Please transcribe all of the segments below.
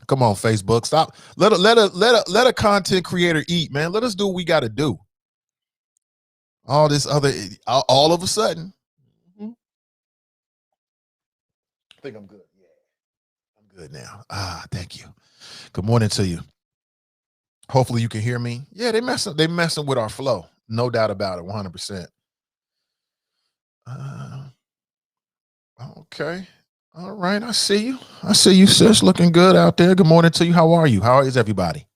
Come on, Facebook. Stop. Let a content creator eat, man. Let us do what we got to do. All this other, all of a sudden. I think I'm good. Yeah, I'm good now. Thank you. Good morning to you. Hopefully you can hear me. Yeah, they messing with our flow. No doubt about it. 100%. Uh, okay. All right. I see you. I see you, sis. Looking good out there. Good morning to you. How are you? How is everybody?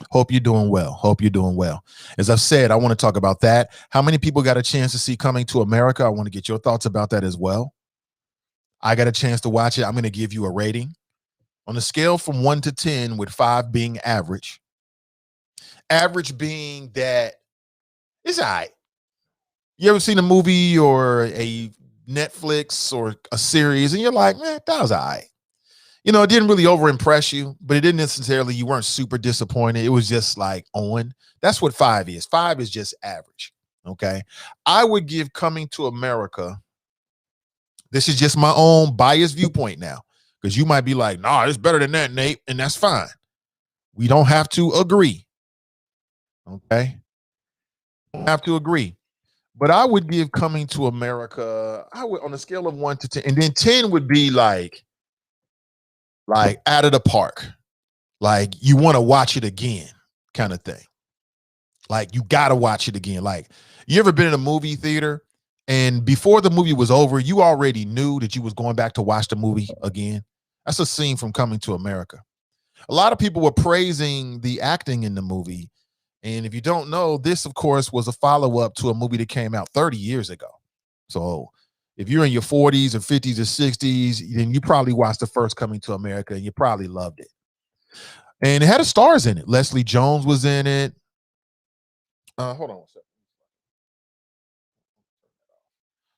Hope you're doing well. Hope you're doing well. As I've said, I want to talk about that. How many people got a chance to see Coming to America? I want to get your thoughts about that as well. I got a chance to watch it. I'm going to give you a rating on a scale from 1 to 10, with 5 being average. Average being that it's all right. You ever seen a movie or a Netflix or a series and you're like, man, that was all right. It didn't really over impress you, but it didn't necessarily, you weren't super disappointed. It was just like on. That's what 5 is. 5 is just average. Okay. I would give Coming to America. This is just my own biased viewpoint now, because you might be like, nah, it's better than that, Nate. And that's fine. We don't have to agree. Okay. Don't have to agree. But I would give Coming to America, I would, on a scale of 1 to 10, and then 10 would be like out of the park. Like you want to watch it again kind of thing. Like you got to watch it again. Like you ever been in a movie theater and before the movie was over, you already knew that you was going back to watch the movie again? That's a scene from Coming to America. A lot of people were praising the acting in the movie. And if you don't know, this, of course, was a follow-up to a movie that came out 30 years ago. So if you're in your 40s or 50s or 60s, then you probably watched the first Coming to America and you probably loved it. And it had stars in it. Leslie Jones was in it. Hold on a second.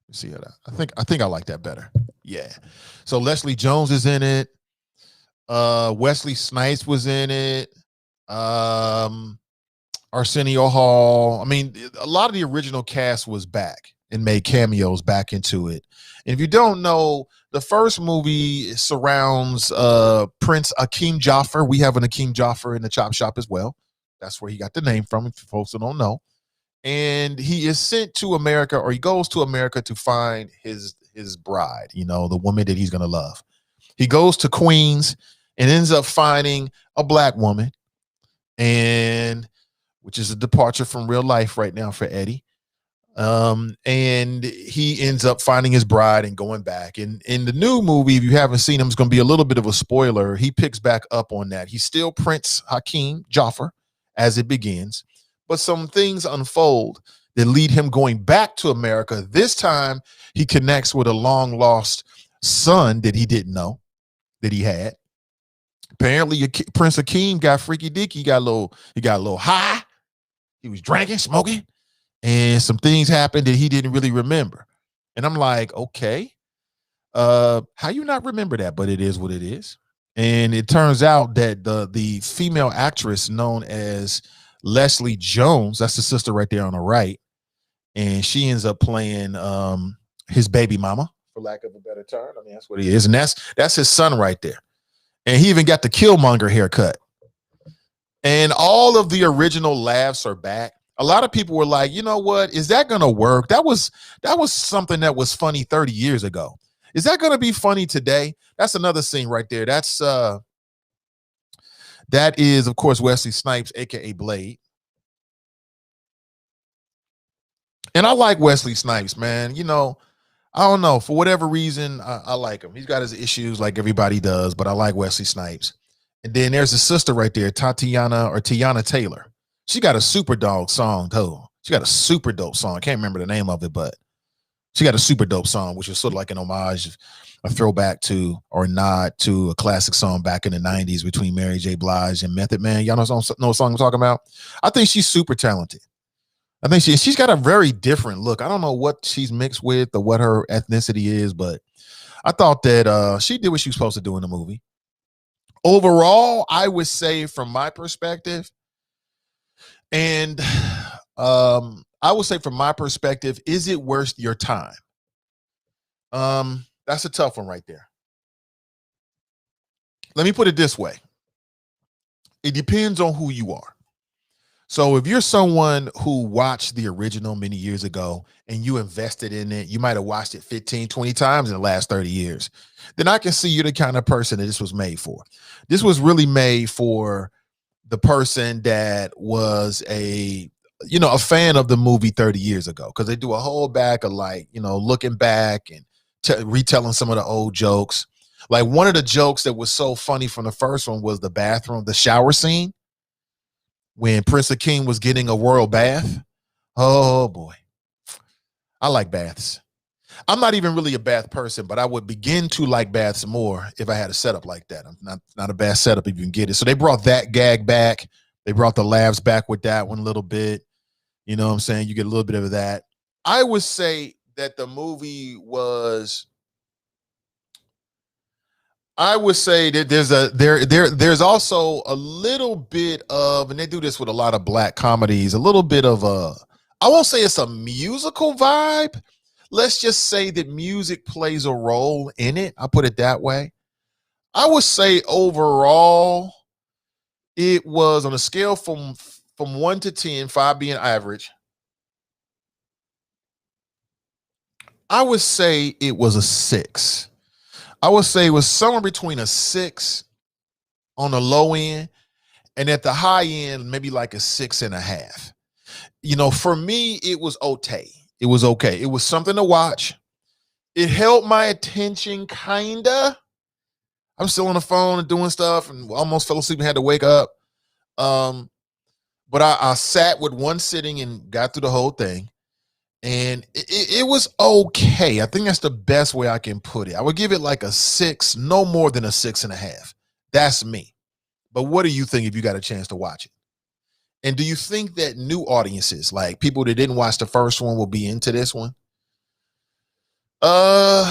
Let's see that. I think I like that better. Yeah. So Leslie Jones is in it. Wesley Snipes was in it. Arsenio Hall. I mean, a lot of the original cast was back and made cameos back into it. And if you don't know, the first movie surrounds Prince Akeem Jaffer. We have an Akeem Jaffer in the Chop Shop as well. That's where he got the name from, if folks don't know. And he is sent to America, or he goes to America to find his bride, the woman that he's going to love. He goes to Queens and ends up finding a black woman, and which is a departure from real life right now for Eddie. And he ends up finding his bride and going back. And in the new movie, if you haven't seen him, it's going to be a little bit of a spoiler. He picks back up on that. He's still Prince Hakeem Jaffer as it begins, but some things unfold that lead him going back to America. This time he connects with a long lost son that he didn't know that he had. Apparently Prince Hakeem got freaky dicky. He got a little high. He was drinking, smoking, and some things happened that he didn't really remember. And I'm like, okay, how you not remember that? But it is what it is. And it turns out that the female actress known as Leslie Jones, that's the sister right there on the right, and she ends up playing his baby mama, for lack of a better term. I mean, that's what he is. And that's his son right there. And he even got the Killmonger haircut. And all of the original laughs are back. A lot of people were like, you know what? Is that going to work? That was something that was funny 30 years ago. Is that going to be funny today? That's another scene right there. That is, of course, Wesley Snipes, aka Blade. And I like Wesley Snipes, man. I don't know. For whatever reason, I like him. He's got his issues like everybody does, but I like Wesley Snipes. And then there's a sister right there, Tiana Taylor. She got a super dog song, too. She got a super dope song. I can't remember the name of it, but she got a super dope song, which is sort of like an homage, a throwback to, or nod to, a classic song back in the 90s between Mary J. Blige and Method Man. Y'all know what song I'm talking about? I think she's super talented. I think she's got a very different look. I don't know what she's mixed with or what her ethnicity is, but I thought that she did what she was supposed to do in the movie. Overall, I would say from my perspective, and I would say from my perspective, is it worth your time? That's a tough one right there. Let me put it this way. It depends on who you are. So if you're someone who watched the original many years ago and you invested in it, you might have watched it 15, 20 times in the last 30 years, then I can see you're the kind of person that this was made for. This was really made for the person that was a fan of the movie 30 years ago, because they do a whole back of like, looking back and retelling some of the old jokes. Like one of the jokes that was so funny from the first one was the shower scene when Prince Akeem was getting a royal bath. Oh boy, I like baths. I'm not even really a bath person, but I would begin to like baths more if I had a setup like that. I'm not a bad setup if you can get it. So they brought that gag back. They brought the laughs back with that one a little bit. You know what I'm saying? You get a little bit of that. I would say that the movie was. I would say that there's also a little bit of, and they do this with a lot of black comedies, a little bit of I won't say it's a musical vibe. Let's just say that music plays a role in it. I'll put it that way. I would say overall, it was on a scale from 1 to 10, 5 being average. I would say it was a 6. I would say it was somewhere between a 6 on the low end, and at the high end, maybe like a 6.5. For me, it was okay. It was okay. It was something to watch. It held my attention, kinda. I'm still on the phone and doing stuff and almost fell asleep and had to wake up. But I sat with one sitting and got through the whole thing. And it was okay. I think that's the best way I can put it. I would give it like a 6, no more than a 6.5. That's me. But what do you think if you got a chance to watch it? And do you think that new audiences, like people that didn't watch the first one, will be into this one? For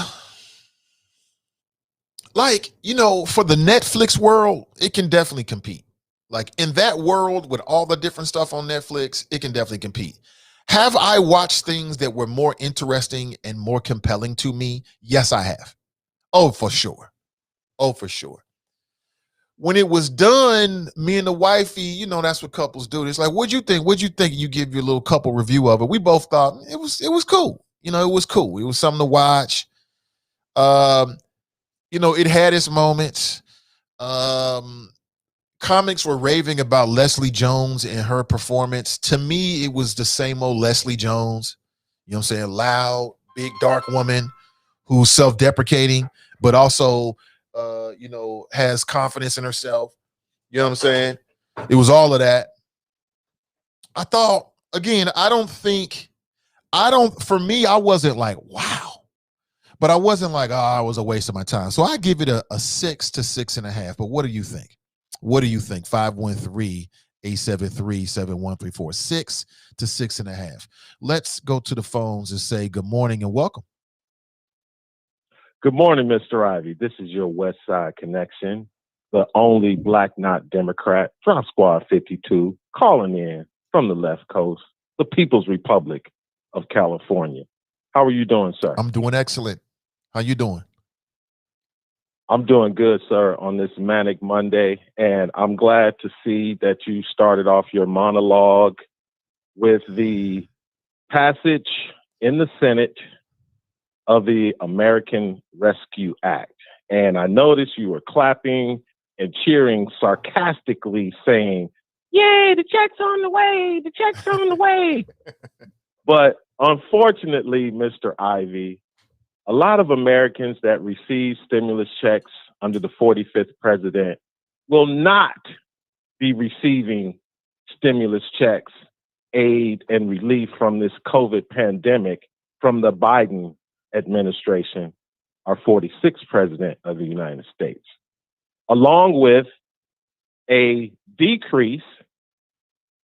the Netflix world, it can definitely compete. Like in that world with all the different stuff on Netflix, it can definitely compete. Have I watched things that were more interesting and more compelling to me? Yes, I have. Oh, for sure. Oh, for sure. When it was done, me and the wifey, that's what couples do. It's like, what'd you think? What'd you think? You give your little couple review of it. We both thought it was cool. It was cool. It was something to watch. Um, it had its moments. Um, Comics were raving about Leslie Jones and her performance. To me, it was the same old Leslie Jones. You know what I'm saying? Loud, big, dark woman who's self-deprecating, but also, has confidence in herself. You know what I'm saying? It was all of that. I thought, again, for me, I wasn't like, wow. But I wasn't like, oh, it was a waste of my time. So I give it a 6 to 6.5. But what do you think? What do you think? 513-873-7134. 6 to 6.5. Let's go to the phones and say good morning and welcome. Good morning, Mr. Ivy. This is your West Side Connection, the only Black not Democrat, Drop Squad 52, calling in from the left coast, the People's Republic of California. How are you doing, sir? I'm doing excellent. How you doing? I'm doing good, sir, on this manic Monday, and I'm glad to see that you started off your monologue with the passage in the Senate of the American Rescue Act. And I noticed you were clapping and cheering sarcastically, saying, "Yay, the check's on the way, the check's on the way." But unfortunately, Mr. Ivy, a lot of Americans that receive stimulus checks under the 45th president will not be receiving stimulus checks, aid, and relief from this COVID pandemic from the Biden administration, our 46th president of the United States, along with a decrease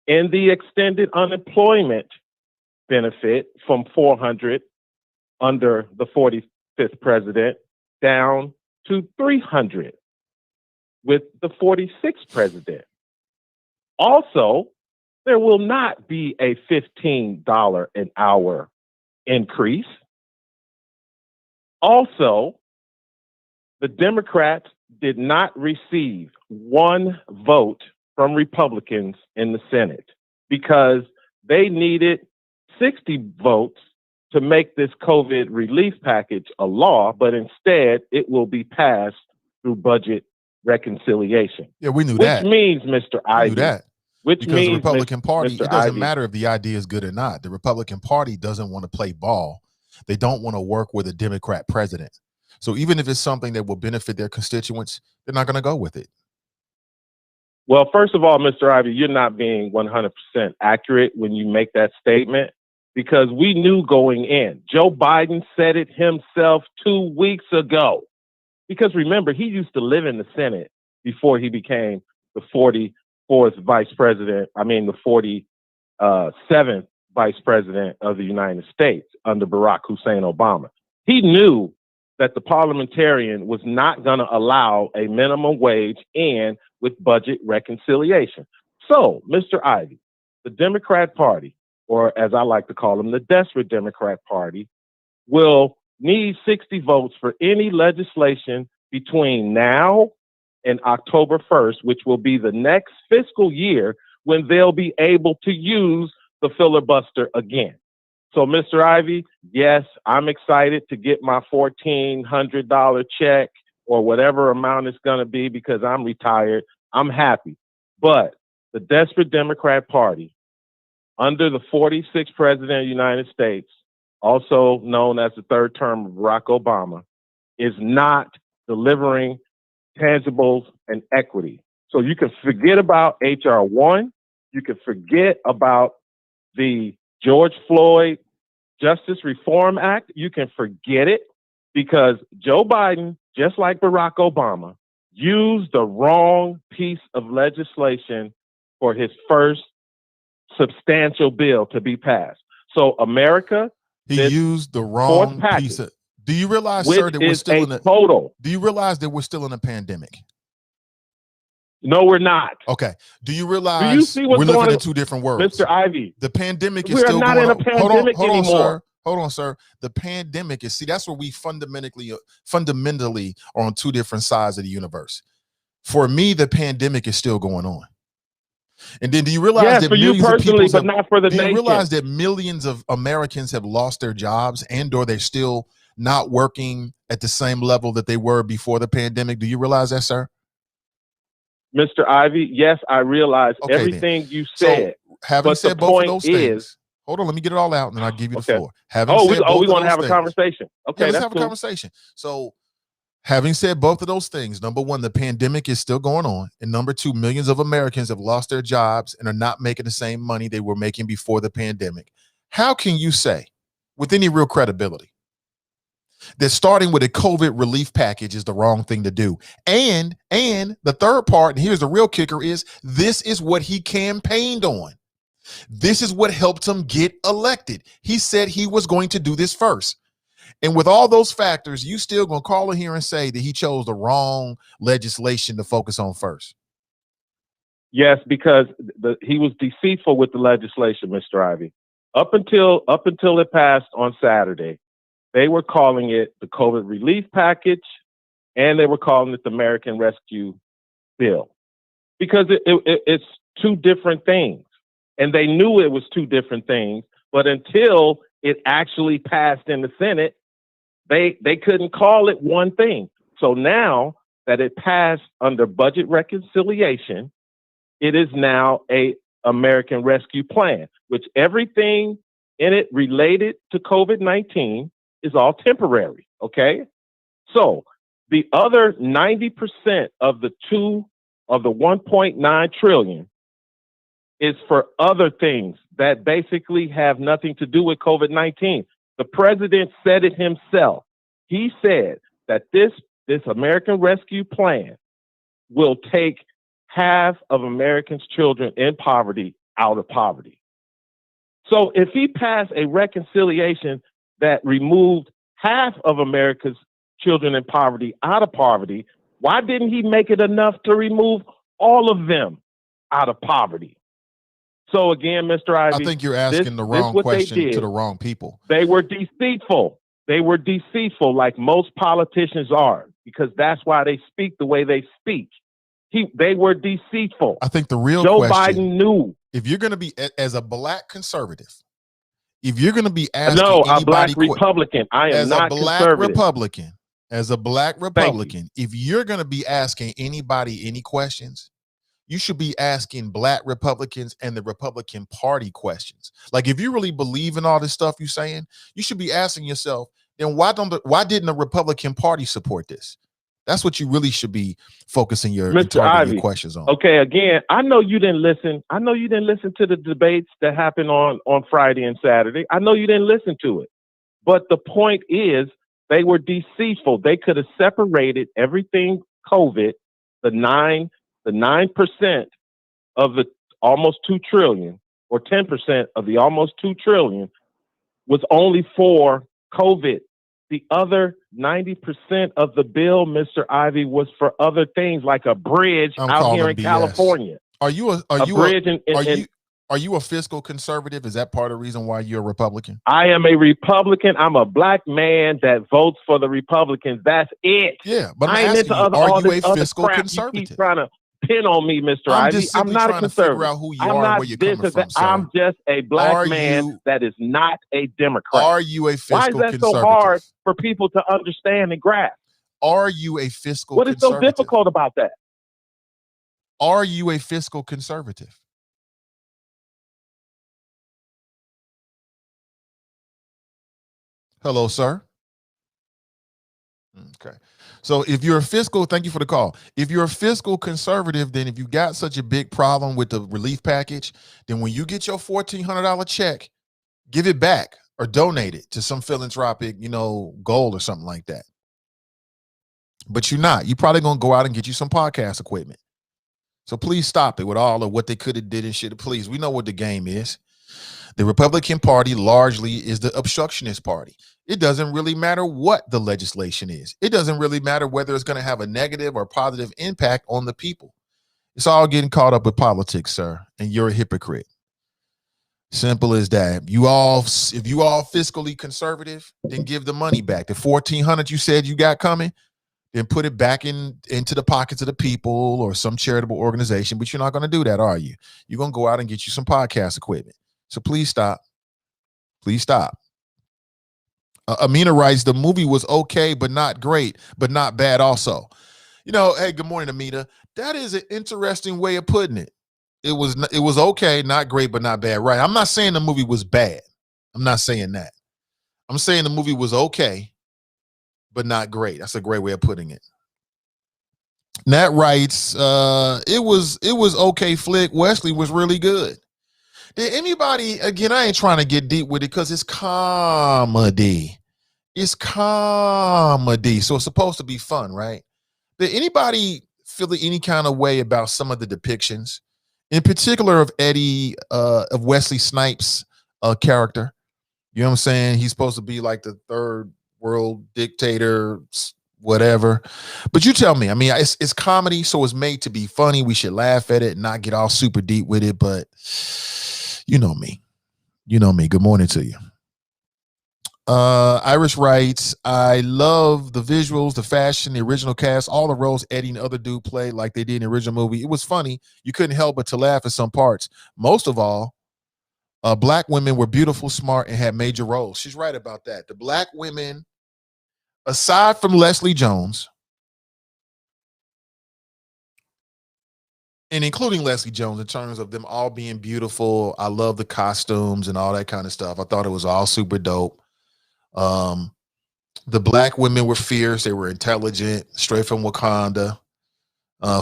in the extended unemployment benefit from 400 under the 45th president down to 300 with the 46th president. Also, there will not be a $15 an hour increase. Also, the Democrats did not receive one vote from Republicans in the Senate because they needed 60 votes to make this COVID relief package a law, but instead it will be passed through budget reconciliation. Yeah, we knew which that. means, Mr. We Ivy, knew that. which Because the means, Republican Party, Mr. it doesn't Ivy, matter if the idea is good or not. The Republican Party doesn't want to play ball. They don't want to work with a Democrat president. So even if it's something that will benefit their constituents, they're not going to go with it. well, first of all, Mr. Ivy, you're not being 100% accurate when you make that statement because we knew going in. Joe Biden said it himself 2 weeks ago. Because remember, he used to live in the Senate before he became the 44th vice president. The 47th vice president of the United States under Barack Hussein Obama. He knew that the parliamentarian was not going to allow a minimum wage in with budget reconciliation. So, Mr. Ivy, the Democrat Party, or as I like to call them, the desperate Democrat Party, will need 60 votes for any legislation between now and October 1st, which will be the next fiscal year when they'll be able to use the filibuster again. So, Mr. Ivy, yes, I'm excited to get my $1,400 check or whatever amount it's going to be because I'm retired. I'm happy. But the desperate Democrat Party, under the 46th president of the United States, also known as the third term of Barack Obama, is not delivering tangibles and equity. So you can forget about H.R. 1. You can forget about the George Floyd Justice Reform Act. You can forget it because Joe Biden, just like Barack Obama, used the wrong piece of legislation for his first substantial bill to be passed. So America, he used the wrong piece of. Do you realize, sir, that we're still in a total? Do you realize that we're still in a pandemic? No, we're not. Okay. Do you realize Do you see what's we're living going in two different worlds? Mr. Ivy? The pandemic is We are still not going in a on. pandemic Hold on, anymore. sir. Hold on, sir. The pandemic is, see, that's where we fundamentally are on two different sides of the universe. For me, the pandemic is still going on. And then do you realize that for you millions personally, of but people not for the do you nation. realize that millions of Americans have lost their jobs and or they're still not working at the same level that they were before the pandemic? Do you realize that, sir? Mr. Ivy, yes, I realize everything you said. So having but said the both of point those is, things, hold on, let me get it all out and then I'll give you the okay. floor. Having said both we of want to those have a things, conversation. Okay, let's that's have a cool. conversation. So having said both of those things, number one, the pandemic is still going on. And number two, millions of Americans have lost their jobs and are not making the same money they were making before the pandemic. How can you say with any real credibility that starting with a COVID relief package is the wrong thing to do? And the third part, and here's the real kicker, is this is what he campaigned on. This is what helped him get elected. He said he was going to do this first. And with all those factors, you still gonna call in here and say that he chose the wrong legislation to focus on first? Yes, because he was deceitful with the legislation, Mr. Ivy. Up until it passed on Saturday, they were calling it the COVID relief package, and they were calling it the American Rescue Bill because it's two different things, and they knew it was two different things. But until it actually passed in the Senate, they couldn't call it one thing. So now that it passed under budget reconciliation, it is now a American Rescue Plan, which everything in it related to COVID-19 is all temporary. Okay. So the other 90% of the 1.9 trillion is for other things that basically have nothing to do with COVID-19. The president said it himself. He said that this American Rescue Plan will take half of Americans' children in poverty out of poverty. So if he passed a reconciliation that removed half of America's children in poverty out of poverty, why didn't he make it enough to remove all of them out of poverty? So again, Mr. Ivy, I think you're asking the wrong question to the wrong people. They were deceitful. They were deceitful like most politicians are, because that's why they speak the way they speak. They were deceitful. I think the real Joe question, Biden knew. if you're going to be as a black conservative, if you're going to be asking No, a black anybody Republican. I am as not a black conservative. Republican, as a black Thank you. Republican, if you're going to be asking anybody any questions, you should be asking black Republicans and the Republican Party questions. Like, if you really believe in all this stuff you're saying, you should be asking yourself, then why didn't the Republican Party support this? That's what you really should be focusing your targeting your questions on. Okay, again, I know you didn't listen. I know you didn't listen to the debates that happened on Friday and Saturday. I know you didn't listen to it. But the point is, they were deceitful. They could have separated everything COVID, the 9% of the almost 2 trillion, or 10% of the almost 2 trillion was only for COVID. The other 90% of the bill, Mr. Ivy, was for other things like a bridge out here in BS. California. Are you a fiscal conservative? Is that part of the reason why you're a Republican? I am a Republican. I'm a black man that votes for the Republicans. That's it. Yeah, but I'm asking you, are you a fiscal conservative? You keep trying to pin on me, Mr. Ivy. I'm not a conservative. To figure out who you are and where you're coming from, sir. I'm just a black man that is not a Democrat. Are you a fiscal conservative? Why is that so hard for people to understand and grasp? Are you a fiscal conservative? What is so difficult about that? Are you a fiscal conservative? Hello, sir. Okay. So if you're a fiscal, thank you for the call. If you're a fiscal conservative, then if you got such a big problem with the relief package, then when you get your $1,400 check, give it back or donate it to some philanthropic, goal or something like that. But you're not. You're probably going to go out and get you some podcast equipment. So please stop it with all of what they could have did and should have. Please, we know what the game is. The Republican Party largely is the obstructionist party. It doesn't really matter what the legislation is. It doesn't really matter whether it's going to have a negative or positive impact on the people. It's all getting caught up with politics, sir, and you're a hypocrite. Simple as that. If you all fiscally conservative, then give the money back. The $1,400 you said you got coming, then put it back into the pockets of the people or some charitable organization. But you're not going to do that, are you? You're going to go out and get you some podcast equipment. So please stop. Please stop. Amina writes, the movie was okay, but not great, but not bad also. Hey, good morning, Amina. That is an interesting way of putting it. It was okay, not great, but not bad. Right. I'm not saying the movie was bad. I'm not saying that. I'm saying the movie was okay, but not great. That's a great way of putting it. Nat writes, it was okay flick. Wesley was really good. Did anybody, again, I ain't trying to get deep with it because it's comedy. It's comedy. So it's supposed to be fun, right? Did anybody feel any kind of way about some of the depictions, in particular of of Wesley Snipes' character? You know what I'm saying? He's supposed to be like the third world dictator, whatever. But you tell me, I mean, it's comedy, so it's made to be funny. We should laugh at it and not get all super deep with it, but you know me. Good morning to you. Irish writes, I love the visuals, the fashion, the original cast, all the roles Eddie and the other dude played like they did in the original movie. It was funny. You couldn't help but to laugh at some parts. Most of all, black women were beautiful, smart, and had major roles. She's right about that. The black women, aside from Leslie Jones, and including Leslie Jones, in terms of them all being beautiful, I love the costumes and all that kind of stuff. I thought it was all super dope. The black women were fierce. They were intelligent, straight from Wakanda,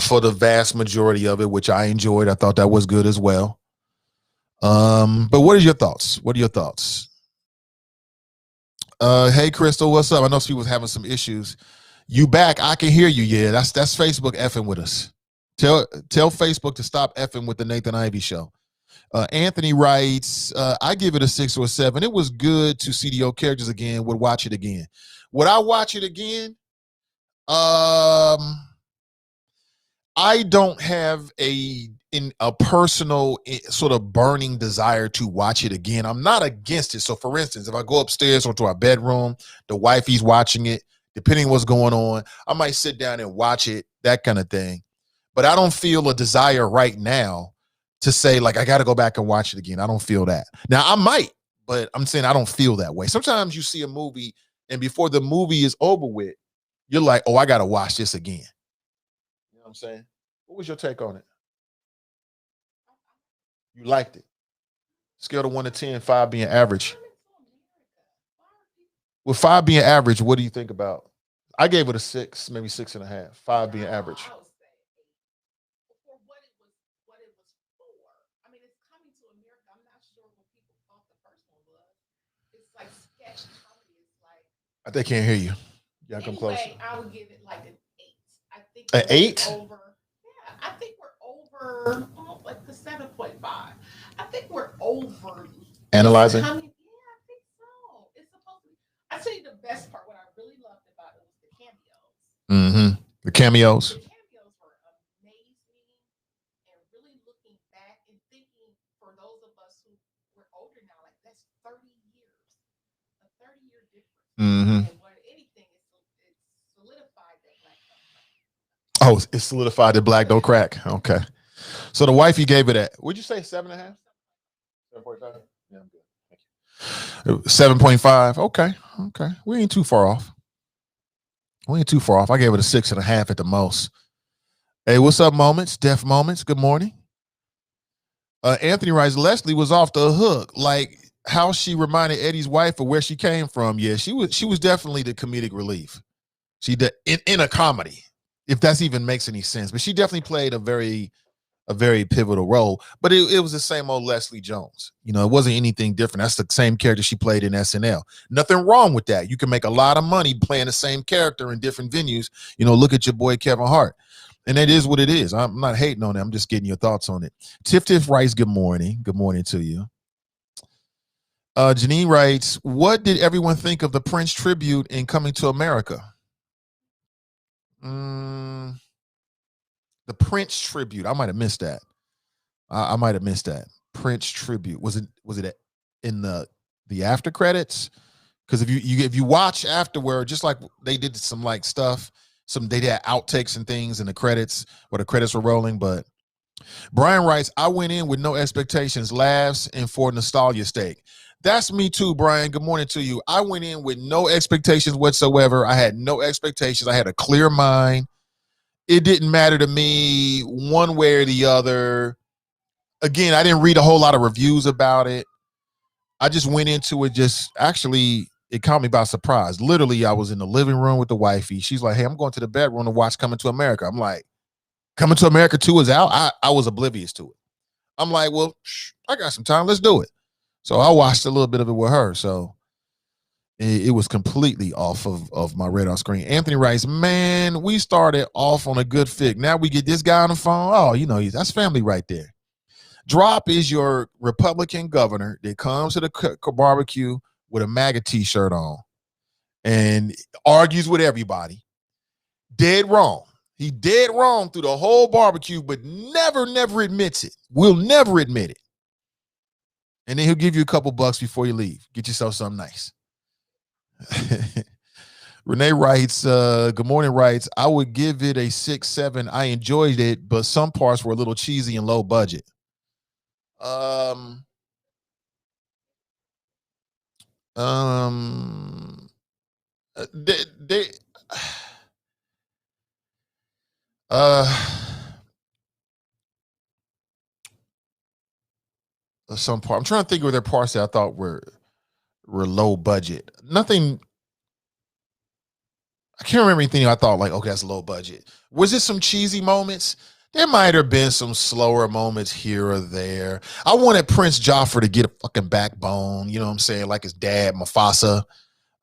for the vast majority of it, which I enjoyed. I thought that was good as well. But what are your thoughts? Hey, Crystal, what's up? I know she was having some issues. You back? I can hear you. Yeah, that's Facebook effing with us. Tell Facebook to stop effing with the Nathan Ivey Show. Anthony writes, I give it a 6 or a 7. It was good to see the old characters again. Would watch it again. Would I watch it again? I don't have a personal sort of burning desire to watch it again. I'm not against it. So for instance, if I go upstairs or to our bedroom, the wifey's watching it, depending on what's going on, I might sit down and watch it, that kind of thing. but I don't feel a desire right now to say like I got to go back and watch it again. I don't feel that. Now I might, but I'm saying I don't feel that way. Sometimes you see a movie and before the movie is over with, you're like, oh, I got to watch this again. You know what I'm saying? What was your take on it? You liked it. Scale of 1 to 10, 5 being average. With 5 being average, what do you think about? I gave it a 6, maybe 6.5. 5 being average. They can't hear you. Yeah, come closer. I would give it like an 8. I think an 8 over. Yeah, I think we're over like the 7.5. I think we're over analyzing. Yeah, I think so. It's supposed to be. I tell you the best part. What I really loved about it was the cameos. Mm-hmm. The cameos. The cameos were amazing, and really looking back and thinking for those of us who we're older now, like that's 30 years, a 30-year difference. Mm-hmm. And what anything is, it solidified that black don't crack. Oh, it solidified that black don't crack. Okay. So the wife you gave it at, would you say 7.5? 7.5? Yeah, I'm good. Thank you. 7.5. Okay. Okay. We ain't too far off. I gave it a 6.5 at the most. Hey, what's up, Moments? Deaf Moments. Good morning. Anthony writes, Leslie was off the hook. Like how she reminded Eddie's wife of where she came from. Yeah, she was definitely the comedic relief. She did in a comedy, if that's even makes any sense. But she definitely played a very pivotal role. But it was the same old Leslie Jones. You know, it wasn't anything different. That's the same character she played in SNL. Nothing wrong with that. You can make a lot of money playing the same character in different venues. You know, look at your boy Kevin Hart. And that is what it is. I'm not hating on it. I'm just getting your thoughts on it. Tiff writes, good morning. Good morning to you. Janine writes, what did everyone think of the Prince tribute in Coming to America? The Prince tribute. I might have missed that. I might have missed that. Prince tribute. Was it in the after credits? Because if you watch afterward, just like they did some like stuff, they did outtakes and things in the credits where the credits were rolling. But Brian writes, I went in with no expectations, laughs, and for nostalgia's sake. That's me too, Brian. Good morning to you. I went in with no expectations whatsoever. I had no expectations. I had a clear mind. It didn't matter to me one way or the other. Again, I didn't read a whole lot of reviews about it. I just went into it it caught me by surprise. Literally, I was in the living room with the wifey. She's like, hey, I'm going to the bedroom to watch Coming to America. I'm like, Coming to America 2 is out? I was oblivious to it. I'm like, well, I got some time. Let's do it. So I watched a little bit of it with her. So it was completely off of my radar screen. Anthony writes, man, we started off on a good fig. Now we get this guy on the phone. Oh, you know, that's family right there. Drop is your Republican governor that comes to the barbecue with a MAGA t-shirt on and argues with everybody. Dead wrong. He dead wrong through the whole barbecue, but never admits it. Will never admit it. And then he'll give you a couple bucks before you leave. Get yourself something nice. Renee writes, good morning, writes, I would give it a 6, 7. I enjoyed it, but some parts were a little cheesy and low budget. They some part. I'm trying to think of their parts that I thought were low budget. Nothing. I can't remember anything I thought like, okay, that's low budget. Was it some cheesy moments? There might have been some slower moments here or there. I wanted Prince Joffrey to get a fucking backbone, you know what I'm saying? Like his dad, Mufasa.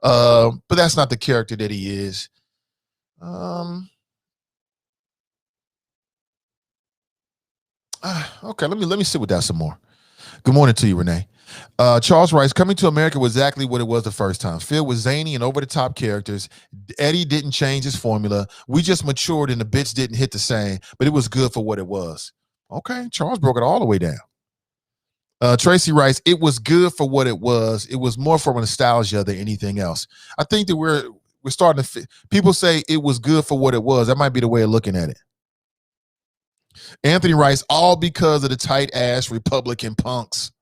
But that's not the character that he is. Okay, let me sit with that some more. Good morning to you, Renee. Charles writes, Coming to America was exactly what it was the first time. Phil was zany and over-the-top characters. Eddie didn't change his formula. We just matured and the bits didn't hit the same, but it was good for what it was. Okay, Charles broke it all the way down. Tracy writes, it was good for what it was. It was more for nostalgia than anything else. I think that we're starting to people say it was good for what it was. That might be the way of looking at it. Anthony writes, all because of the tight ass Republican punks.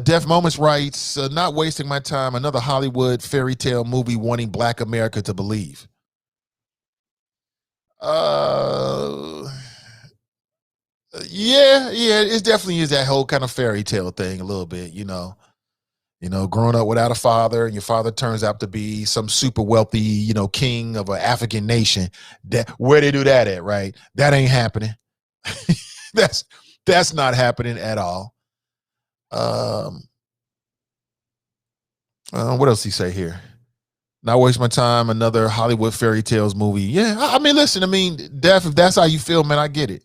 Def Moments writes, not wasting my time, another Hollywood fairy tale movie wanting Black America to believe. Yeah, it definitely is that whole kind of fairy tale thing a little bit, growing up without a father and your father turns out to be some super wealthy, king of an African nation. That where they do that at, right? That ain't happening. that's not happening at all. What else he say here? Not waste my time. Another Hollywood fairy tales movie. Yeah, I mean, listen. I mean, Def, if that's how you feel, man, I get it.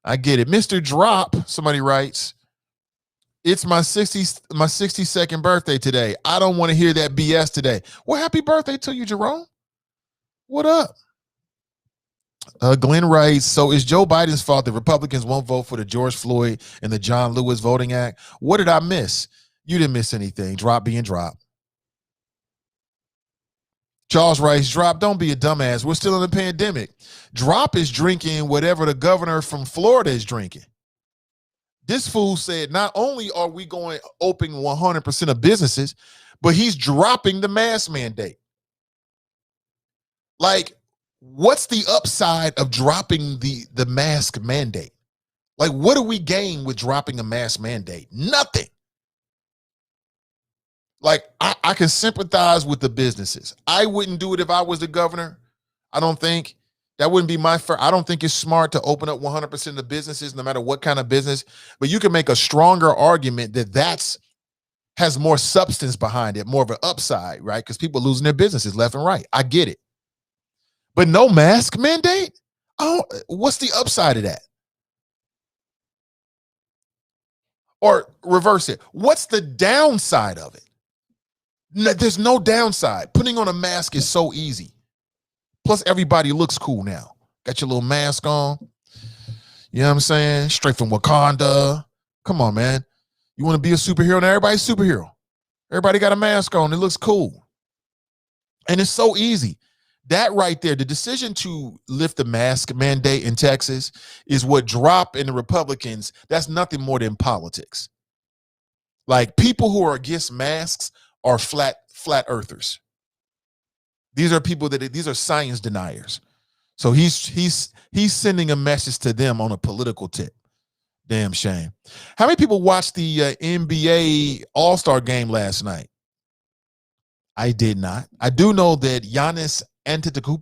Mr. Drop, somebody writes, it's my 62nd birthday today. I don't want to hear that BS today. Well, happy birthday to you, Jerome. What up? Glenn writes, so it's Joe Biden's fault that Republicans won't vote for the George Floyd and the John Lewis Voting Act? What did I miss? You didn't miss anything. Drop being dropped. Charles writes, Drop, don't be a dumbass. We're still in a pandemic. Drop is drinking whatever the governor from Florida is drinking. This fool said, not only are we going open 100% of businesses, but he's dropping the mask mandate. Like, what's the upside of dropping the mask mandate? Like, what do we gain with dropping a mask mandate? Nothing. Like, I can sympathize with the businesses. I wouldn't do it if I was the governor. I don't think. That wouldn't be my first. I don't think it's smart to open up 100% of the businesses, no matter what kind of business. But you can make a stronger argument that has more substance behind it, more of an upside, right? Because people are losing their businesses left and right. I get it. But no mask mandate? Oh, what's the upside of that? Or reverse it. What's the downside of it? No, there's no downside. Putting on a mask is so easy. Plus, everybody looks cool now. Got your little mask on. You know what I'm saying? Straight from Wakanda. Come on, man. You want to be a superhero? Now everybody's a superhero. Everybody got a mask on. It looks cool. And it's so easy. That right there, the decision to lift the mask mandate in Texas is what Drop in the Republicans. That's nothing more than politics. Like, people who are against masks are flat earthers. These are science deniers. So he's sending a message to them on a political tip. Damn shame. How many people watched the NBA All-Star game last night? I did not. I do know that Giannis Antetokounmpo,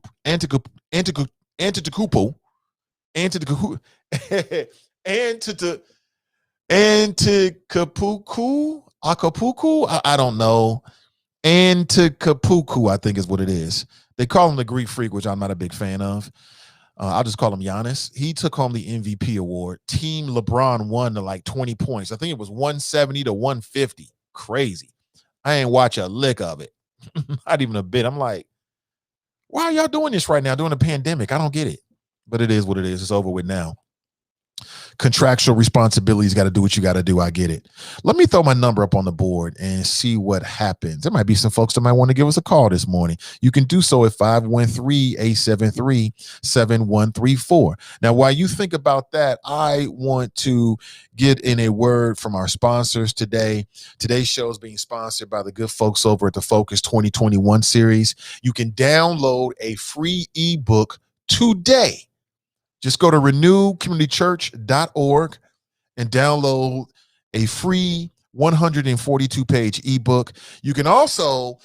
Acapulco, I don't know. Antetokounmpo, I think is what it is. They call him the Greek Freak, which I'm not a big fan of. I'll just call him Giannis. He took home the MVP award. Team LeBron won to like 20 points. I think it was 170 to 150. Crazy. I ain't watch a lick of it. Not even a bit. I'm like, why are y'all doing this right now during a pandemic? I don't get it. But it is what it is. It's over with now. Contractual responsibilities, got to do what you got to do. I get it. Let me throw my number up on the board and see what happens. There might be some folks that might want to give us a call this morning. You can do so at 513-873-7134. Now, while you think about that, I want to get in a word from our sponsors today. Today's show is being sponsored by the good folks over at the Focus 2021 series. You can download a free ebook today. Just go to renewcommunitychurch.org and download a free 142-page ebook. You can also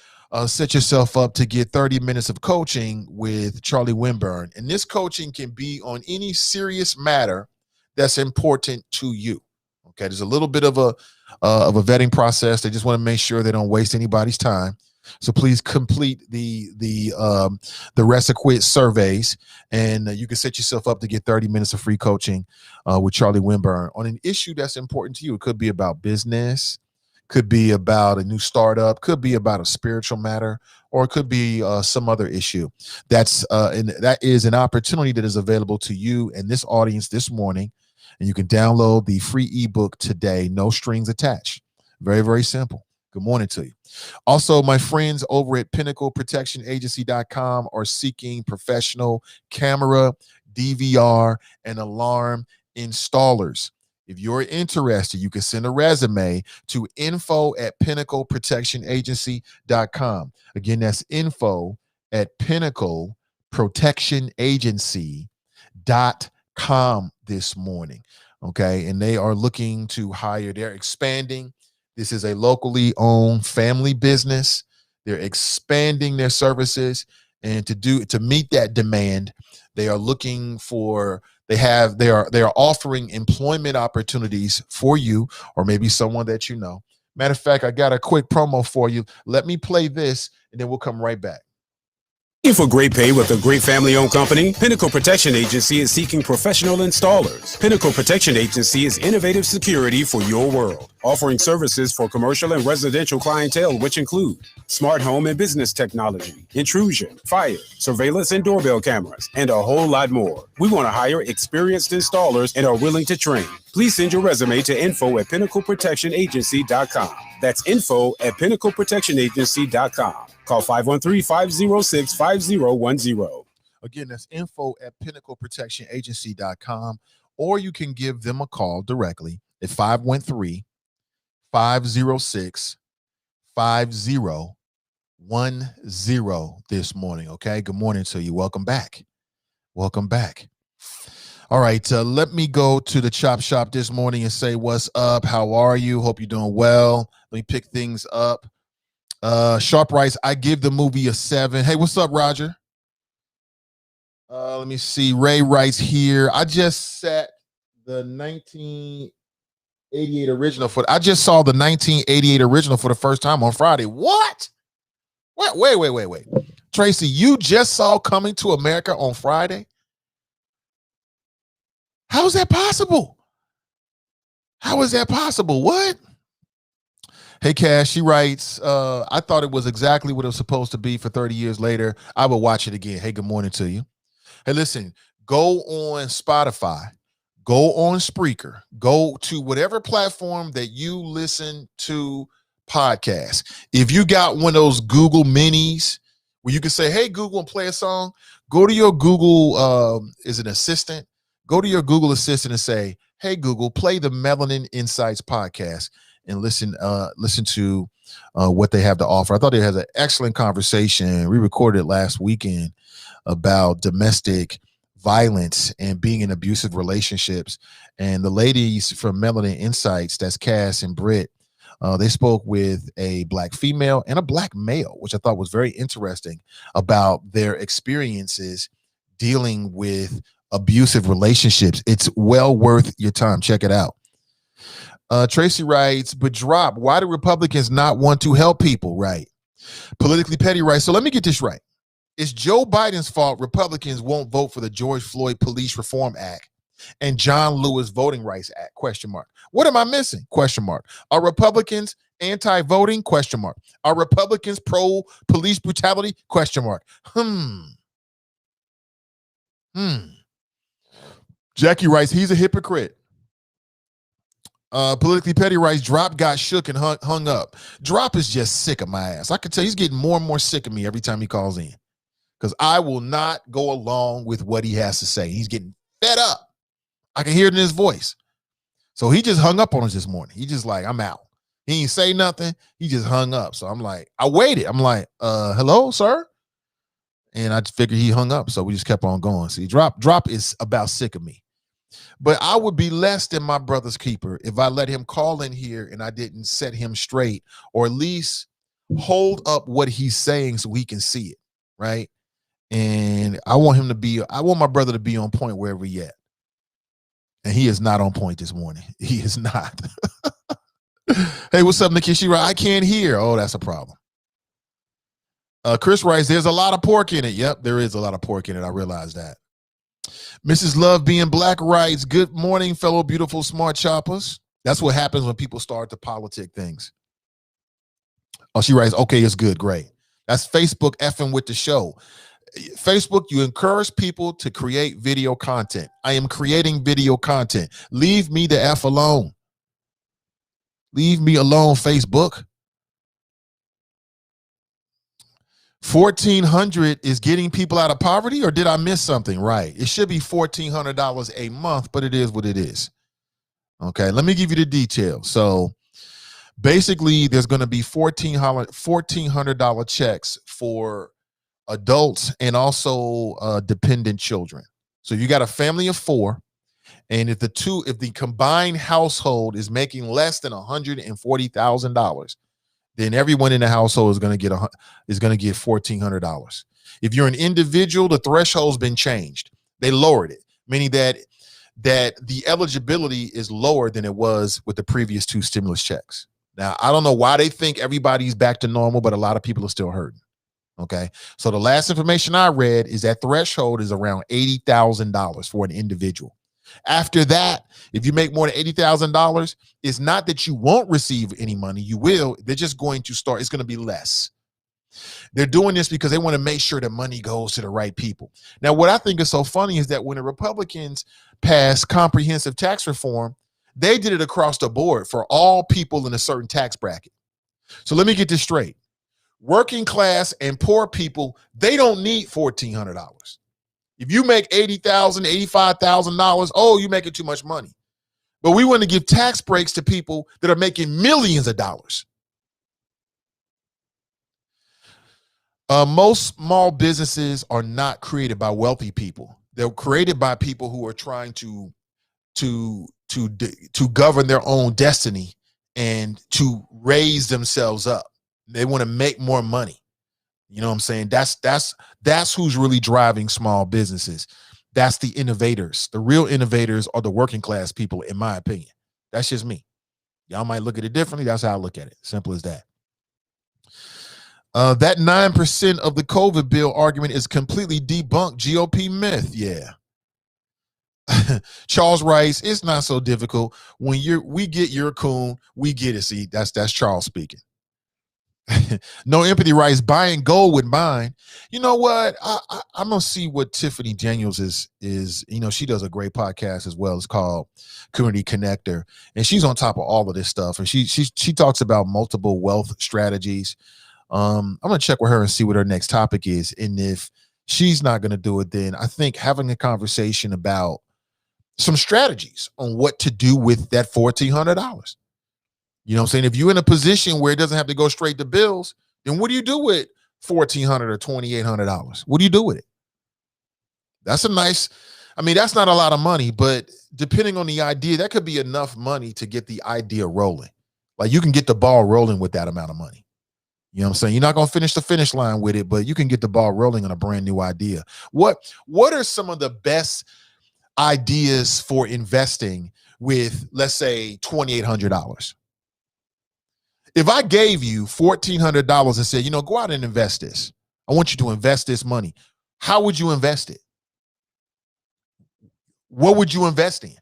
set yourself up to get 30 minutes of coaching with Charlie Winburn. And this coaching can be on any serious matter that's important to you. Okay, there's a little bit of a vetting process. They just want to make sure they don't waste anybody's time. So please complete the rest of quit surveys, and you can set yourself up to get 30 minutes of free coaching with Charlie Winburn on an issue that's important to you. It could be about business, could be about a new startup, could be about a spiritual matter, or it could be some other issue. That is an opportunity that is available to you and this audience this morning, and you can download the free ebook today. No strings attached. Very, very simple. Good morning to you. Also, my friends over at pinnacleprotectionagency.com are seeking professional camera, DVR, and alarm installers. If you're interested, you can send a resume to info@pinnacleprotectionagency.com. Again, that's info@pinnacleprotectionagency.com this morning. Okay. And they are looking to hire, they're expanding. This is a locally owned family business. They're expanding their services, and to meet that demand, they are looking for they are offering employment opportunities for you or maybe someone that you know. Matter of fact, I got a quick promo for you. Let me play this and then we'll come right back. Looking for great pay with a great family-owned company? Pinnacle Protection Agency is seeking professional installers. Pinnacle Protection Agency is innovative security for your world, offering services for commercial and residential clientele, which include smart home and business technology, intrusion, fire, surveillance and doorbell cameras, and a whole lot more. We want to hire experienced installers and are willing to train. Please send your resume to info@pinnacleprotectionagency.com. That's info@pinnacleprotectionagency.com. Call 513-506-5010. Again, that's info@pinnacleprotectionagency.com, or you can give them a call directly at 513-506-5010 this morning. Okay. Good morning to you. Welcome back. Welcome back. All right. Let me go to the chop shop this morning and say, what's up? How are you? Hope you're doing well. Let me pick things up. Sharp writes, I give the movie a 7. Hey, what's up, Roger? Let me see. Ray writes here, I just sat the 1988 original I just saw the 1988 original for the first time on Friday. What? Wait. Tracy, you just saw Coming to America on Friday? How is that possible? How is that possible? What? Hey, Cash, she writes, I thought it was exactly what it was supposed to be for 30 years later. I will watch it again. Hey, good morning to you. Hey, listen, go on Spotify, go on Spreaker, go to whatever platform that you listen to podcasts. If you got one of those Google minis where you can say, hey, Google, and play a song, go to your Google, is an assistant, go to your Google Assistant and say, hey, Google, play the Melanin Insights podcast and listen to what they have to offer. I thought they had an excellent conversation. We recorded it last weekend about domestic violence and being in abusive relationships. And the ladies from Melanin Insights, that's Cass and Britt, they spoke with a Black female and a Black male, which I thought was very interesting about their experiences dealing with abusive relationships. It's well worth your time. Check it out. Tracy writes, but drop, why do Republicans not want to help people? Right. Politically Petty writes, so let me get this right. It's Joe Biden's fault Republicans won't vote for the George Floyd Police Reform Act and John Lewis Voting Rights Act? Question mark. What am I missing? Question mark. Are Republicans anti-voting? Question mark. Are Republicans pro-police brutality? Question mark. Jackie writes, he's a hypocrite. Politically Petty writes, Drop got shook and hung up. Drop is just sick of my ass. I can tell he's getting more and more sick of me every time he calls in, because I will not go along with what he has to say. He's getting fed up. I can hear it in his voice. So he just hung up on us this morning. He just like, I'm out. He ain't say nothing. He just hung up. So I'm like, I waited. I'm like, hello, sir? And I just figured he hung up. So we just kept on going. See, Drop is about sick of me. But I would be less than my brother's keeper if I let him call in here and I didn't set him straight, or at least hold up what he's saying so he can see it, right? And I want my brother to be on point wherever he at. And he is not on point this morning. He is not. Hey, what's up, Nikishi? I can't hear. Oh, that's a problem. Chris writes, there's a lot of pork in it. Yep, there is a lot of pork in it. I realize that. Mrs. Love Being Black writes, good morning, fellow beautiful smart choppers. That's what happens when people start to politic things. Oh, she writes, okay, it's good, great. That's Facebook effing with the show. Facebook, you encourage people to create video content. I am creating video content. Leave me the F alone. Leave me alone, Facebook. $1,400 is getting people out of poverty, or did I miss something? Right. It should be $1,400 a month, but it is what it is. Okay, let me give you the details. So basically, there's going to be $1,400 checks for adults and also dependent children. So you got a family of 4, and if the combined household is making less than $140,000, then everyone in the household is going to get $1,400. If you're an individual, the threshold's been changed. They lowered it, meaning that the eligibility is lower than it was with the previous 2 stimulus checks. Now, I don't know why they think everybody's back to normal, but a lot of people are still hurting. Okay, so the last information I read is that threshold is around $80,000 for an individual. After that, if you make more than $80,000, it's not that you won't receive any money. You will. They're just going to start. It's going to be less. They're doing this because they want to make sure the money goes to the right people. Now, what I think is so funny is that when the Republicans passed comprehensive tax reform, they did it across the board for all people in a certain tax bracket. So let me get this straight. Working class and poor people, they don't need $1,400. If you make $80,000, $85,000, oh, you're making too much money. But we want to give tax breaks to people that are making millions of dollars. Most small businesses are not created by wealthy people. They're created by people who are trying to govern their own destiny and to raise themselves up. They want to make more money. You know what I'm saying? That's who's really driving small businesses. That's the innovators. The real innovators are the working class people, in my opinion. That's just me. Y'all might look at it differently. That's how I look at it. Simple as that. That 9% of the COVID bill argument is completely debunked GOP myth. Yeah. Charles Rice, it's not so difficult. When we get your coon, we get it. See, that's Charles speaking. No empathy, Rice, buying gold with mine. You know what? I'm gonna see what Tiffany Daniels is. You know, she does a great podcast as well. It's called Community Connector, and she's on top of all of this stuff. And she talks about multiple wealth strategies. I'm gonna check with her and see what her next topic is. And if she's not gonna do it, then I think having a conversation about some strategies on what to do with that $1,400. You know what I'm saying? If you're in a position where it doesn't have to go straight to bills, then what do you do with $1,400 or $2,800? What do you do with it? That's that's not a lot of money, but depending on the idea, that could be enough money to get the idea rolling. Like you can get the ball rolling with that amount of money. You know what I'm saying? You're not going to finish the finish line with it, but you can get the ball rolling on a brand new idea. What are some of the best ideas for investing with, let's say, $2,800? If I gave you $1,400 and said, you know, go out and invest this. I want you to invest this money. How would you invest it? What would you invest in?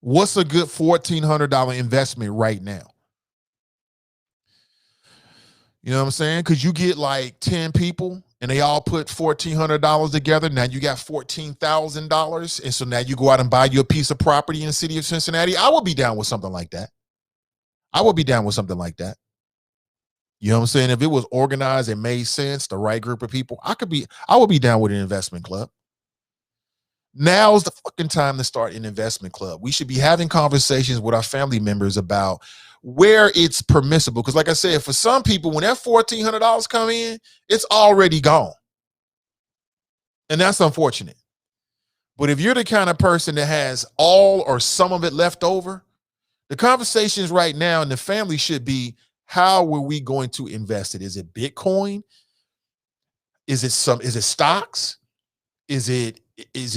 What's a good $1,400 investment right now? You know what I'm saying? Because you get like 10 people and they all put $1,400 together. Now you got $14,000. And so now you go out and buy you a piece of property in the city of Cincinnati. I would be down with something like that. You know what I'm saying? If it was organized and made sense, the right group of people, I would be down with an investment club. Now's the fucking time to start an investment club. We should be having conversations with our family members about where it's permissible. Because like I said, for some people, when that $1,400 come in, it's already gone. And that's unfortunate. But if you're the kind of person that has all or some of it left over, the conversations right now in the family should be, how are we going to invest it? Is it Bitcoin? Is it stocks? Is it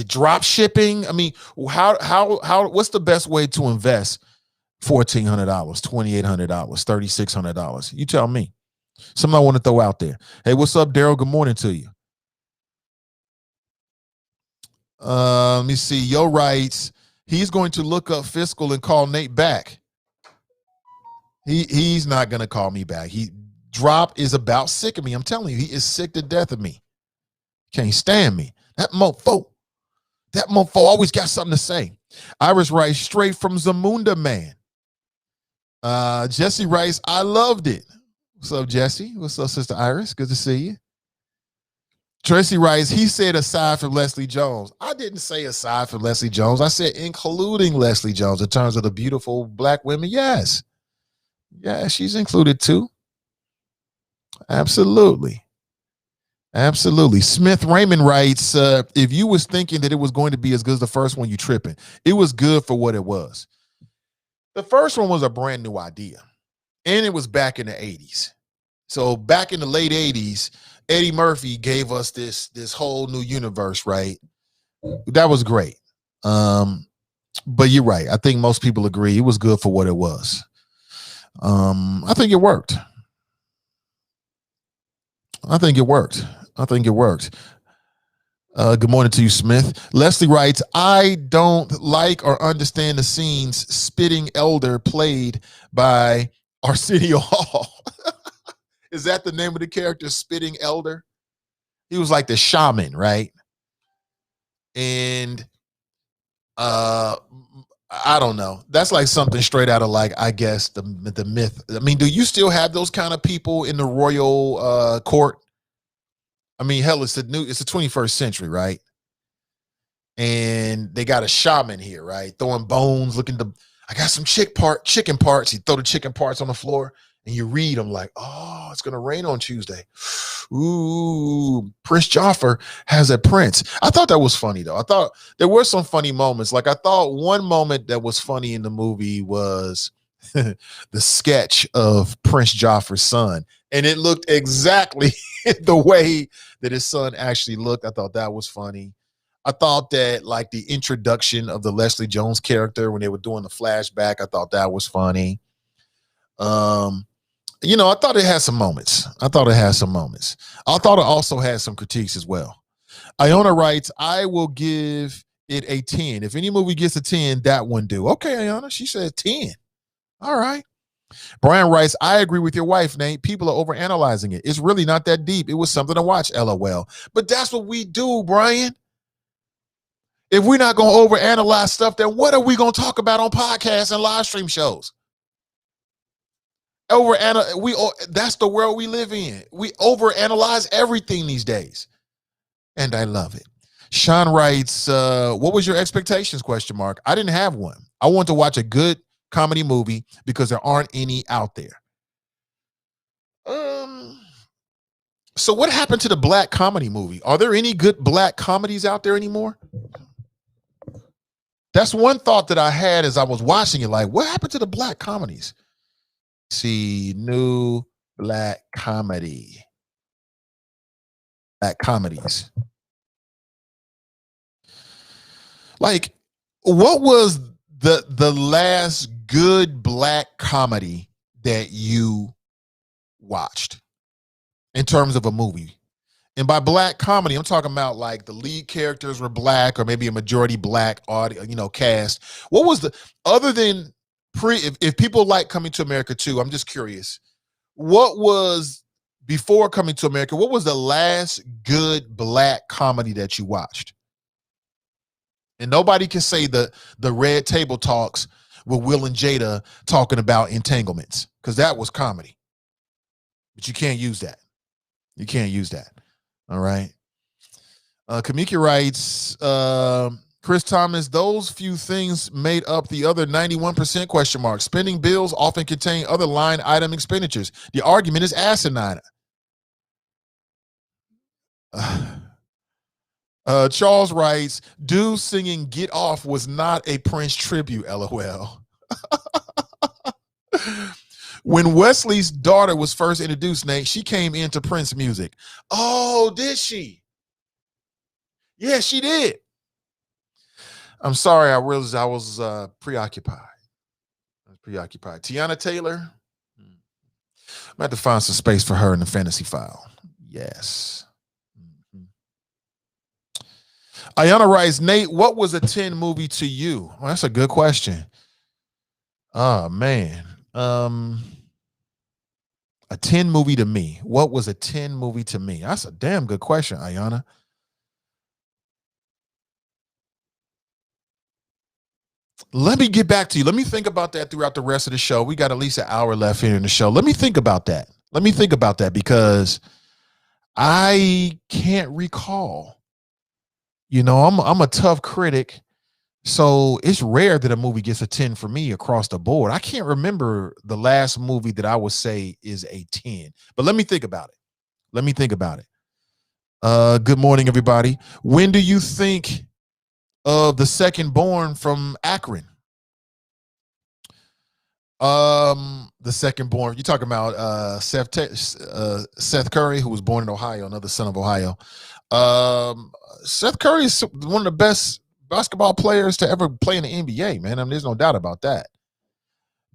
drop shipping? I mean, how what's the best way to invest $1,400, $2,800, $3,600? You tell me. Something I want to throw out there. Hey, what's up, Daryl? Good morning to you. Let me see. Yo writes, he's going to look up fiscal and call Nate back. He's not going to call me back. Drop is about sick of me. I'm telling you, he is sick to death of me. Can't stand me. That mofo always got something to say. Iris writes, straight from Zamunda, man. Jesse writes, I loved it. What's up, Jesse? What's up, Sister Iris? Good to see you. Tracy writes, he said aside from Leslie Jones. I didn't say aside from Leslie Jones. I said including Leslie Jones in terms of the beautiful black women. Yes. Yeah, she's included too. Absolutely. Absolutely. Smith Raymond writes, if you was thinking that it was going to be as good as the first one, you tripping. It was good for what it was. The first one was a brand new idea, and it was back in the 80s. So back in the late 80s, Eddie Murphy gave us this whole new universe, right? That was great. But you're right. I think most people agree it was good for what it was. I think it worked. I think it worked. Good morning to you, Smith. Leslie writes, I don't like or understand the scenes Spitting Elder played by Arsenio Hall. Is that the name of the character, Spitting Elder? He was like the shaman, right? And I don't know. That's like something straight out of, like, I guess the myth. I mean, do you still have those kind of people in the royal court? I mean, hell, it's the 21st century, right? And they got a shaman here, right? Throwing bones, I got some chicken parts. He throw the chicken parts on the floor, and you read them like, oh, it's gonna rain on Tuesday. Ooh, Prince Joffrey has a prince. I thought that was funny though. I thought there were some funny moments. Like, I thought one moment that was funny in the movie was the sketch of Prince Joffrey's son, and it looked exactly the way that his son actually looked. I thought that was funny. I thought that, like, the introduction of the Leslie Jones character when they were doing the flashback, I thought that was funny. I thought it had some moments. I thought it also had some critiques as well. Iona writes, I will give it a 10. If any movie gets a 10, that one do. Okay, Iona, she said 10. All right. Brian writes, I agree with your wife, Nate. People are overanalyzing it. It's really not that deep. It was something to watch, LOL. But that's what we do, Brian. If we're not going to overanalyze stuff, then what are we going to talk about on podcasts and live stream shows? That's the world we live in. We overanalyze everything these days. And I love it. Sean writes, what was your expectations, ? I didn't have one. I want to watch a good comedy movie because there aren't any out there. So what happened to the black comedy movie? Are there any good black comedies out there anymore? That's one thought that I had as I was watching it. Like, what happened to the black comedies? See, new black comedies. Like, what was the last good black comedy that you watched in terms of a movie? And by black comedy, I'm talking about like the lead characters were black or maybe a majority black cast. What was other than if people like Coming to America too, I'm just curious. What was, before Coming to America, what was the last good black comedy that you watched? And nobody can say the Red Table Talks with Will and Jada talking about entanglements, because that was comedy. But you can't use that. All right. Kamiki writes, Chris Thomas, those few things made up the other 91%? Spending bills often contain other line item expenditures. The argument is asinine. Charles writes, dude singing Get Off was not a Prince tribute, LOL. When Wesley's daughter was first introduced, Nate, she came into Prince music. Oh, did she? Yeah, she did. I'm sorry, I realized I was preoccupied. Tiana Taylor. I'm going to have to find some space for her in the fantasy file. Yes. Ayana writes, Nate, what was a 10 movie to you? Well, that's a good question. Oh, man. A 10 movie to me. What was a 10 movie to me? That's a damn good question, Ayana. Let me get back to you. Let me think about that throughout the rest of the show. We got at least an hour left here in the show. Let me think about that. Let me think about that because I can't recall. You know, I'm a tough critic, so it's rare that a movie gets a 10 for me across the board. I can't remember the last movie that I would say is a 10. But let me think about it. Let me think about it. Good morning, everybody. When do you think of the second born from Akron? The second born. You're talking about Seth Curry, who was born in Ohio, another son of Ohio. Seth Curry is one of the best basketball players to ever play in the NBA, man. I mean, there's no doubt about that.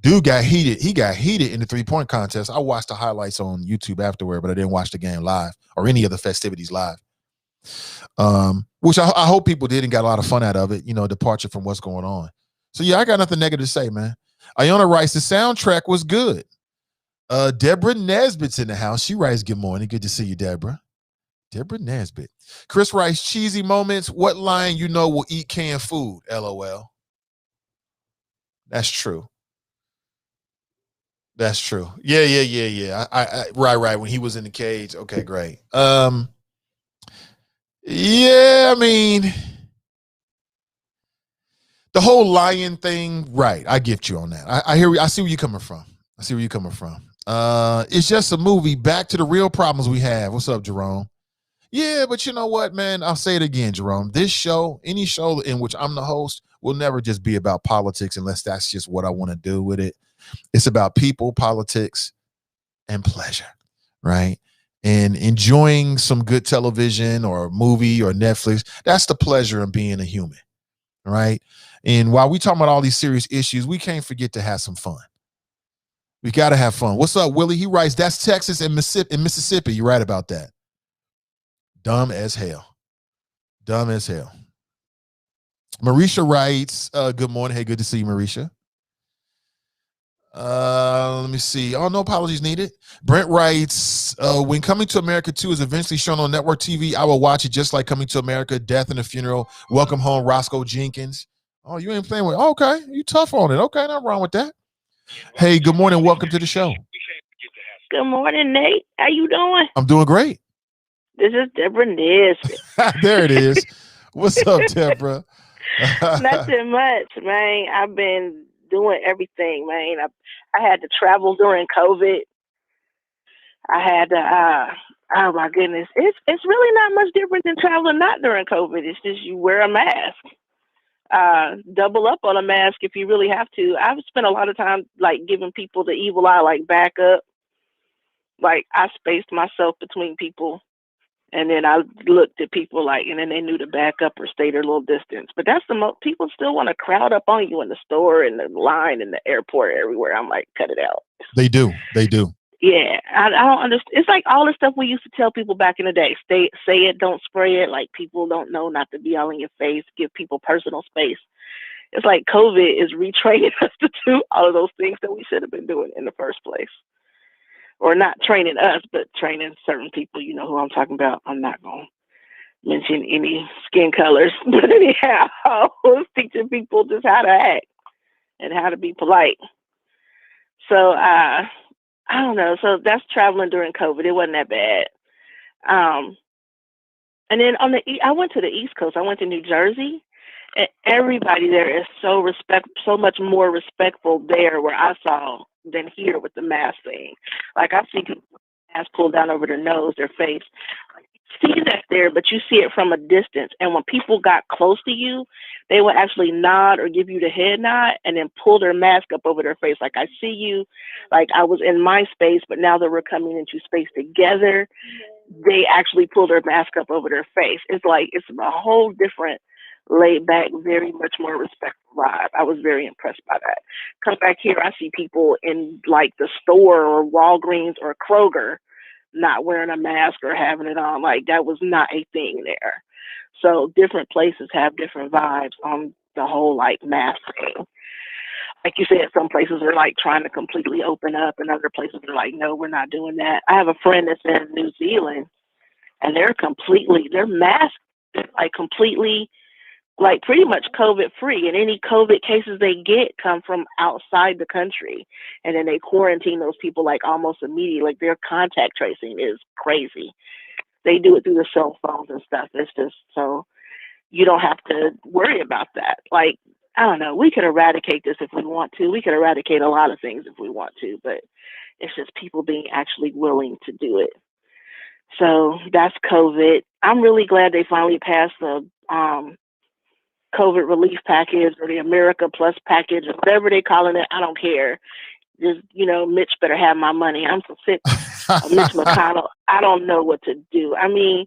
Dude got heated. He got heated in the 3-point contest. I watched the highlights on YouTube afterward, but I didn't watch the game live or any of the festivities live. Which I hope people did and got a lot of fun out of it, you know, departure from what's going on. So yeah, I got nothing negative to say, man. Iona writes, the soundtrack was good. Deborah Nesbitt's in the house. She writes, good morning. Good to see you, Deborah. Deborah Nesbitt. Chris writes, cheesy moments. What lion you know will eat canned food? LOL. That's true. That's true. Yeah. Right. When he was in the cage. Okay, great. Yeah, I mean, the whole lion thing, right? I get you on that. I hear. I see where you're coming from. It's just a movie. Back to the real problems we have. What's up, Jerome? Yeah, but you know what, man? I'll say it again, Jerome. This show, any show in which I'm the host, will never just be about politics unless that's just what I want to do with it. It's about people, politics, and pleasure, right? And enjoying some good television or movie or Netflix. That's the pleasure of being a human, right? And while we talk about all these serious issues, we can't forget to have some fun. We got to have fun. What's up, Willie? He writes, that's Texas and Mississippi. You're right about that. Dumb as hell. Dumb as hell. Marisha writes, good morning. Hey, good to see you, Marisha. Let me see. Oh, no apologies needed. Brent writes, when Coming to America 2 is eventually shown on network TV, I will watch it just like Coming to America, Death and the Funeral, Welcome Home, Roscoe Jenkins. Oh, you ain't playing with, okay, you tough on it. Okay, nothing wrong with that. Hey, good morning. Welcome to the show. Good morning, Nate. How you doing? I'm doing great. This is Deborah Nesbitt. There it is. What's up, Deborah? Nothing much, man. I've been doing everything, man. I had to travel during COVID. I had to, oh my goodness. It's really not much different than traveling not during COVID. It's just you wear a mask. Double up on a mask if you really have to. I've spent a lot of time like giving people the evil eye, like back up. Like I spaced myself between people. And then I looked at people like, and then they knew to back up or stay their little distance. But that's people still want to crowd up on you in the store, in the line, in the airport, everywhere. I'm like, cut it out. They do. Yeah, I don't understand. It's like all the stuff we used to tell people back in the day. Say it, don't spray it. Like people don't know not to be all in your face. Give people personal space. It's like COVID is retraining us to do all of those things that we should have been doing in the first place. Or not training us, but training certain people. You know who I'm talking about. I'm not going to mention any skin colors. But anyhow, I was teaching people just how to act and how to be polite. So, I don't know. So that's traveling during COVID. It wasn't that bad. And then I went to the East Coast. I went to New Jersey. And everybody there is so much more respectful there where I saw than here with the mask thing. Like I see people mask pulled down over their nose, their face. Like, you see that there, but you see it from a distance. And when people got close to you, they would actually nod or give you the head nod and then pull their mask up over their face. Like I see you, like I was in my space, but now that we're coming into space together, they actually pull their mask up over their face. It's like it's a whole different laid back, very much more respectful vibe. I was very impressed by that. Come back here, I see people in like the store or Walgreens or Kroger not wearing a mask or having it on. Like that was not a thing there. So different places have different vibes on the whole like mask thing. Like you said, some places are like trying to completely open up and other places are like, no, we're not doing that. I have a friend that's in New Zealand and their mask is like completely like pretty much COVID free, and any COVID cases they get come from outside the country, and then they quarantine those people like almost immediately. Like their contact tracing is crazy. They do it through the cell phones and stuff. It's just so you don't have to worry about that. Like, I don't know, we could eradicate this if we want to. We could eradicate a lot of things if we want to, but it's just people being actually willing to do it. So that's COVID. I'm really glad they finally passed the COVID relief package or the America Plus package or whatever they calling it. I don't care. Just, Mitch better have my money. I'm so sick of Mitch McConnell. I don't know what to do. I mean,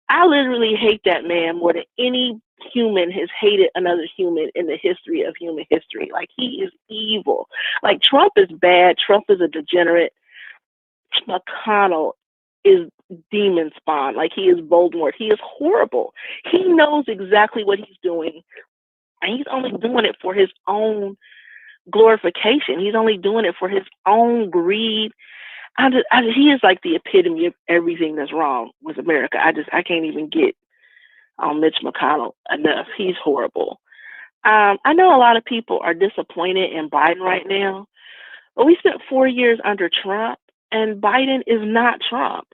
I literally hate that man more than any human has hated another human in the history of human history. Like, he is evil. Like, Trump is bad. Trump is a degenerate. McConnell is demon spawn. Like, he is Voldemort. He is horrible. He knows exactly what he's doing, and he's only doing it for his own glorification. He's only doing it for his own greed. He is like the epitome of everything that's wrong with America. I can't even get on Mitch McConnell enough. He's horrible. I know a lot of people are disappointed in Biden right now, but we spent 4 years under Trump, and Biden is not Trump.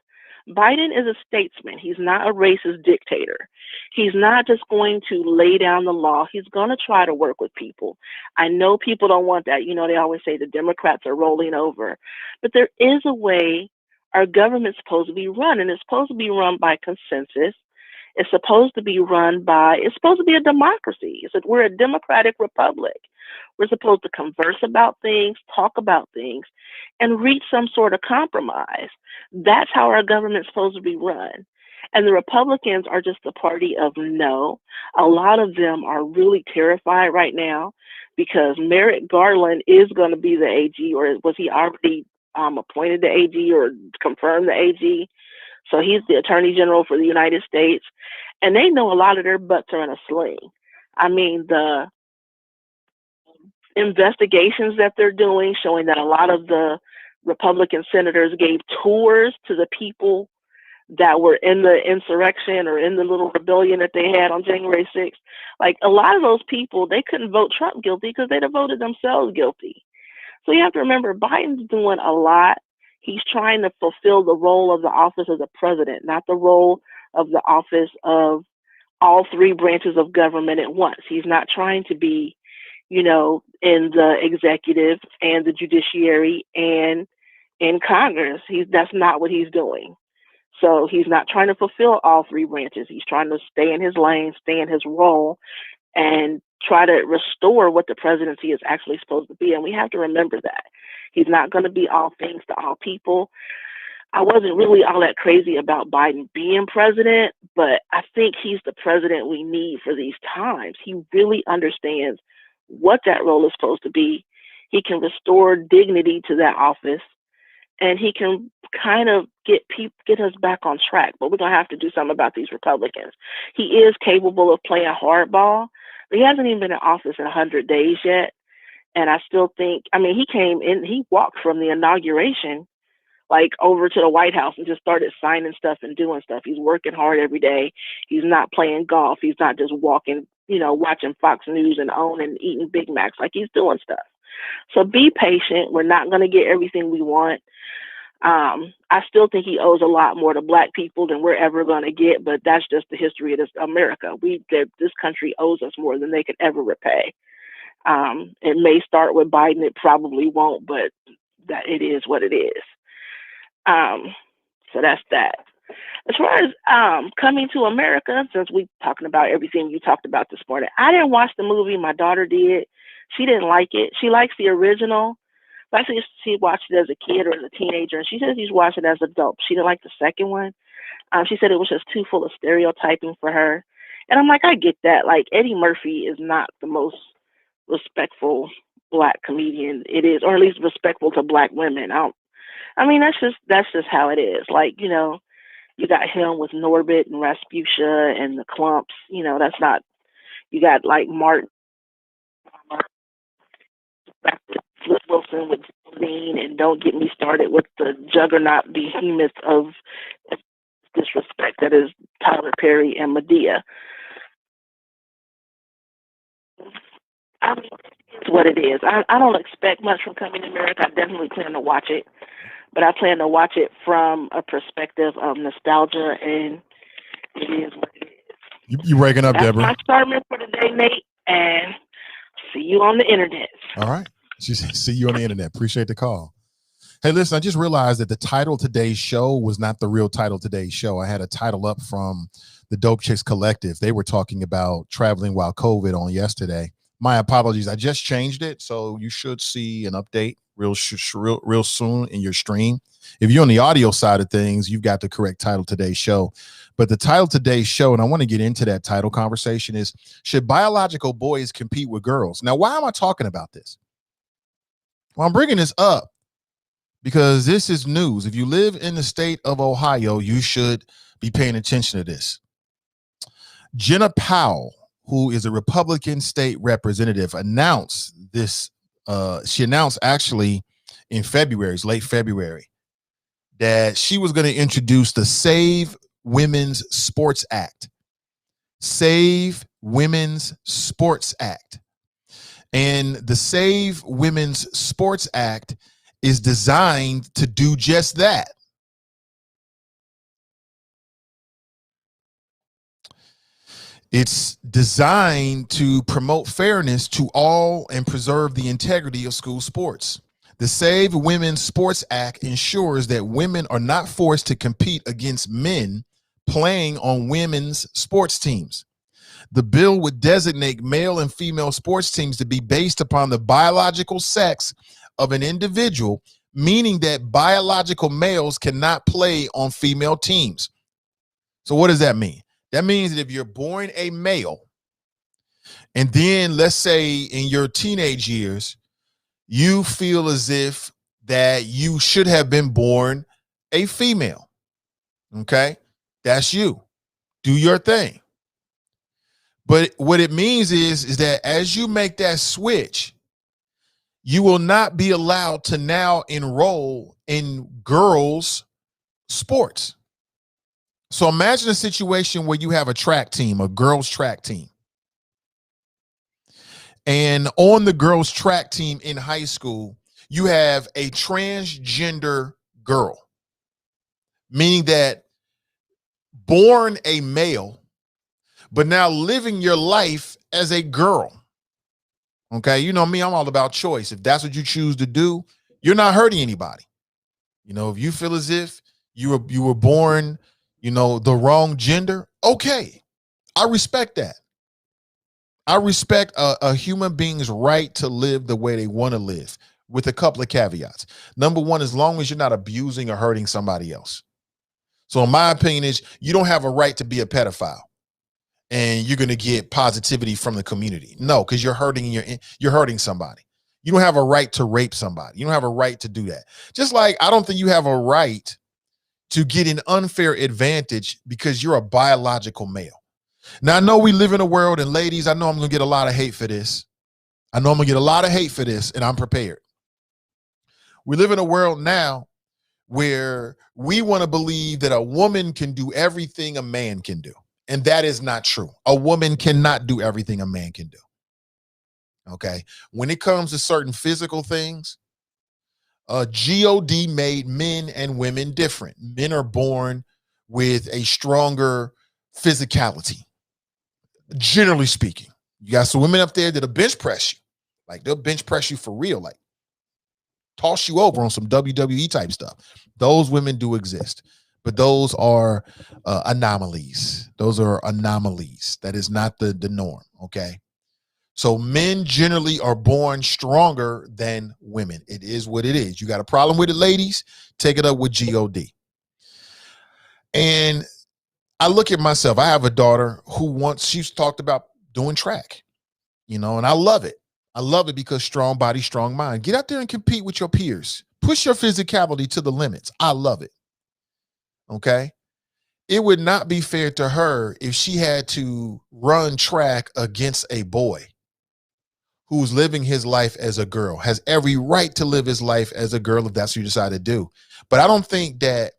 Biden is a statesman. He's not a racist dictator. He's not just going to lay down the law. He's going to try to work with people. I know people don't want that. They always say the Democrats are rolling over. But there is a way our government's supposed to be run, and it's supposed to be run by consensus. It's supposed to be it's supposed to be a democracy. We're a democratic republic. We're supposed to converse about things, talk about things, and reach some sort of compromise. That's how our government's supposed to be run. And the Republicans are just the party of no. A lot of them are really terrified right now because Merrick Garland is going to be the AG, or was he already appointed the AG or confirmed the AG? So he's the Attorney General for the United States. And they know a lot of their butts are in a sling. I mean, the investigations that they're doing showing that a lot of the Republican senators gave tours to the people that were in the insurrection or in the little rebellion that they had on January 6th. Like, a lot of those people, they couldn't vote Trump guilty because they'd have voted themselves guilty. So you have to remember, Biden's doing a lot. He's trying to fulfill the role of the office of the president, not the role of the office of all three branches of government at once. He's not trying to be, in the executive and the judiciary and in Congress. That's not what he's doing. So he's not trying to fulfill all three branches. He's trying to stay in his lane, stay in his role, and try to restore what the presidency is actually supposed to be. And we have to remember that. He's not going to be all things to all people. I wasn't really all that crazy about Biden being president, but I think he's the president we need for these times. He really understands what that role is supposed to be. He can restore dignity to that office, and he can kind of get us back on track. But we're going to have to do something about these Republicans. He is capable of playing hardball, but he hasn't even been in office in 100 days yet. And I still think, he walked from the inauguration like over to the White House and just started signing stuff and doing stuff. He's working hard every day. He's not playing golf. He's not just walking, watching Fox News and eating Big Macs. Like, he's doing stuff. So be patient. We're not going to get everything we want. I still think he owes a lot more to Black people than we're ever going to get, but that's just the history of this America. This country owes us more than they could ever repay. It may start with Biden. It probably won't, but that it is what it is. So that's that. As far as Coming to America, since we're talking about everything you talked about this morning, I didn't watch the movie. My daughter did. She didn't like it. She likes the original, but I think she watched it as a kid or as a teenager, and she says she's watched it as an adult. She didn't like the second one. She said it was just too full of stereotyping for her. And I'm like, I get that. Like, Eddie Murphy is not the most respectful Black comedian it is, or at least respectful to Black women. That's just how it is. Like, you got him with Norbit and Rasputia and the Clumps. That's not. You got like Mark Flip Wilson with Dean, and don't get me started with the juggernaut behemoth of disrespect that is Tyler Perry and Medea. I mean, it's what it is. I don't expect much from Coming to America. I definitely plan to watch it, but I plan to watch it from a perspective of nostalgia, and it is what it is. You breaking up, That's Deborah. my sermon for today, Nate, and see you on the internet. All right. She said, see you on the internet. Appreciate the call. Hey, listen, I just realized that the title of today's show was not the real title of today's show. I had a title up from the Dope Chicks Collective. They were talking about traveling while COVID on yesterday. My apologies. I just changed it, so you should see an update real soon in your stream. If you're on the audio side of things, you've got the correct title of today's show. But the title of today's show, and I want to get into that title conversation, is Should Biological Boys Compete with Girls? Now, why am I talking about this? Well, I'm bringing this up because this is news. If you live in the state of Ohio, you should be paying attention to this. Jenna Powell, who is a Republican state representative, announced this. She announced actually in February, it's late February, that she was going to introduce the Save Women's Sports Act. Save Women's Sports Act. And the Save Women's Sports Act is designed to do just that. It's designed to promote fairness to all and preserve the integrity of school sports. The Save Women's Sports Act ensures that women are not forced to compete against men playing on women's sports teams. The bill would designate male and female sports teams to be based upon the biological sex of an individual, meaning that biological males cannot play on female teams. So what does that mean? That means that if you're born a male, and then let's say in your teenage years, you feel as if that you should have been born a female. Okay, that's you. Do your thing. But what it means is that as you make that switch, you will not be allowed to now enroll in girls' sports. So imagine a situation where you have a track team, a girls' track team. And on the girls' track team in high school, you have a transgender girl, meaning that born a male, but now living your life as a girl. Okay, you know me, I'm all about choice. If that's what you choose to do, you're not hurting anybody. You know, if you feel as if you were born, you know, the wrong gender, okay, I respect that. I respect a human being's right to live the way they want to live, with a couple of caveats. Number one, as long as you're not abusing or hurting somebody else. So in my opinion is you don't have a right to be a pedophile and you're going to get positivity from the community. No, because you're hurting somebody. You don't have a right to rape somebody. You don't have a right to do that. Just like I don't think you have a right to get an unfair advantage because you're a biological male. Now, I know we live in a world, and ladies, I know I'm going to get a lot of hate for this. I know I'm going to get a lot of hate for this, and I'm prepared. We live in a world now where we want to believe that a woman can do everything a man can do. And that is not true. A woman cannot do everything a man can do. Okay. When it comes to certain physical things, God made men and women different. Men are born with a stronger physicality, generally speaking. You got some women up there that'll bench press you. Like they'll bench press you for real, like toss you over on some WWE type stuff. Those women do exist, but those are anomalies. Those are anomalies. That is not the norm. Okay. So men generally are born stronger than women. It is what it is. You got a problem with it, ladies? Take it up with God. And I look at myself. I have a daughter who she's talked about doing track, you know, and I love it. I love it because strong body, strong mind. Get out there and compete with your peers. Push your physicality to the limits. I love it. Okay. It would not be fair to her if she had to run track against a boy who's living his life as a girl, has every right to live his life as a girl if that's what you decide to do. But I don't think that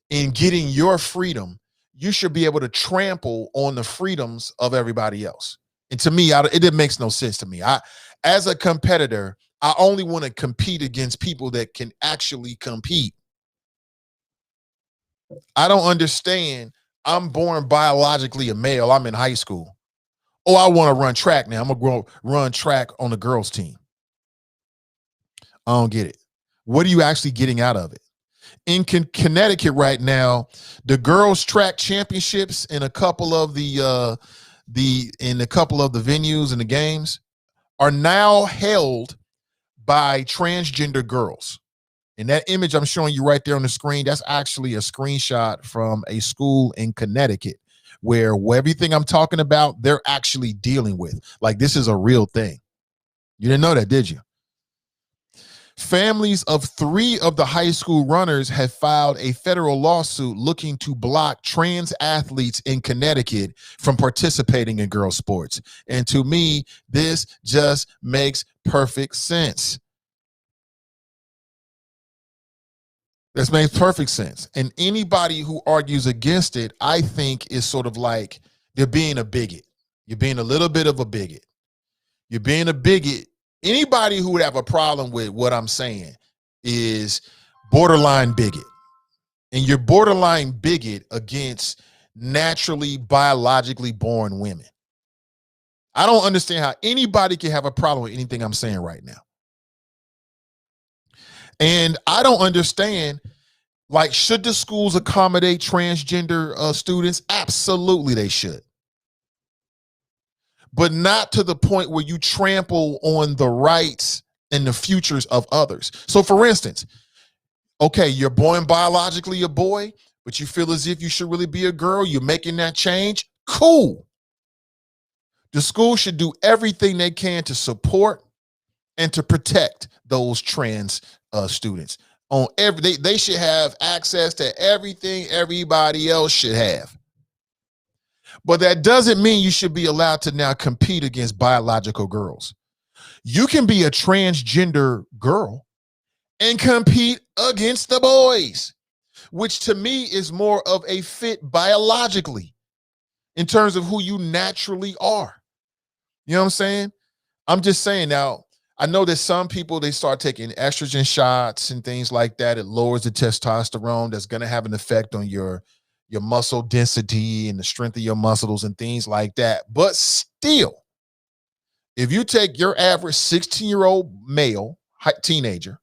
in getting your freedom, you should be able to trample on the freedoms of everybody else. And to me, it makes no sense to me. As a competitor, I only want to compete against people that can actually compete. I don't understand. I'm born biologically a male. I'm in high school. Oh, I want to run track now. I'm going to run track on the girls' team. I don't get it. What are you actually getting out of it? In Connecticut right now, the girls' track championships in a couple of the venues and the games are now held by transgender girls. And that image I'm showing you right there on the screen, that's actually a screenshot from a school in Connecticut where everything I'm talking about, they're actually dealing with. Like, this is a real thing. You didn't know that, did you? Families of 3 of the high school runners have filed a federal lawsuit looking to block trans athletes in Connecticut from participating in girls' sports. And to me, this just makes perfect sense. This makes perfect sense. And anybody who argues against it, I think, is sort of like they're being a bigot. You're being a little bit of a bigot. You're being a bigot. Anybody who would have a problem with what I'm saying is borderline bigot. And you're borderline bigot against naturally, biologically born women. I don't understand how anybody can have a problem with anything I'm saying right now. And I don't understand, like, should the schools accommodate transgender students? Absolutely, they should. But not to the point where you trample on the rights and the futures of others. So, for instance, okay, you're born biologically a boy, but you feel as if you should really be a girl. You're making that change. Cool. The school should do everything they can to support and to protect those trans students. They should have access to everything everybody else should have. But that doesn't mean you should be allowed to now compete against biological girls. You can be a transgender girl and compete against the boys, which to me is more of a fit biologically in terms of who you naturally are. You know what I'm saying? I'm just saying now, I know that some people, they start taking estrogen shots and things like that. It lowers the testosterone. That's going to have an effect on your muscle density and the strength of your muscles and things like that. But still, if you take your average 16-year-old male teenager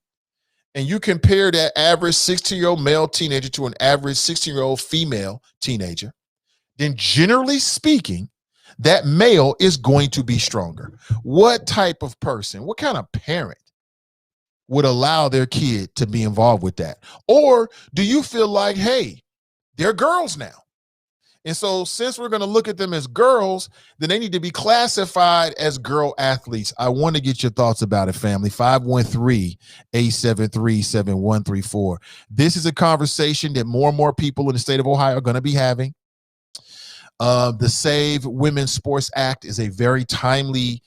and you compare that average 16-year-old male teenager to an average 16-year-old female teenager, then generally speaking, that male is going to be stronger. What type of person, what kind of parent would allow their kid to be involved with that? Or do you feel like, hey, they're girls now, and so since we're going to look at them as girls, then they need to be classified as girl athletes? I want to get your thoughts about it, family. 513-873-7134. This is a conversation that more and more people in the state of Ohio are going to be having. The Save Women's Sports Act is a very timely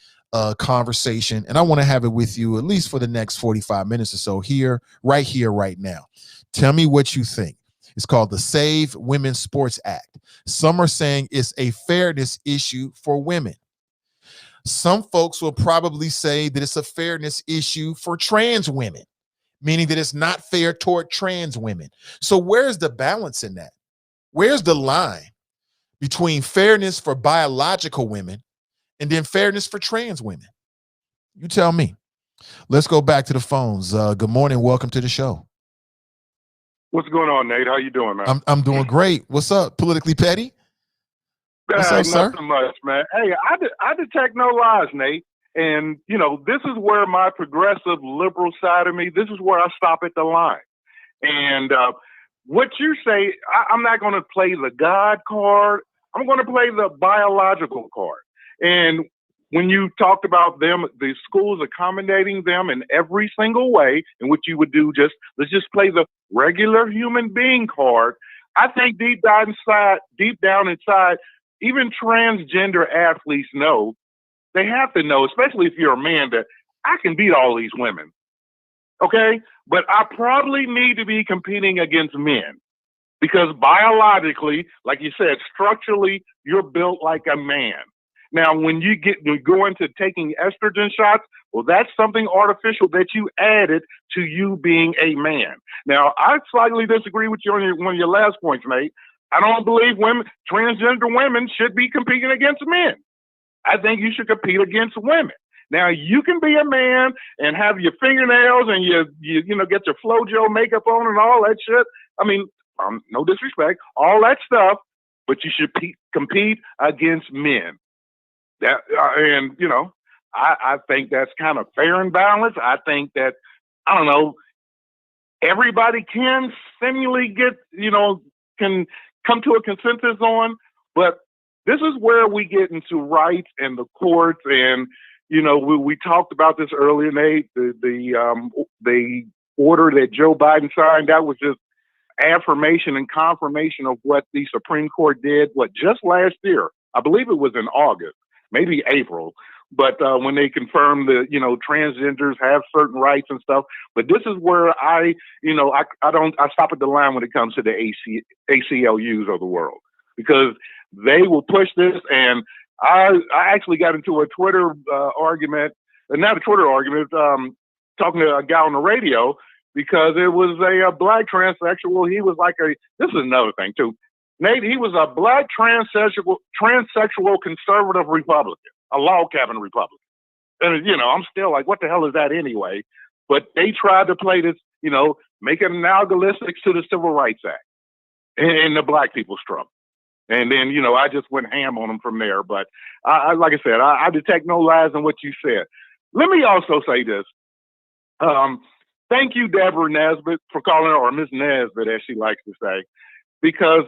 conversation, and I want to have it with you at least for the next 45 minutes or so here, right now. Tell me what you think. It's called the Save Women's Sports Act. Some are saying it's a fairness issue for women. Some folks will probably say that it's a fairness issue for trans women, meaning that it's not fair toward trans women. So where's the balance in that? Where's the line between fairness for biological women and then fairness for trans women? You tell me. Let's go back to the phones. Good morning. Welcome to the show. What's going on, Nate? How you doing, man? I'm doing great. What's up? Politically petty? What's up, sir? Nothing much, man. Hey, I detect no lies, Nate. And, you know, this is where my progressive liberal side of me, this is where I stop at the line. And what you say, I'm not going to play the God card. I'm going to play the biological card. And when you talked about them, the schools accommodating them in every single way, in which you would do let's just play the regular human being card. I think deep down inside, even transgender athletes know, they have to know, especially if you're a man, that I can beat all these women. Okay? But I probably need to be competing against men because biologically, like you said, structurally, you're built like a man. Now, when you go into taking estrogen shots, well, that's something artificial that you added to you being a man. Now, I slightly disagree with you on one of your last points, mate. I don't believe transgender women should be competing against men. I think you should compete against women. Now, you can be a man and have your fingernails and you know, get your FloJo makeup on and all that shit. I mean, no disrespect, all that stuff, but you should compete against men. That and you know, I think that's kind of fair and balanced. I think that, I don't know, everybody can seemingly can come to a consensus on, but this is where we get into rights and the courts. And you know, we talked about this earlier, Nate. The order that Joe Biden signed, that was just affirmation and confirmation of what the Supreme Court did, just last year. I believe it was in August, maybe April. But when they confirmed that, you know, transgenders have certain rights and stuff. But this is where I stop at the line when it comes to the ACLUs of the world, because they will push this. And I actually got into a Twitter argument, not a Twitter argument, talking to a guy on the radio, because it was a black transsexual. He was like this is another thing too, Nate. He was a black transsexual conservative Republican, a log cabin Republican. And, you know, I'm still like, what the hell is that anyway? But they tried to play this, you know, make it analogistic to the Civil Rights Act and the black people struggle. And then, you know, I just went ham on them from there. But like I said, I detect no lies in what you said. Let me also say this. Thank you, Deborah Nesbitt, for calling her, or Miss Nesbitt, as she likes to say, because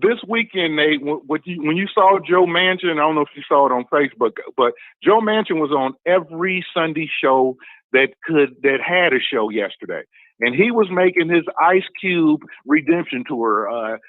this weekend, Nate, when you saw Joe Manchin, I don't know if you saw it on Facebook, but Joe Manchin was on every Sunday show that had a show yesterday. And he was making his Ice Cube Redemption Tour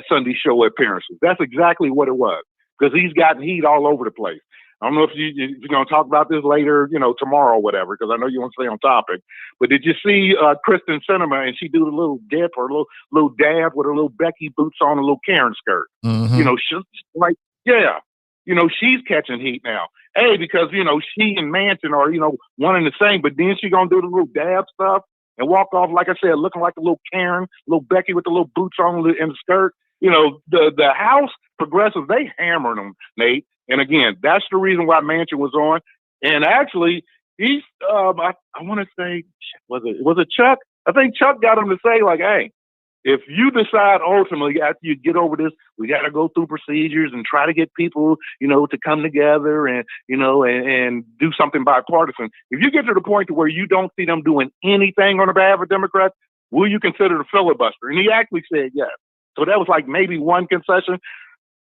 Sunday show appearances. That's exactly what it was, because he's gotten heat all over the place. I don't know if you're going to talk about this later, you know, tomorrow or whatever, because I know you want to stay on topic. But did you see Kristen Sinema, and she do the little dip or little dab with her little Becky boots on, a little Karen skirt? Mm-hmm. You know, she's like, yeah, you know, she's catching heat now. Hey, because, you know, she and Manchin are, you know, one and the same, but then she going to do the little dab stuff and walk off, like I said, looking like a little Karen, little Becky with the little boots on in the skirt. You know, the House progressives, they hammered them, Nate. And again, that's the reason why Manchin was on. And actually, he's, I want to say, was it Chuck? I think Chuck got him to say, like, hey, if you decide ultimately after you get over this, we got to go through procedures and try to get people, you know, to come together and, you know, and do something bipartisan. If you get to the point to where you don't see them doing anything on behalf of Democrats, will you consider the filibuster? And he actually said yes. So that was like maybe one concession.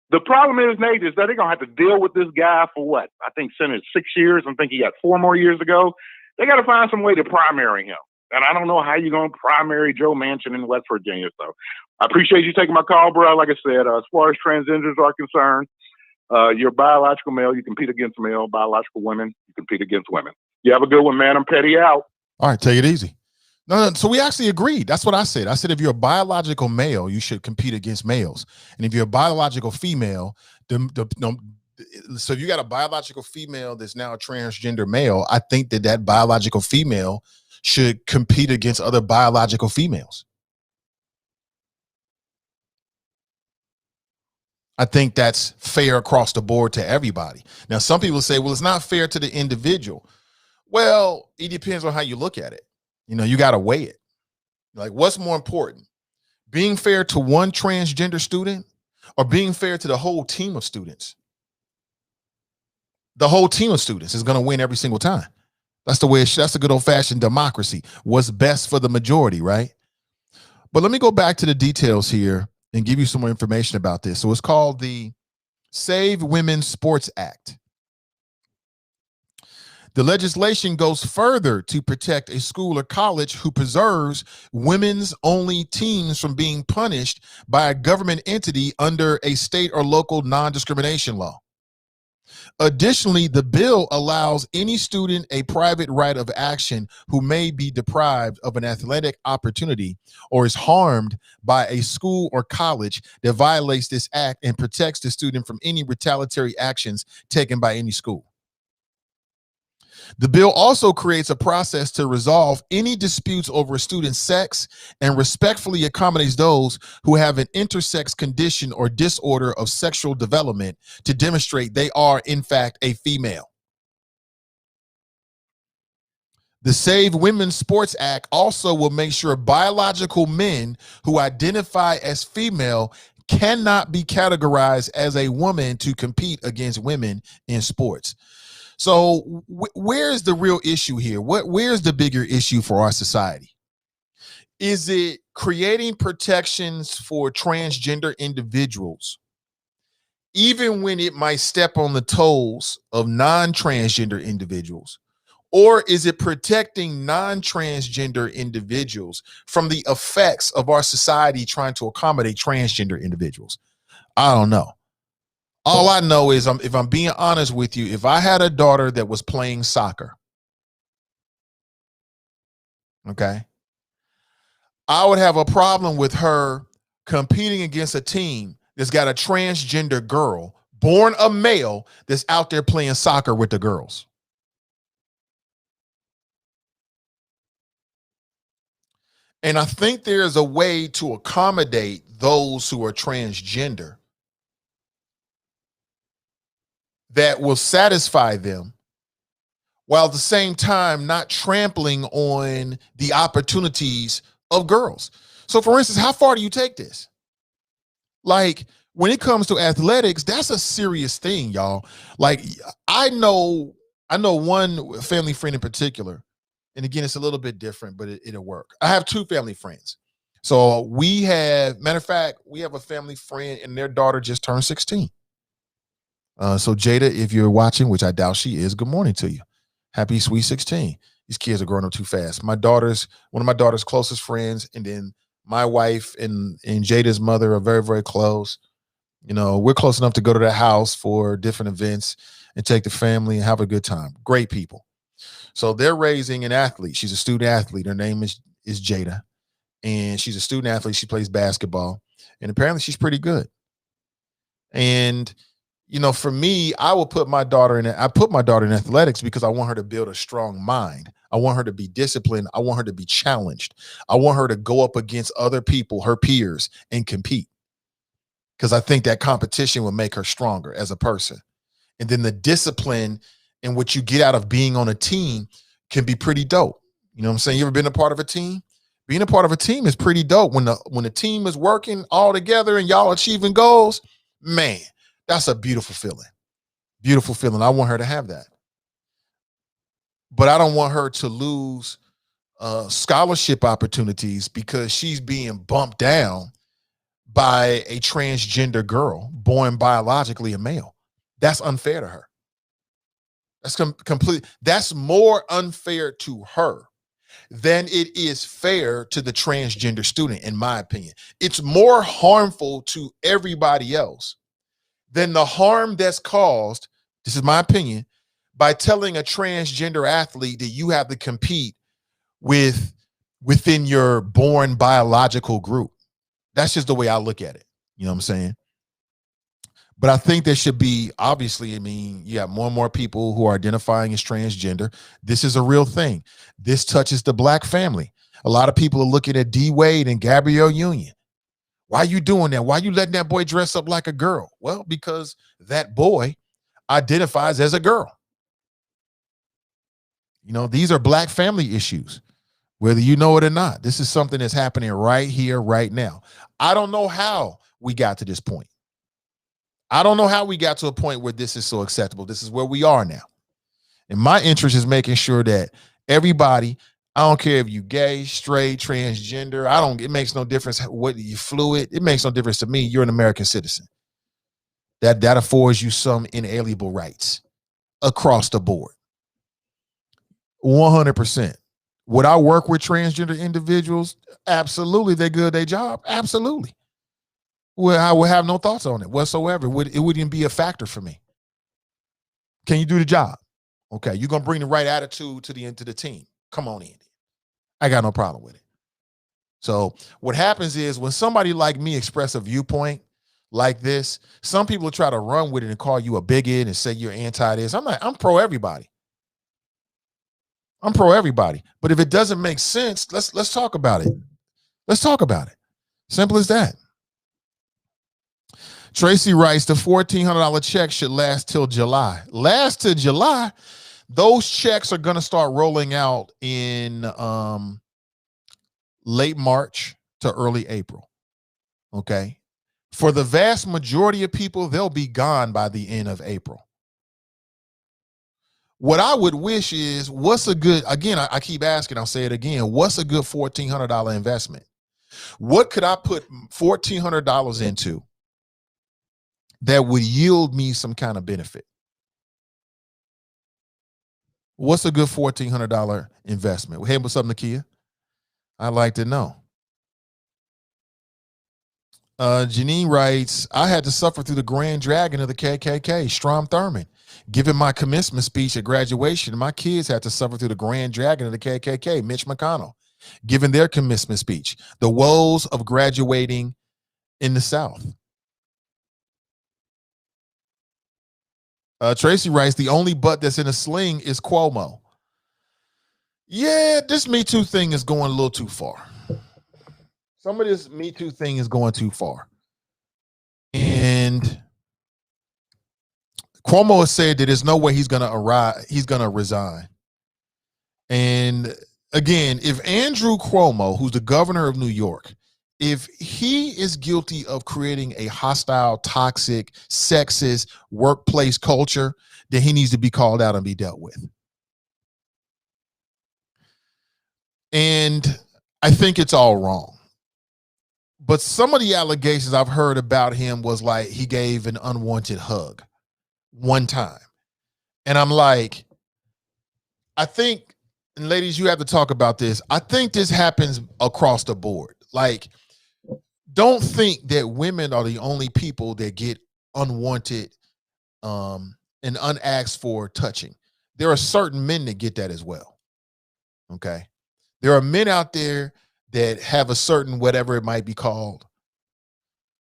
The problem is, Nate, is that they're going to have to deal with this guy for what? I think Senate 6 years. I think he got 4 more years to go. They got to find some way to primary him. And I don't know how you're going to primary Joe Manchin in West Virginia. So I appreciate you taking my call, bro. Like I said, as far as transgenders are concerned, you're biological male. You compete against male. Biological women, you compete against women. You have a good one, man. I'm Petty out. All right, take it easy. No, so we actually agreed. That's what I said. I said, if you're a biological male, you should compete against males. And if you're a biological female, so if you got a biological female that's now a transgender male, I think that biological female should compete against other biological females. I think that's fair across the board to everybody. Now, some people say, well, it's not fair to the individual. Well, it depends on how you look at it. You know, you got to weigh it. Like, what's more important, being fair to one transgender student or being fair to the whole team of students? The whole team of students is going to win every single time. That's the way that's the good old fashioned democracy. What's best for the majority, right? But let me go back to the details here and give you some more information about this. So it's called the Save Women's Sports Act. The legislation goes further to protect a school or college who preserves women's only teams from being punished by a government entity under a state or local non-discrimination law. Additionally, the bill allows any student a private right of action who may be deprived of an athletic opportunity or is harmed by a school or college that violates this act, and protects the student from any retaliatory actions taken by any school. The bill also creates a process to resolve any disputes over a student's sex and respectfully accommodates those who have an intersex condition or disorder of sexual development to demonstrate they are, in fact, a female. The Save Women's Sports Act also will make sure biological men who identify as female cannot be categorized as a woman to compete against women in sports. So where's the real issue here? Where's the bigger issue for our society? Is it creating protections for transgender individuals, even when it might step on the toes of non-transgender individuals? Or is it protecting non-transgender individuals from the effects of our society trying to accommodate transgender individuals? I don't know. All I know is, if I'm being honest with you, if I had a daughter that was playing soccer, okay, I would have a problem with her competing against a team that's got a transgender girl, born a male, that's out there playing soccer with the girls. And I think there's a way to accommodate those who are transgender that will satisfy them, while at the same time not trampling on the opportunities of girls. So for instance, how far do you take this? Like, when it comes to athletics, that's a serious thing, y'all. Like, I know one family friend in particular, and again, it's a little bit different, but it'll work. I have two family friends. So matter of fact, we have a family friend and their daughter just turned 16. So Jada, if you're watching, which I doubt she is, good morning to you. Happy sweet 16. These kids are growing up too fast. One of my daughter's closest friends, and then my wife and Jada's mother are very, very close. You know, we're close enough to go to their house for different events and take the family and have a good time. Great people. So they're raising an athlete. She's a student athlete. Her name is Jada. And she's a student athlete. She plays basketball. And apparently she's pretty good. And, you know, for me, I put my daughter in athletics because I want her to build a strong mind. I want her to be disciplined. I want her to be challenged. I want her to go up against other people, her peers, and compete. Because I think that competition will make her stronger as a person. And then the discipline and what you get out of being on a team can be pretty dope. You know what I'm saying? You ever been a part of a team? Being a part of a team is pretty dope. When the team is working all together and y'all achieving goals, man, that's a beautiful feeling. Beautiful feeling. I want her to have that. But I don't want her to lose scholarship opportunities because she's being bumped down by a transgender girl born biologically a male. That's unfair to her. That's complete. That's more unfair to her than it is fair to the transgender student, in my opinion. It's more harmful to everybody else than the harm that's caused, this is my opinion, by telling a transgender athlete that you have to compete within your born biological group. That's just the way I look at it. You know what I'm saying? But I think there should be, obviously, I mean, you have more and more people who are identifying as transgender. This is a real thing. This touches the Black family. A lot of people are looking at D Wade and Gabrielle Union. Why are you doing that? Why are you letting that boy dress up like a girl? Well, because that boy identifies as a girl. You know, these are Black family issues, whether you know it or not. This is something that's happening right here, right now. I don't know how we got to this point. I don't know how we got to a point where this is so acceptable. This is where we are now. And my interest is making sure that everybody, I don't care if you gay, straight, transgender, it makes no difference what you fluid. It makes no difference to me. You're an American citizen. That affords you some inalienable rights across the board. 100%. Would I work with transgender individuals? Absolutely. They're good at their job. Absolutely. Well, I would have no thoughts on it whatsoever. It wouldn't be a factor for me. Can you do the job? Okay, you're gonna bring the right attitude to the team. Come on in. I got no problem with it. So what happens is when somebody like me express a viewpoint like this, some people will try to run with it and call you a bigot and say you're anti this. I'm pro everybody. I'm pro everybody. But if it doesn't make sense, let's talk about it. Let's talk about it. Simple as that. Tracy writes, the $1,400 check should last till July. Last till July? Those checks are going to start rolling out in late March to early April. Okay. For the vast majority of people, they'll be gone by the end of April. What I would wish is, what's a good, again, I keep asking, I'll say it again, what's a good $1,400 investment? What could I put $1,400 into that would yield me some kind of benefit? What's a good $1,400 investment? Hey, what's up, Nakia? I'd like to know. Janine writes, I had to suffer through the grand dragon of the KKK, Strom Thurmond. Giving my commencement speech at graduation, my kids had to suffer through the grand dragon of the KKK, Mitch McConnell, giving their commencement speech. The woes of graduating in the South. Tracy writes, the only butt that's in a sling is Cuomo. Yeah, this Me Too thing is going a little too far. Some of this Me Too thing is going too far. And Cuomo has said that there's no way he's going to resign. And again, if Andrew Cuomo, who's the governor of New York, if he is guilty of creating a hostile, toxic, sexist workplace culture, then he needs to be called out and be dealt with. And I think it's all wrong. But some of the allegations I've heard about him was like he gave an unwanted hug one time. And I'm like, I think, and ladies, you have to talk about this. I think this happens across the board. Like, don't think that women are the only people that get unwanted and unasked for touching. There are certain men that get that as well. Okay. There are men out there that have a certain, whatever it might be called,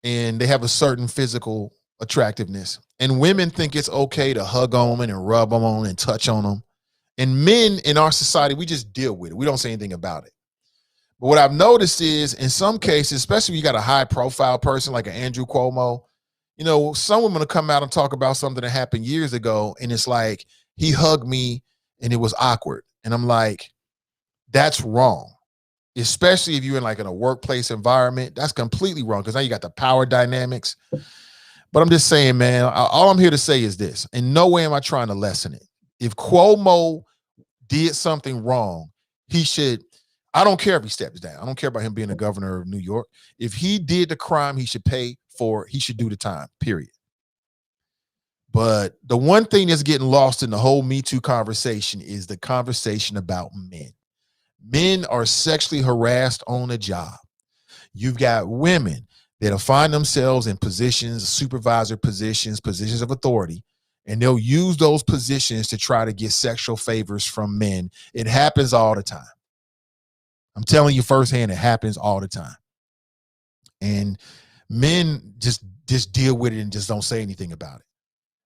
and they have a certain physical attractiveness. And women think it's okay to hug on them and rub them on and touch on them. And men in our society, we just deal with it. We don't say anything about it. But what I've noticed is in some cases, especially when you got a high profile person like an Andrew Cuomo, you know, some women will come out and talk about something that happened years ago. And it's like, he hugged me and it was awkward. And I'm like, that's wrong. Especially if you're in a workplace environment, that's completely wrong. Because now you got the power dynamics. But I'm just saying, man, all I'm here to say is this. In no way am I trying to lessen it. If Cuomo did something wrong, he should, I don't care if he steps down. I don't care about him being the governor of New York. If he did the crime, he should pay for it. He should do the time, period. But the one thing that's getting lost in the whole Me Too conversation is the conversation about men. Men are sexually harassed on the job. You've got women that'll find themselves in positions, supervisor positions, positions of authority, and they'll use those positions to try to get sexual favors from men. It happens all the time. I'm telling you firsthand, it happens all the time. And men just deal with it and just don't say anything about it.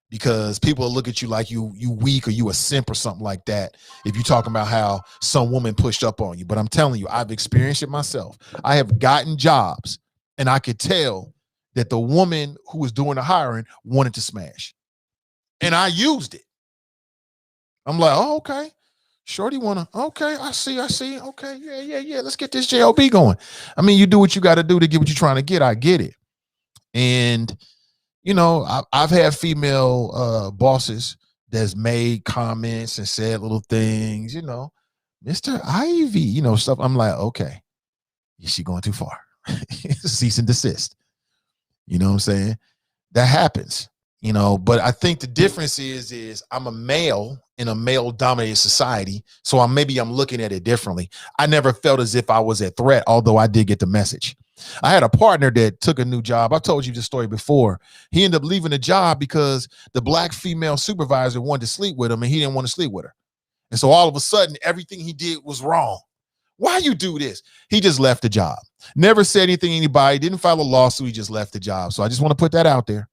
Because people will look at you like you weak or you a simp or something like that if you're talking about how some woman pushed up on you. But I'm telling you, I've experienced it myself. I have gotten jobs and I could tell that the woman who was doing the hiring wanted to smash. And I used it. I'm like, oh, okay. Shorty wanna, okay, I see. Okay, yeah. Let's get this JOB going. I mean, you do what you got to do to get what you're trying to get. I get it. And you know, I've had female bosses that's made comments and said little things, you know, Mr. Ivy, you know, stuff. I'm like, okay, is she going too far? Cease and desist. You know what I'm saying? That happens, you know, but I think the difference is I'm a male in a male dominated society. So maybe I'm looking at it differently. I never felt as if I was a threat, although I did get the message. I had a partner that took a new job. I told you this story before. He ended up leaving the job because the black female supervisor wanted to sleep with him and he didn't want to sleep with her. And so all of a sudden, everything he did was wrong. Why you do this? He just left the job. Never said anything to anybody. Didn't file a lawsuit. He just left the job. So I just want to put that out there.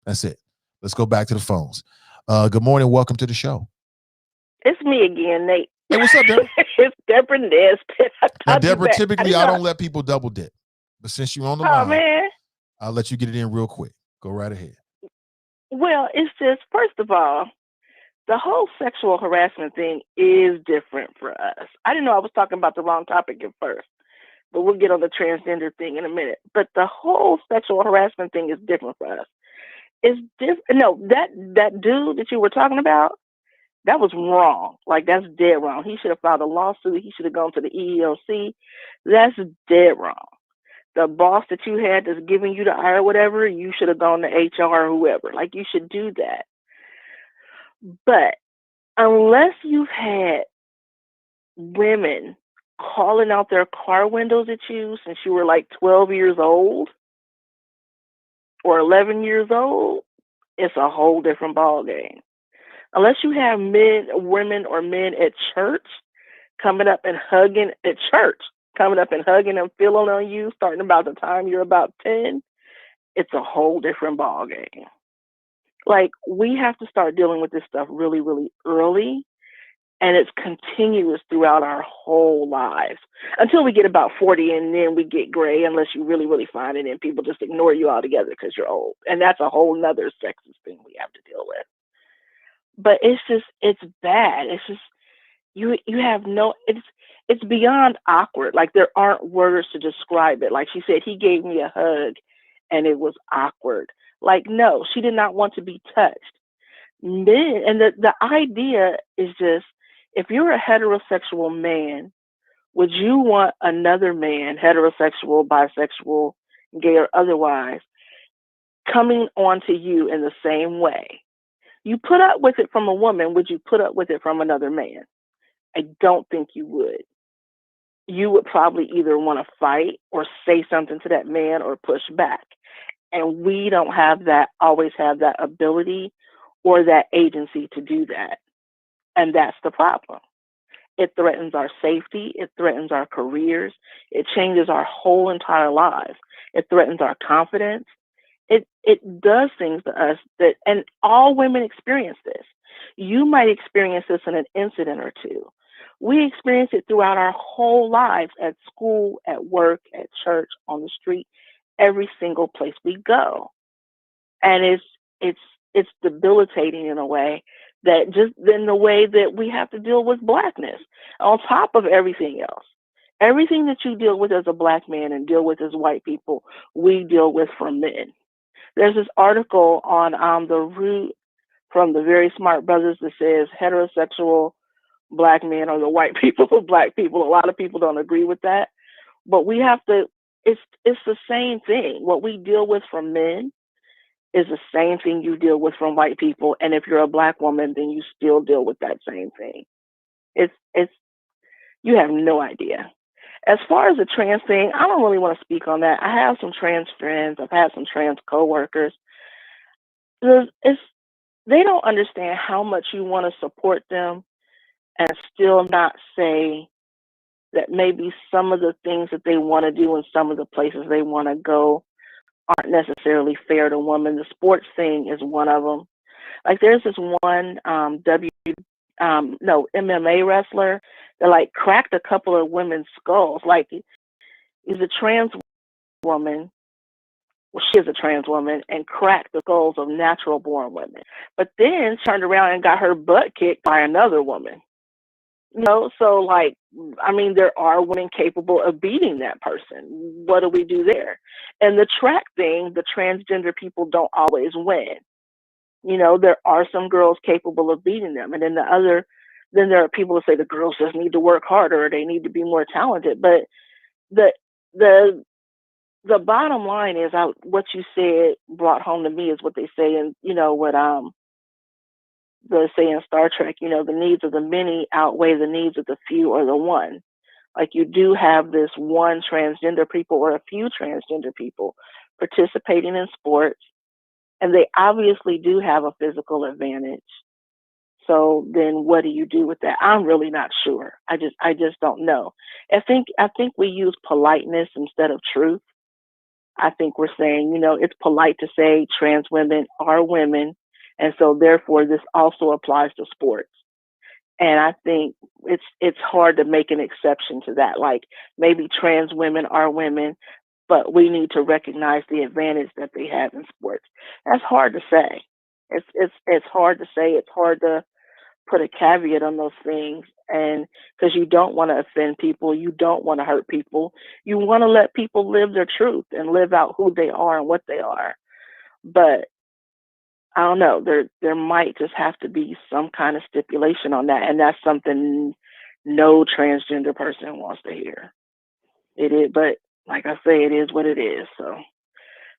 That's it. Let's go back to the phones. Good morning. Welcome to the show. It's me again, Nate. Hey, what's up, Deborah? It's Deborah Ness. Now, Deborah, typically I don't let people double dip. But since you're on the line, man, I'll let you get it in real quick. Go right ahead. Well, it's just, first of all, the whole sexual harassment thing is different for us. I didn't know I was talking about the wrong topic at first, but we'll get on the transgender thing in a minute. But the whole sexual harassment thing is different for us. It's different. No, that dude that you were talking about, that was wrong. Like, that's dead wrong. He should have filed a lawsuit. He should have gone to the EEOC. That's dead wrong. The boss that you had that's giving you the eye or whatever, you should have gone to HR or whoever. Like, you should do that. But unless you've had women calling out their car windows at you since you were like 12 years old or 11 years old, it's a whole different ballgame. Unless you have women or men at church coming up and hugging at church, coming up and hugging and feeling on you starting about the time you're about 10, it's a whole different ballgame. Like, we have to start dealing with this stuff really, really early, and it's continuous throughout our whole lives until we get about 40, and then we get gray unless you really, really find it, and people just ignore you altogether because you're old. And that's a whole nother sexist thing we have to deal with. But it's bad. It's just, you have no, it's beyond awkward. Like, there aren't words to describe it. Like she said, he gave me a hug and it was awkward. Like, no, she did not want to be touched. Men, and the idea is just, if you're a heterosexual man, would you want another man, heterosexual, bisexual, gay, or otherwise, coming onto you in the same way? You put up with it from a woman, would you put up with it from another man? I don't think you would. You would probably either want to fight or say something to that man or push back. And we don't always have that ability or that agency to do that. And that's the problem. It threatens our safety. It threatens our careers. It changes our whole entire lives. It threatens our confidence. It does things to us and all women experience this. You might experience this in an incident or two. We experience it throughout our whole lives, at school, at work, at church, on the street, every single place we go. And it's debilitating in a way that just in the way that we have to deal with blackness on top of everything else. Everything that you deal with as a black man and deal with as white people, we deal with from men. There's this article on The Root from the Very Smart Brothers that says heterosexual black men are the white people of black people. A lot of people don't agree with that, but we have to, it's the same thing. What we deal with from men is the same thing you deal with from white people. And if you're a black woman, then you still deal with that same thing. It's you have no idea. As far as the trans thing, I don't really want to speak on that. I have some trans friends. I've had some trans coworkers. They don't understand how much you want to support them and still not say that maybe some of the things that they want to do and some of the places they want to go aren't necessarily fair to women. The sports thing is one of them. Like, there's this one MMA wrestler that like cracked a couple of women's skulls. Like, he's a trans woman. Well, she is a trans woman, and cracked the skulls of natural born women. But then turned around and got her butt kicked by another woman. So like, I mean, there are women capable of beating that person. What do we do there? And the track thing, the transgender people don't always win. There are some girls capable of beating them. And then then there are people who say the girls just need to work harder or they need to be more talented. But the bottom line is, what you said brought home to me is what they say, and what they say in Star Trek, the needs of the many outweigh the needs of the few or the one. Like you do have this one transgender people or a few transgender people participating in sports, and they obviously do have a physical advantage. So then what do you do with that? I'm really not sure. I just don't know. I think we use politeness instead of truth. I think we're saying, it's polite to say trans women are women, and so therefore this also applies to sports. And I think it's hard to make an exception to that. Like maybe trans women are women, but we need to recognize the advantage that they have in sports. That's hard to say. It's hard to say. It's hard to put a caveat on those things, and because you don't want to offend people, you don't want to hurt people, you want to let people live their truth and live out who they are and what they are. But I don't know, there might just have to be some kind of stipulation on that, and that's something no transgender person wants to hear. It is, but like I say, it is what it is. So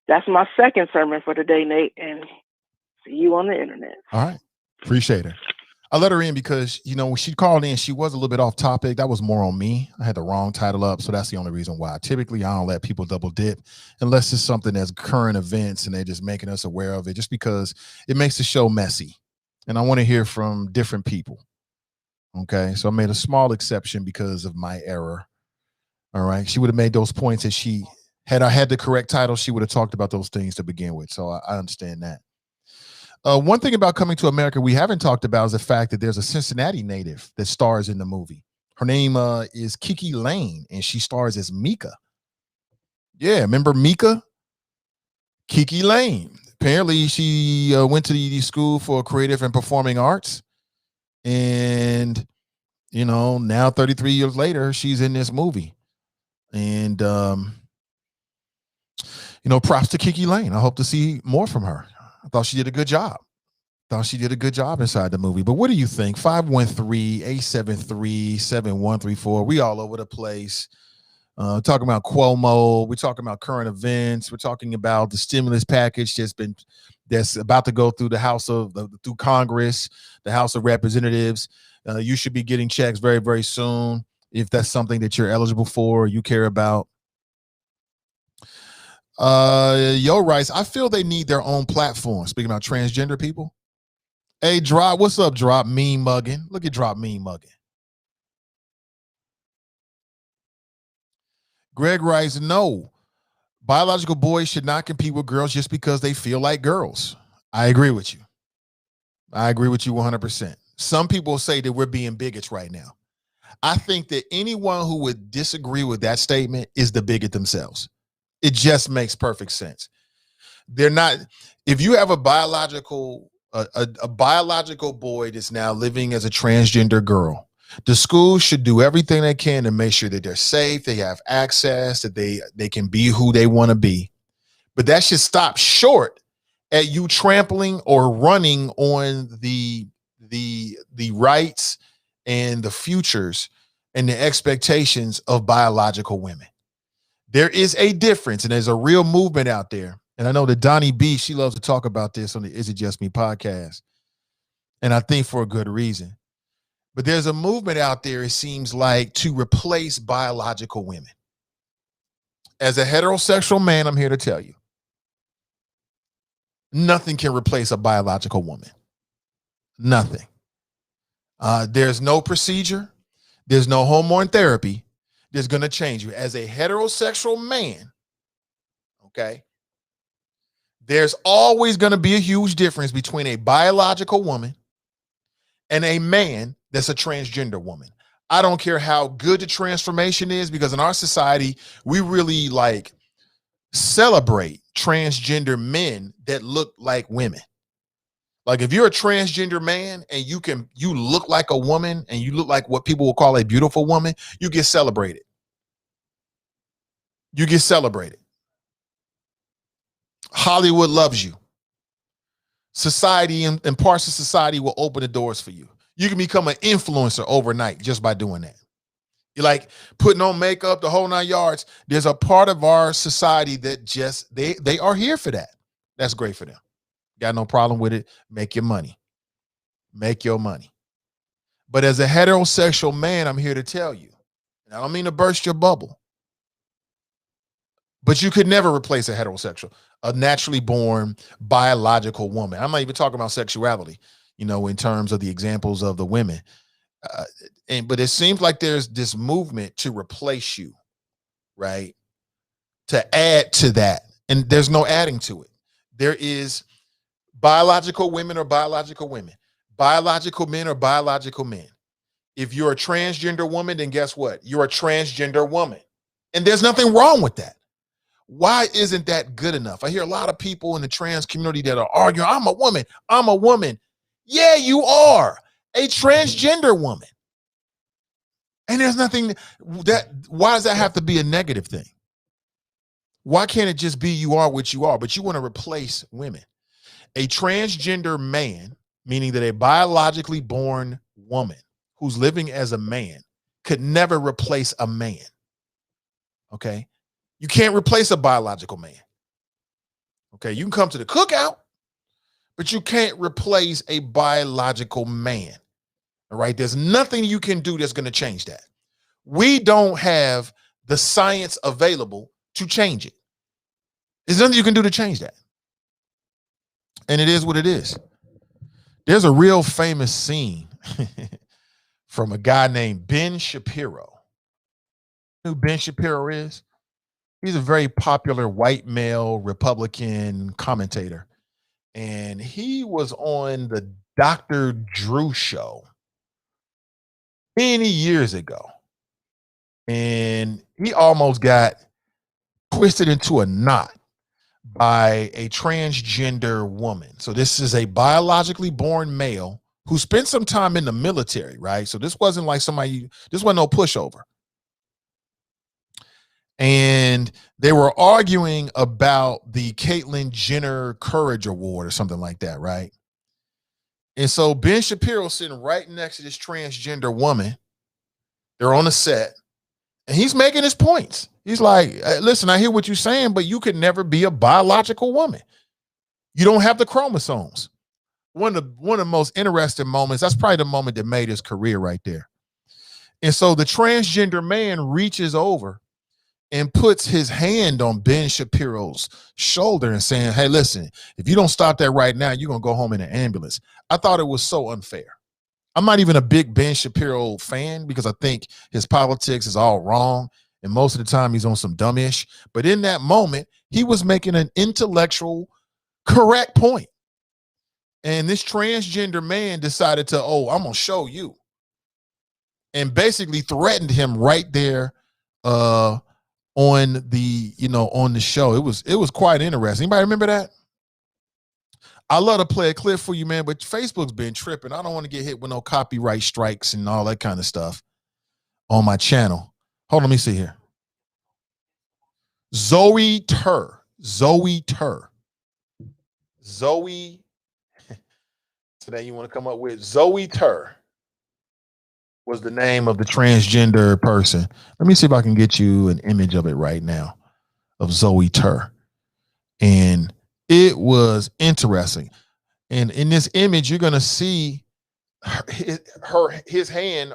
that's my second sermon for today, Nate, and see you on the internet. All right. Appreciate it. I let her in because, when she called in, she was a little bit off topic. That was more on me. I had the wrong title up. So that's the only reason why. Typically, I don't let people double dip unless it's something that's current events and they're just making us aware of it, just because it makes the show messy. And I want to hear from different people. Okay. So I made a small exception because of my error. All right. She would have made those points if she had I had the correct title. She would have talked about those things to begin with. So I understand that. One thing about Coming to America we haven't talked about is the fact that there's a Cincinnati native that stars in the movie. Her name is Kiki Lane, and she stars as Mika. Yeah, remember Mika? Kiki Lane. Apparently, she went to the school for creative and performing arts. And, now 33 years later, she's in this movie. And, props to Kiki Lane. I hope to see more from her. I thought she did a good job. Inside the movie. But what do you think? 513-873-7134. We all over the place. Talking about Cuomo. We're talking about current events. We're talking about the stimulus package that's about to go through through Congress, the House of Representatives. You should be getting checks very, very soon if that's something that you're eligible for, you care about. Yo, Rice, I feel they need their own platform. Speaking about transgender people. Hey, Drop, what's up, Drop? Mean mugging. Look at Drop mean mugging. Greg writes, no, biological boys should not compete with girls just because they feel like girls. I agree with you. 100%. Some people say that we're being bigots right now. I think that anyone who would disagree with that statement is the bigot themselves. It just makes perfect sense. They're not, if you have a biological boy that's now living as a transgender girl, the school should do everything they can to make sure that they're safe, they have access, that they can be who they want to be. But that should stop short at you trampling or running on the rights and the futures and the expectations of biological women. There is a difference, and there's a real movement out there. And I know that Donnie B, she loves to talk about this on the Is It Just Me podcast. And I think for a good reason. But there's a movement out there, it seems like, to replace biological women. As a heterosexual man, I'm here to tell you, nothing can replace a biological woman. Nothing. There's no procedure. There's no hormone therapy that's going to change you. As a heterosexual man, okay, there's always going to be a huge difference between a biological woman and a man that's a transgender woman. I don't care how good the transformation is, because in our society, we really celebrate transgender men that look like women. Like if you're a transgender man and you look like a woman and you look like what people will call a beautiful woman, you get celebrated. Hollywood loves you. Society and parts of society will open the doors for you. You can become an influencer overnight just by doing that. You're like putting on makeup, the whole 9 yards. There's a part of our society that just, they are here for that. That's great for them. Got no problem with it. Make your money. Make your money. But as a heterosexual man, I'm here to tell you, And I don't mean to burst your bubble, but you could never replace a naturally born biological woman. I'm not even talking about sexuality, in terms of the examples of the women. Uh, but it seems like there's this movement to replace you, right? To add to that. And there's no adding to it. There is biological women or biological women, biological men or biological men. If you're a transgender woman, then guess what? You're a transgender woman. And there's nothing wrong with that. Why isn't that good enough? I hear a lot of people in the trans community that are arguing, I'm a woman. I'm a woman. Yeah, you are a transgender woman. And there's nothing why does that have to be a negative thing? Why can't it just be you are what you are, but you want to replace women? A transgender man, meaning that a biologically born woman who's living as a man could never replace a man. Okay? You can't replace a biological man. Okay? You can come to the cookout, but you can't replace a biological man. All right? There's nothing you can do that's going to change that. We don't have the science available to change it. There's nothing you can do to change that. And it is what it is. There's a real famous scene from a guy named Ben Shapiro. You know who Ben Shapiro is? He's a very popular white male Republican commentator. And he was on the Dr. Drew show many years ago. And he almost got twisted into a knot by a transgender woman. So this is a biologically born male who spent some time in the military, right? So this wasn't like this wasn't no pushover. And they were arguing about the Caitlyn Jenner Courage Award or something like that, right? And so Ben Shapiro sitting right next to this transgender woman. They're on the set, and he's making his points. He's like, listen, I hear what you're saying, but you could never be a biological woman. You don't have the chromosomes. One of the most interesting moments, that's probably the moment that made his career right there. And so the transgender man reaches over and puts his hand on Ben Shapiro's shoulder and saying, hey, listen, if you don't stop that right now, you're going to go home in an ambulance. I thought it was so unfair. I'm not even a big Ben Shapiro fan because I think his politics is all wrong. And most of the time he's on some dumbish. But in that moment, he was making an intellectual, correct point. And this transgender man decided to, I'm going to show you. And basically threatened him right there on the show. It was quite interesting. Anybody remember that? I love to play a clip for you, man, but Facebook's been tripping. I don't want to get hit with no copyright strikes and all that kind of stuff on my channel. Hold on, let me see here. Zoe Tur. Today you want to come up with Zoe Tur was the name of the transgender person. Let me see if I can get you an image of it right now of Zoe Tur. And it was interesting. And in this image, you're going to see her hand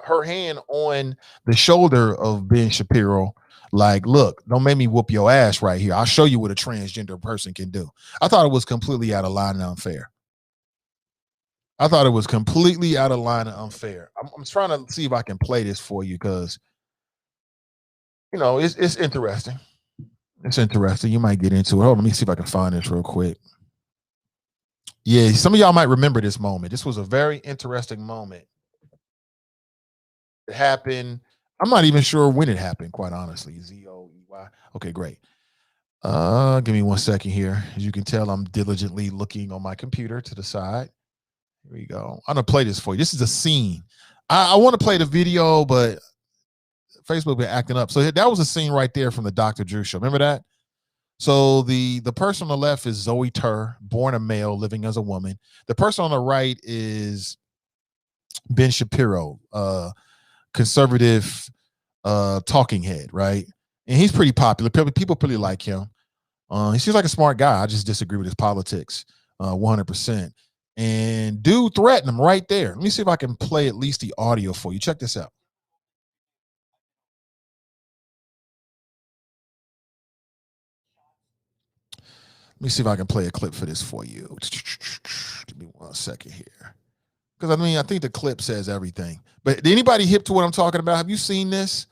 on the shoulder of Ben Shapiro. Like, look, don't make me whoop your ass right here. I'll show you what a transgender person can do. I thought it was completely out of line and unfair. I'm trying to see if I can play this for you because, it's interesting. It's interesting. You might get into it. Hold on, let me see if I can find this real quick. Yeah, some of y'all might remember this moment. This was a very interesting moment. It happened. I'm not even sure when it happened, quite honestly. Zoey. Okay, great. Give me 1 second here. As you can tell, I'm diligently looking on my computer to the side. Here we go. I'm gonna play this for you. This is a scene. I want to play the video, but Facebook been acting up. So that was a scene right there from the Dr. Drew show. Remember that? So the person on the left is Zoe Tur, born a male, living as a woman. The person on the right is Ben Shapiro, conservative talking head, right? And he's pretty popular. People pretty like him. He seems like a smart guy. I just disagree with his politics 100%. And dude threatened him right there. Let me see if I can play at least the audio for you. Check this out. Let me see if I can play a clip for this for you. Give me 1 second here. Because I think the clip says everything. But anybody hip to what I'm talking about? Have you seen this?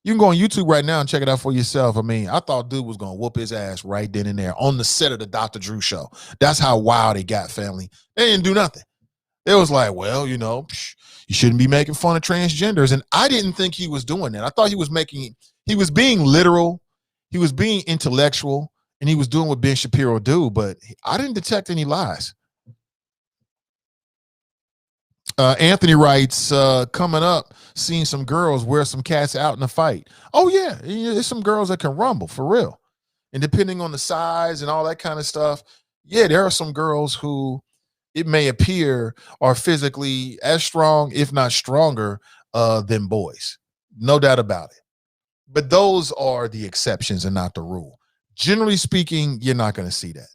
You can go on YouTube right now and check it out for yourself. I thought dude was going to whoop his ass right then and there on the set of the Dr. Drew show. That's how wild it got, family. They didn't do nothing. It was like, well, you shouldn't be making fun of transgenders. And I didn't think he was doing that. I thought he was being literal. He was being intellectual, and he was doing what Ben Shapiro do, but I didn't detect any lies. Anthony writes, coming up, seeing some girls wear some cats out in a fight. Oh, yeah. There's some girls that can rumble, for real. And depending on the size and all that kind of stuff, yeah, there are some girls who it may appear are physically as strong, if not stronger, than boys. No doubt about it. But those are the exceptions and not the rule. Generally speaking, you're not going to see that.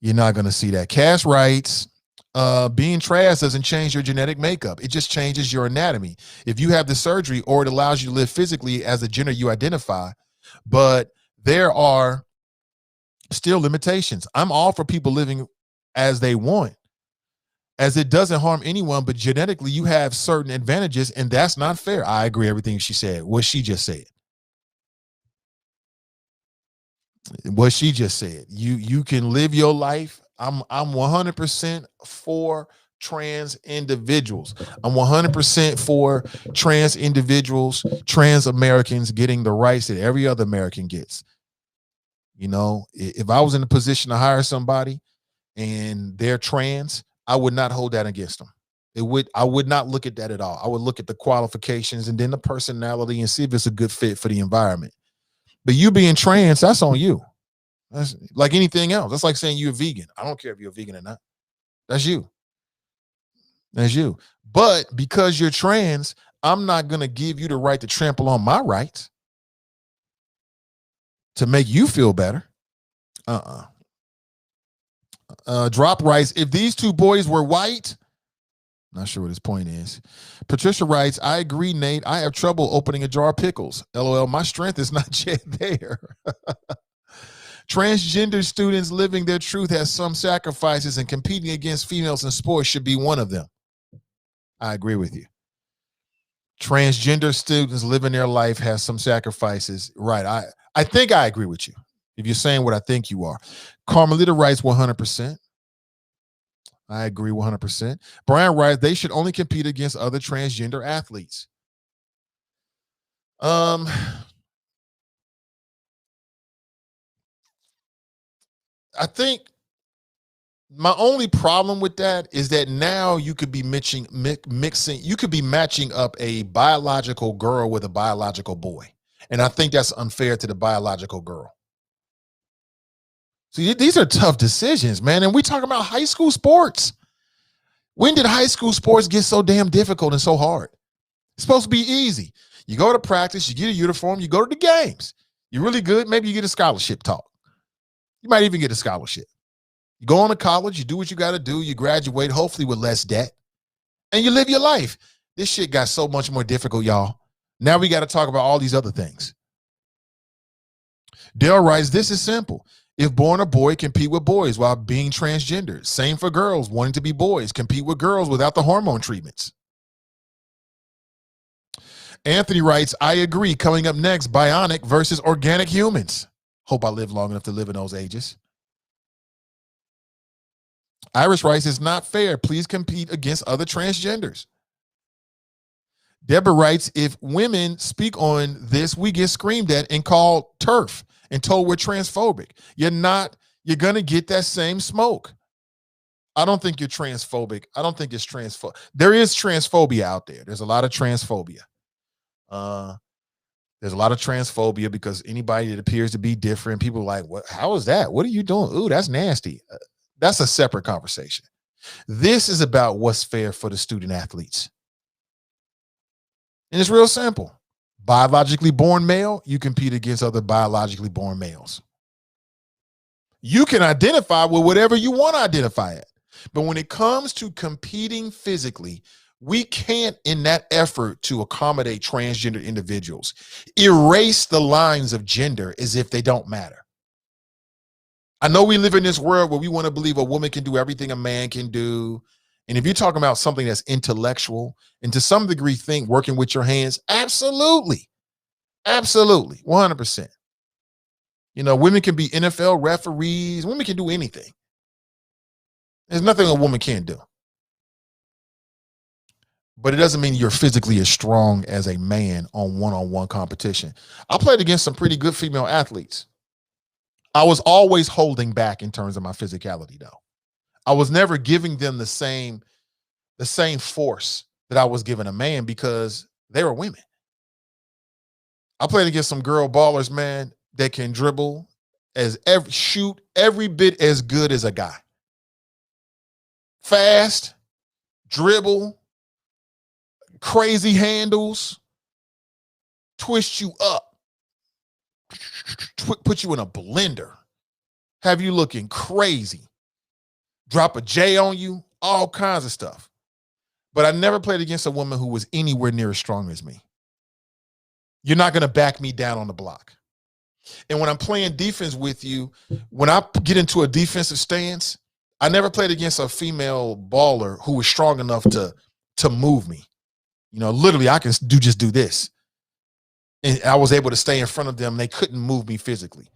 You're not going to see that. Cass writes, being trans doesn't change your genetic makeup. It just changes your anatomy. If you have the surgery, or it allows you to live physically as the gender you identify, but there are still limitations. I'm all for people living as they want, as it doesn't harm anyone, but genetically you have certain advantages, and that's not fair. I agree everything she said, what she just said. What she just said. You can live your life. I'm 100% for trans individuals. I'm 100% for trans individuals, trans Americans getting the rights that every other American gets. If I was in a position to hire somebody and they're trans, I would not hold that against them. I would not look at that at all. I would look at the qualifications and then the personality and see if it's a good fit for the environment. But you being trans, that's on you. That's like anything else. That's like saying you're a vegan. I don't care if you're a vegan or not. That's you. That's you. But because you're trans, I'm not going to give you the right to trample on my rights to make you feel better. Drop writes, if these two boys were white, not sure what his point is. Patricia writes, I agree, Nate. I have trouble opening a jar of pickles. LOL, my strength is not yet there. Transgender students living their truth has some sacrifices, and competing against females in sports should be one of them. I agree with you. Transgender students living their life has some sacrifices. Right. I think I agree with you. If you're saying what I think you are. Carmelita writes 100%. I agree 100%. Brian writes, they should only compete against other transgender athletes. I think my only problem with that is that now you could be mixing, you could be matching up a biological girl with a biological boy. And I think that's unfair to the biological girl. See, these are tough decisions, man. And we talking about high school sports. When did high school sports get so damn difficult and so hard? It's supposed to be easy. You go to practice, you get a uniform, you go to the games. You're really good. Maybe you get a scholarship talk. You might even get a scholarship. You go on to college, you do what you got to do, you graduate, hopefully with less debt, and you live your life. This shit got so much more difficult, y'all. Now we got to talk about all these other things. Dale writes, this is simple. If born a boy, compete with boys while being transgender. Same for girls wanting to be boys. Compete with girls without the hormone treatments. Anthony writes, I agree. Coming up next, bionic versus organic humans. Hope I live long enough to live in those ages. Iris writes, it's not fair. Please compete against other transgenders. Deborah writes, if women speak on this, we get screamed at and called TERF and told we're transphobic. You're going to get that same smoke. I don't think you're transphobic. I don't think it's transphobic. There is transphobia out there. There's a lot of transphobia. There's a lot of transphobia because anybody that appears to be different, people are like, what? How is that? What are you doing? Ooh, that's nasty. That's a separate conversation. This is about what's fair for the student athletes. And it's real simple. Biologically born male, you compete against other biologically born males. You can identify with whatever you want to identify at. But when it comes to competing physically, we can't, in that effort to accommodate transgender individuals, erase the lines of gender as if they don't matter. I know we live in this world where we want to believe a woman can do everything a man can do. And if you're talking about something that's intellectual and to some degree think working with your hands, absolutely. Absolutely. 100%. You know, women can be NFL referees. Women can do anything. There's nothing a woman can't do. But it doesn't mean you're physically as strong as a man on one-on-one competition. I played against some pretty good female athletes. I was always holding back in terms of my physicality, though. I was never giving them the same force that I was giving a man because they were women. I played against some girl ballers, man, that can dribble shoot every bit as good as a guy. Fast, dribble, crazy handles, twist you up, put you in a blender, have you looking crazy, drop a J on you, all kinds of stuff. But I never played against a woman who was anywhere near as strong as me. You're not going to back me down on the block. And when I'm playing defense with you, when I get into a defensive stance, I never played against a female baller who was strong enough to move me. You know, literally, I can do this. And I was able to stay in front of them. They couldn't move me physically.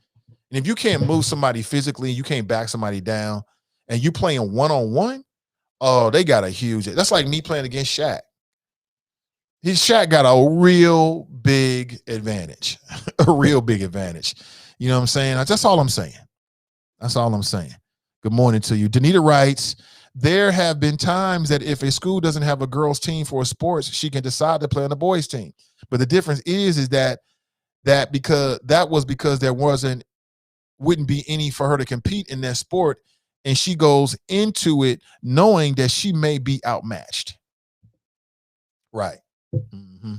And if you can't move somebody physically, you can't back somebody down, and you playing one-on-one, oh, they got a huge. That's like me playing against Shaq. Shaq got a real big advantage, a real big advantage. You know what I'm saying? That's all I'm saying. That's all I'm saying. Good morning to you. Danita writes, there have been times that if a school doesn't have a girls team for sports, she can decide to play on the boys team. But the difference is that because there wouldn't be any for her to compete in that sport. And she goes into it knowing that she may be outmatched. Right. Mm-hmm.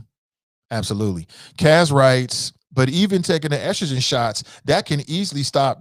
Absolutely. Kaz writes, but even taking the estrogen shots, that can easily stop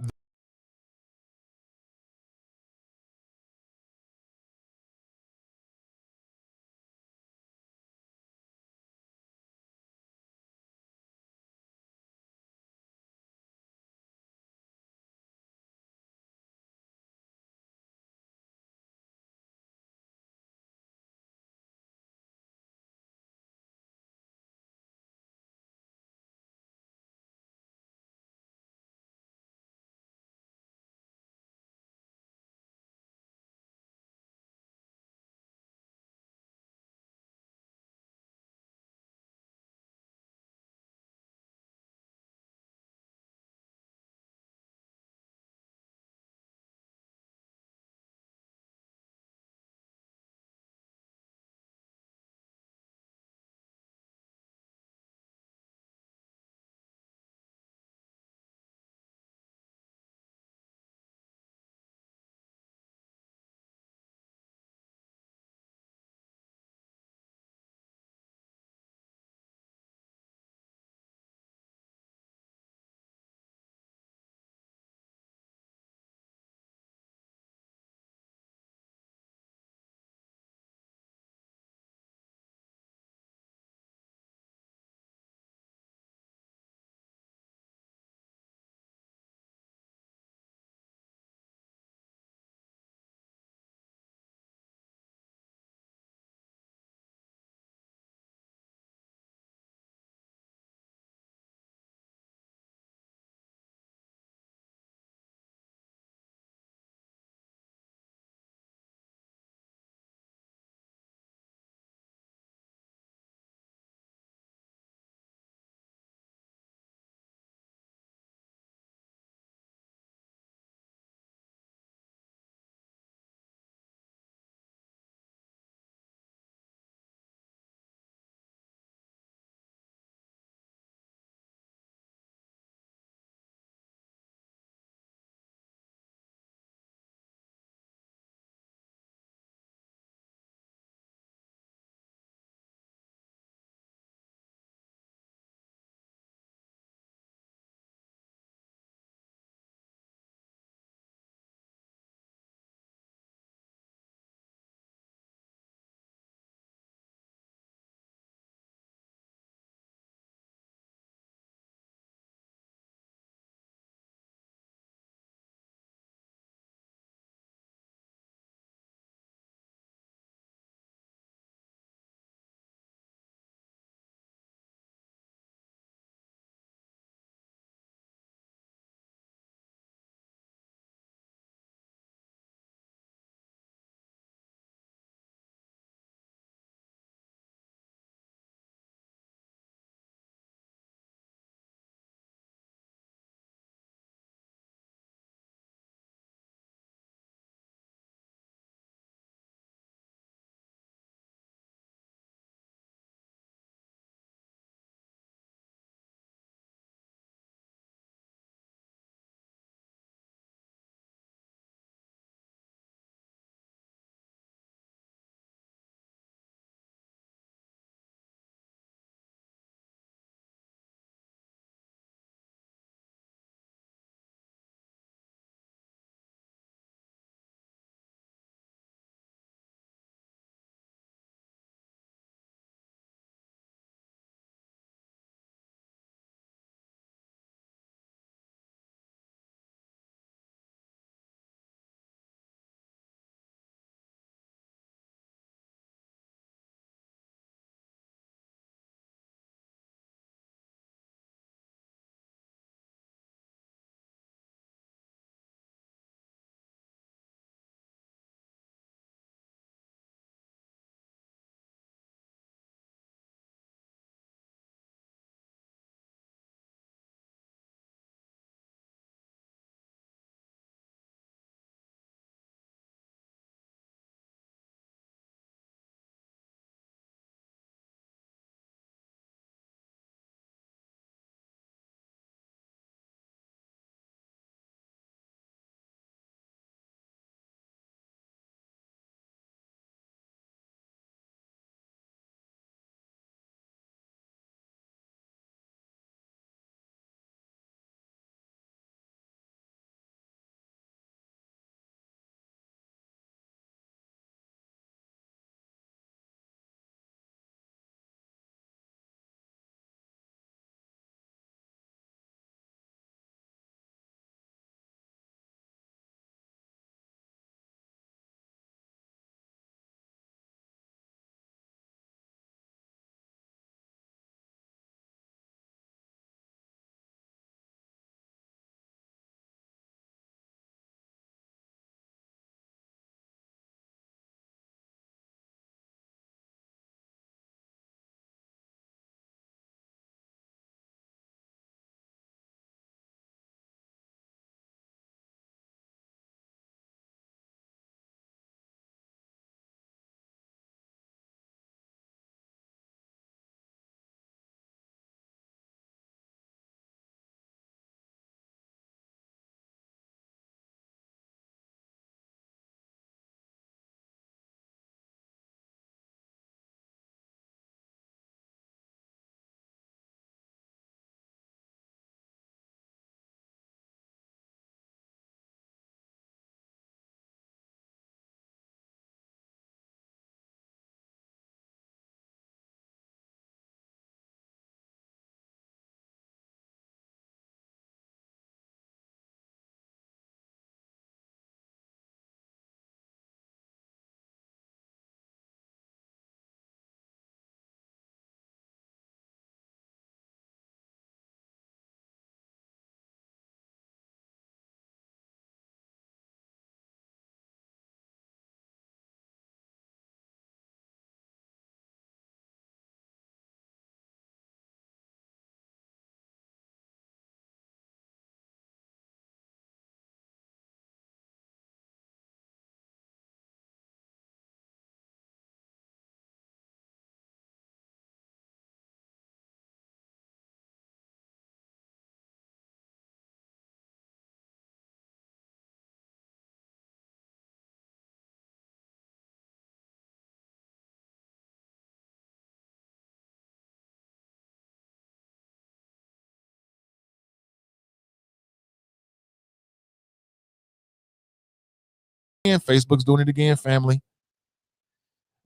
again. Facebook's doing it again, family.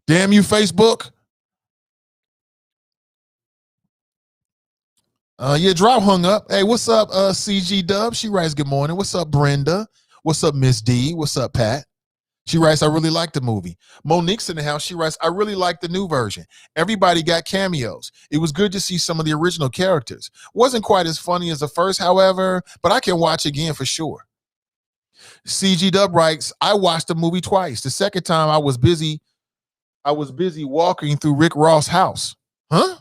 Damn you, Facebook. Yeah, Drop hung up. Hey, what's up, CG Dub? She writes, good morning. What's up, Brenda? What's up, Miss D? What's up, Pat? She writes, I really like the movie. Monique's in the house. She writes, I really like the new version. Everybody got cameos. It was good to see some of the original characters. Wasn't quite as funny as the first, however, but I can watch again for sure. CG Dub writes, I watched the movie twice. The second time I was busy walking through Rick Ross' house. Huh?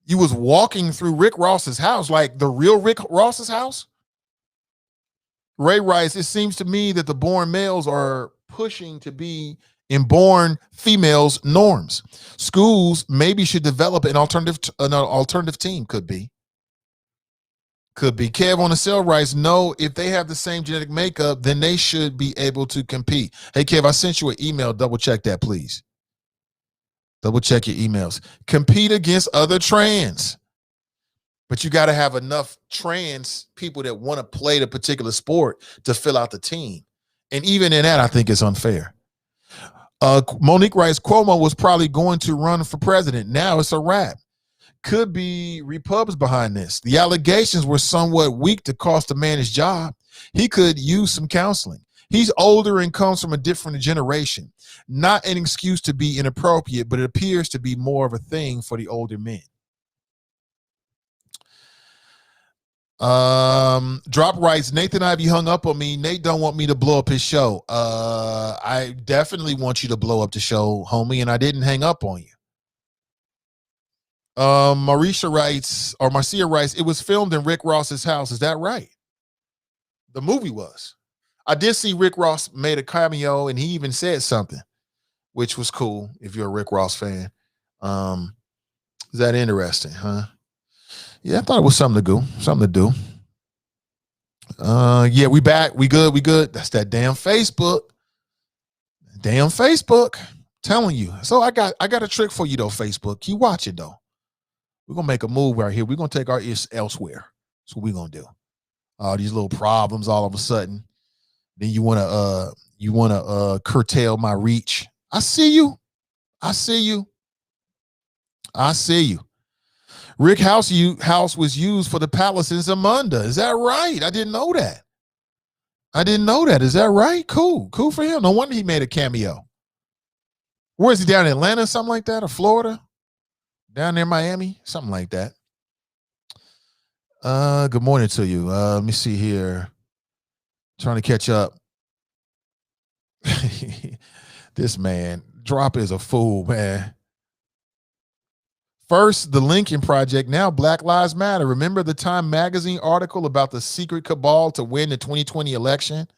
You was walking through Rick Ross's house, like the real Rick Ross's house? Ray writes, it seems to me that the born males are pushing to be in born females' norms. Schools maybe should develop an alternative team. Could be. Kev on the cell writes, no, if they have the same genetic makeup, then they should be able to compete. Hey, Kev, I sent you an email. Double check that, please. Double check your emails. Compete against other trans. But you got to have enough trans people that want to play the particular sport to fill out the team. And even in that, I think it's unfair. Monique writes, Cuomo was probably going to run for president. Now it's a wrap. Could be Repubs behind this. The allegations were somewhat weak to cost the man his job. He could use some counseling. He's older and comes from a different generation. Not an excuse to be inappropriate, but it appears to be more of a thing for the older men. Drop writes, Nathan Ivy hung up on me. Nate don't want me to blow up his show. I definitely want you to blow up the show, homie, and I didn't hang up on you. Marcia writes, it was filmed in Rick Ross's house. Is that right? The movie was. I did see Rick Ross made a cameo, and he even said something, which was cool if you're a Rick Ross fan. Is that interesting, huh? Yeah, I thought it was something to do. Yeah, we back. We good. That's that damn Facebook. Telling you. So I got a trick for you though, Facebook. Keep watching though. We're gonna make a move right here. We're gonna take our ears elsewhere. That's what we're gonna do. All these little problems all of a sudden. Then you wanna curtail my reach. I see you. Rick House was used for the palace in Zamunda. Is that right? I didn't know that. Is that right? Cool for him. No wonder he made a cameo. Where is he, down in Atlanta, something like that, or Florida? Down there in Miami, something like that. Good morning to you. Let me see here. Trying to catch up. This man, Drop is a fool, man. First, the Lincoln Project, now Black Lives Matter. Remember the Time magazine article about the secret cabal to win the 2020 election?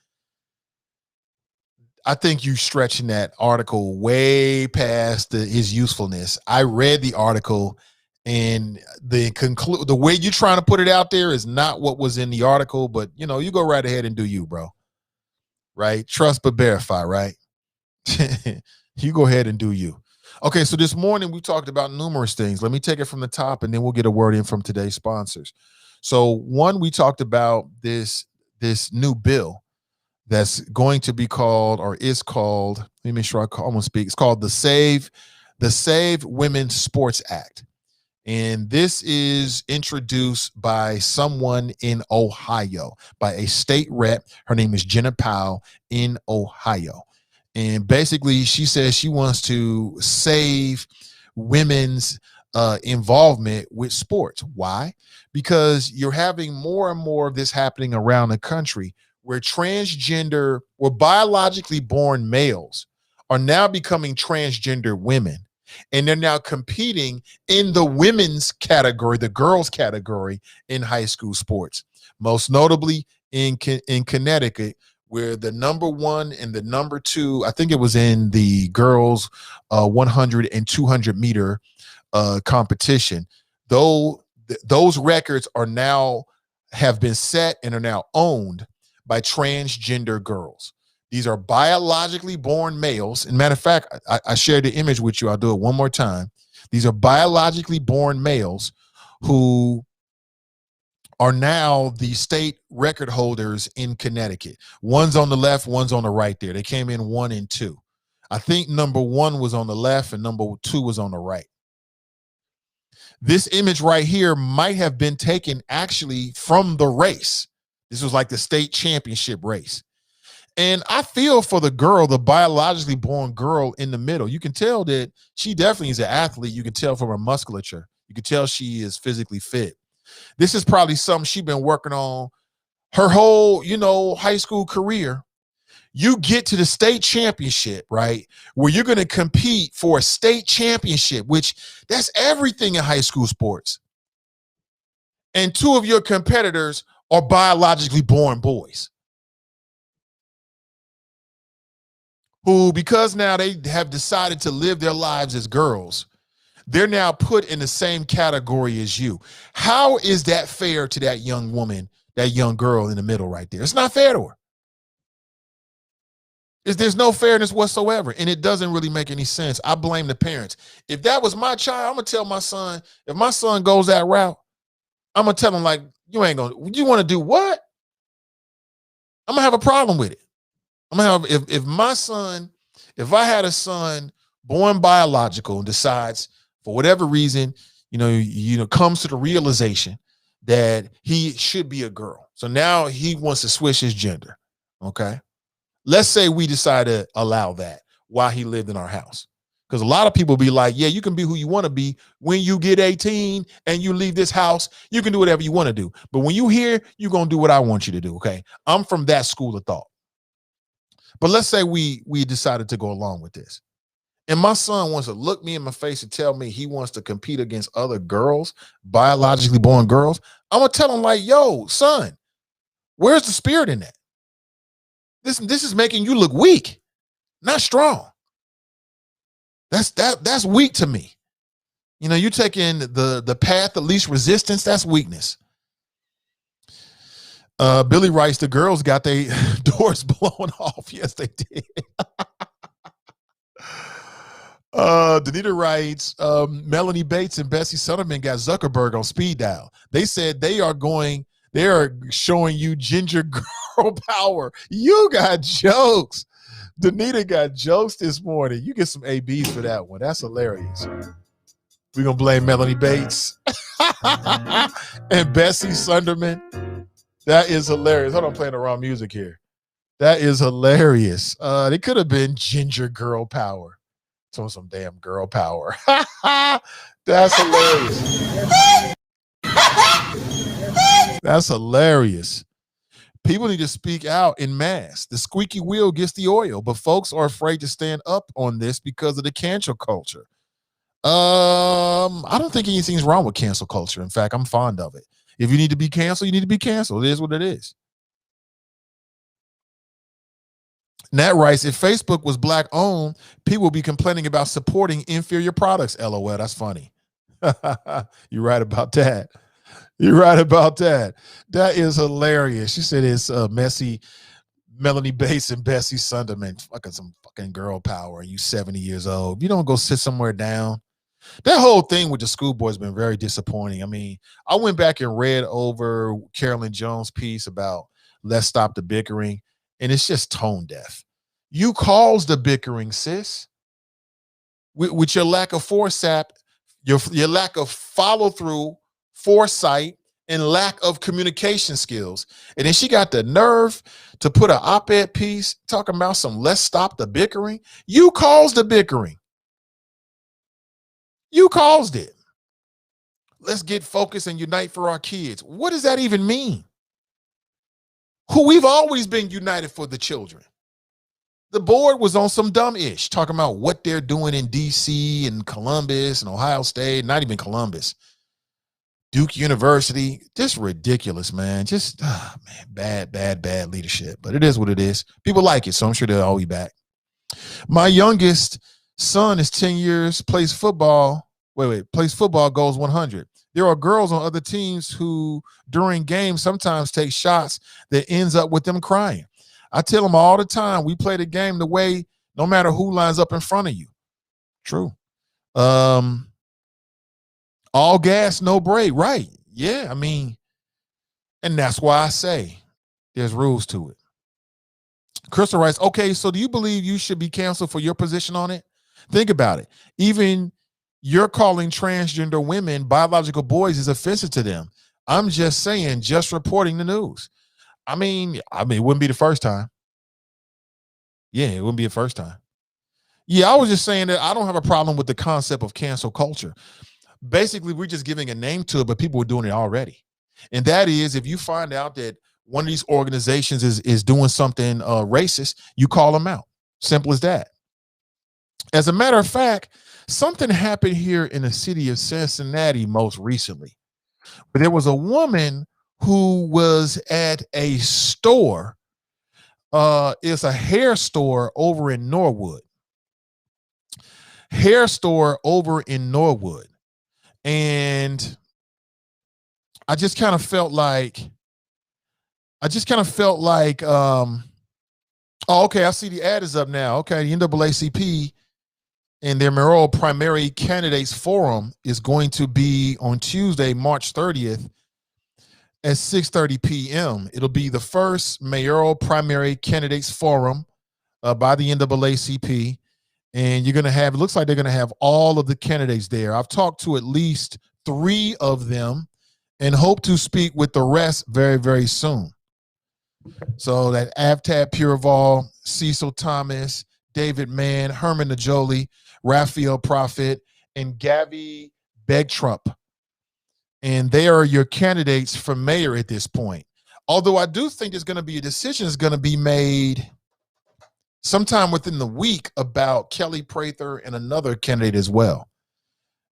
I think you stretching that article way past his usefulness. I read the article, and the way you're trying to put it out there is not what was in the article, but you go right ahead and do you, bro. Right? Trust but verify, right? You go ahead and do you. Okay, so this morning we talked about numerous things. Let me take it from the top, and then we'll get a word in from today's sponsors. So one, we talked about this new bill that's going to be called, or is called, let me make sure I almost speak. It's called the Save Women's Sports Act. And this is introduced by someone in Ohio, by a state rep. Her name is Jenna Powell in Ohio. And basically, she says she wants to save women's involvement with sports. Why? Because you're having more and more of this happening around the country, where transgender or biologically born males are now becoming transgender women. And they're now competing in the women's category, the girls category in high school sports, most notably in Connecticut, where the number one and the number two, I think it was in the girls 100 and 200 meter competition. Though those records have been set and are now owned by transgender girls. These are biologically born males. And matter of fact, I shared the image with you. I'll do it one more time. These are biologically born males who are now the state record holders in Connecticut. One's on the left, one's on the right there. They came in 1 and 2. I think number 1 was on the left and number 2 was on the right. This image right here might have been taken actually from the race. This was like the state championship race. And I feel for the girl, the biologically born girl in the middle. You can tell that she definitely is an athlete. You can tell from her musculature. You can tell she is physically fit. This is probably something she's been working on her whole, high school career. You get to the state championship, right, where you're going to compete for a state championship, which that's everything in high school sports. And 2 of your competitors are biologically born boys who, because now they have decided to live their lives as girls, they're now put in the same category as you. How is that fair to that young woman, that young girl in the middle right there? It's not fair to her. There's no fairness whatsoever, and it doesn't really make any sense. I blame the parents. If that was my child, I'm going to tell my son, if my son goes that route, I'm going to tell him, like, you want to do what? I'm going to have a problem with it. I'm going to have, if I had a son born biological and decides for whatever reason, comes to the realization that he should be a girl. So now he wants to switch his gender. Okay. Let's say we decide to allow that while he lived in our house. Because a lot of people be like, yeah, you can be who you want to be. When you get 18 and you leave this house, you can do whatever you want to do. But when you here, you're going to do what I want you to do. Okay. I'm from that school of thought. But let's say we decided to go along with this. And my son wants to look me in my face and tell me he wants to compete against other girls, biologically born girls. I'm going to tell him, like, yo, son, where's the spirit in that? This is making you look weak, not strong. That's weak to me. You taking the path of least resistance, that's weakness. Billy writes, the girls got their doors blown off. Yes, they did. Danita writes, Melanie Bates and Bessie Sutherman got Zuckerberg on speed dial. They said they are showing you ginger girl power. You got jokes. Danita got jokes this morning. You get some ABs for that one. That's hilarious. We're going to blame Melanie Bates and Bessie Sunderman. That is hilarious. Hold on, I'm playing the wrong music here. That is hilarious. They could have been ginger girl power. Some damn girl power. That's hilarious. That's hilarious. People need to speak out en masse. The squeaky wheel gets the oil, but folks are afraid to stand up on this because of the cancel culture. I don't think anything's wrong with cancel culture. In fact, I'm fond of it. If you need to be canceled, you need to be canceled. It is what it is. Nat writes, if Facebook was black owned, people would be complaining about supporting inferior products. LOL, that's funny. You're right about that. You're right about that. That is hilarious. She said it's messy. Melanie Bates and Bessie Sunderman, some fucking girl power. You 70 years old. If you don't go sit somewhere down. That whole thing with the schoolboy has been very disappointing. I mean, I went back and read over Carolyn Jones' piece about let's stop the bickering, and it's just tone deaf. You caused the bickering, sis. With your lack of foresight, your lack of follow through, foresight, and lack of communication skills. And then she got the nerve to put an op-ed piece talking about some let's stop the bickering. You caused the bickering. You caused it. Let's get focused and unite for our kids. What does that even mean? We've always been united for the children. The board was on some dumb ish talking about what they're doing in DC and Columbus and Ohio State, not even Columbus, Duke University. Just ridiculous, man. Just, bad leadership. But it is what it is. People like it, so I'm sure they'll all be back. My youngest son is 10 years, plays football. Plays football, goes 100. There are girls on other teams who, during games, sometimes take shots that ends up with them crying. I tell them all the time, we play the game the way, no matter who lines up in front of you. True. All gas, no brake. Right. Yeah. I mean, And that's why I say there's rules to it. Crystal writes, okay, so do you believe you should be canceled for your position on it? Think about it. Even you're calling transgender women biological boys is offensive to them. I'm just saying, just reporting the news. I mean, it wouldn't be the first time. Yeah, it wouldn't be the first time. Yeah, I was just saying that I don't have a problem with the concept of cancel culture. Basically, we're just giving a name to it, but people are doing it already. And that is, if you find out that one of these organizations is doing something racist, you call them out. Simple as that. As a matter of fact, something happened here in the city of Cincinnati most recently. But there was a woman who was at a store. It's a hair store over in Norwood. Hair store over in Norwood. And I just kind of felt like, oh, okay, I see the ad is up now. Okay, the NAACP and their mayoral primary candidates forum is going to be on Tuesday, March 30th at 6:30 p.m. It'll be the first mayoral primary candidates forum by the NAACP. And you're going to have, it looks like they're going to have all of the candidates there. I've talked to at least 3 of them and hope to speak with the rest very, very soon. So that Avtab Pureval, Cecil Thomas, David Mann, Herman Najoli, Raphael Prophet, and Gabby Begtrup. And they are your candidates for mayor at this point. Although I do think there's going to be a decision is going to be made sometime within the week about Kelly Prather and another candidate as well.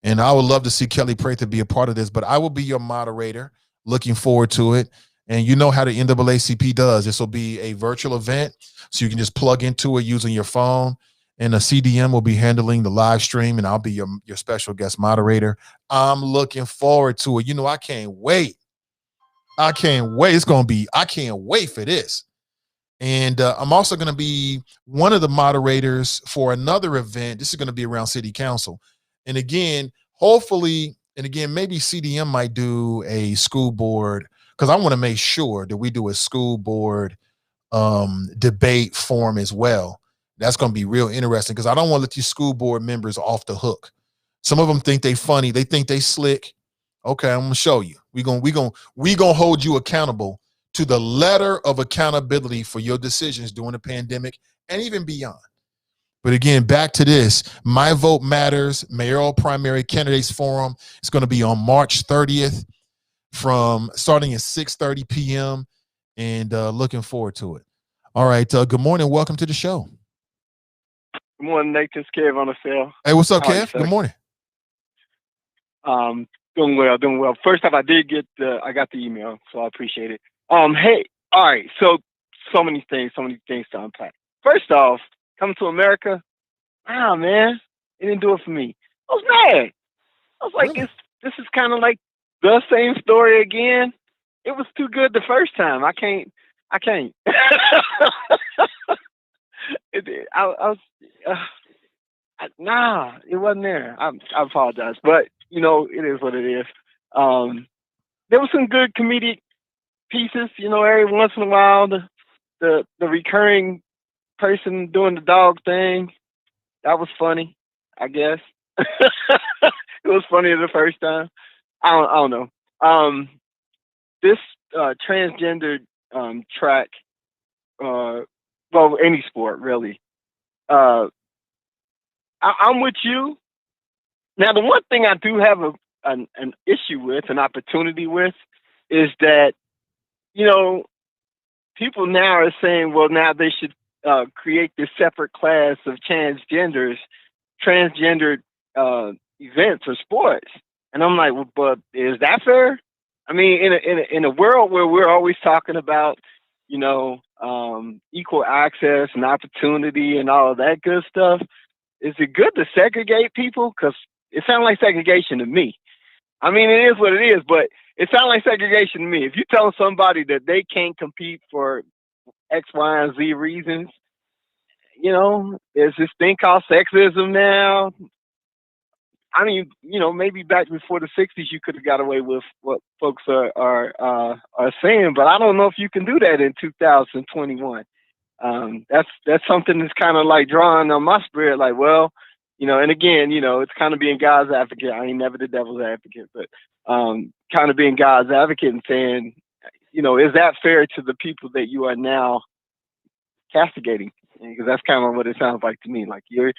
And I would love to see Kelly Prather be a part of this, but I will be your moderator. Looking forward to it. And you know how the NAACP does. This will be a virtual event, so you can just plug into it using your phone. And the CDM will be handling the live stream, and I'll be your special guest moderator. I'm looking forward to it. You know, I can't wait. I can't wait. I can't wait for this. And I'm also going to be one of the moderators for another event. This is going to be around city council. And again, hopefully, and again, maybe CDM might do a school board, because I want to make sure that we do a school board debate forum as well. That's going to be real interesting, because I don't want to let these school board members off the hook. Some of them think they funny. They think they slick. Okay, I'm going to show you. We gonna hold you accountable to the letter of accountability for your decisions during the pandemic and even beyond. But again, back to this, My Vote Matters Mayoral Primary Candidates Forum. It's going to be on March 30th from starting at 6:30 p.m. and looking forward to it. All right. Good morning. Welcome to the show. Good morning, Nathan. It's Kev on the cell. Hey, what's up, How are you, Kev? sir? Good morning. Doing well. First off, I got the email, so I appreciate it. Hey, all right. So many things to unpack. First off, coming to America, man, it didn't do it for me. I was mad. I was like, Really? this is kind of like the same story again. It was too good the first time. I can't. It wasn't there. I apologize, but you know, it is what it is. There was some good comedic pieces, you know, every once in a while. The recurring person doing the dog thing, that was funny, I guess. It was funnier the first time. I don't know. This transgender track, well, any sport really. I'm with you. Now, the one thing I do have an issue with, an opportunity with, is that, you know, people now are saying, well, now they should create this separate class of transgendered events or sports. And I'm like, well, but is that fair? I mean, in a world where we're always talking about, you know, equal access and opportunity and all of that good stuff, is it good to segregate people? Because it sounds like segregation to me. I mean, it is what it is, but it sounds like segregation to me. If you tell somebody that they can't compete for X, Y, and Z reasons, you know, there's this thing called sexism now. I mean, maybe back before the '60s, you could have got away with what folks are saying, but I don't know if you can do that in 2021. That's something that's kind of like drawing on my spirit. Like, well, and again, it's kind of being God's advocate. I ain't never the devil's advocate, but kind of being God's advocate and saying, is that fair to the people that you are now castigating? Because that's kind of what it sounds like to me. Like you're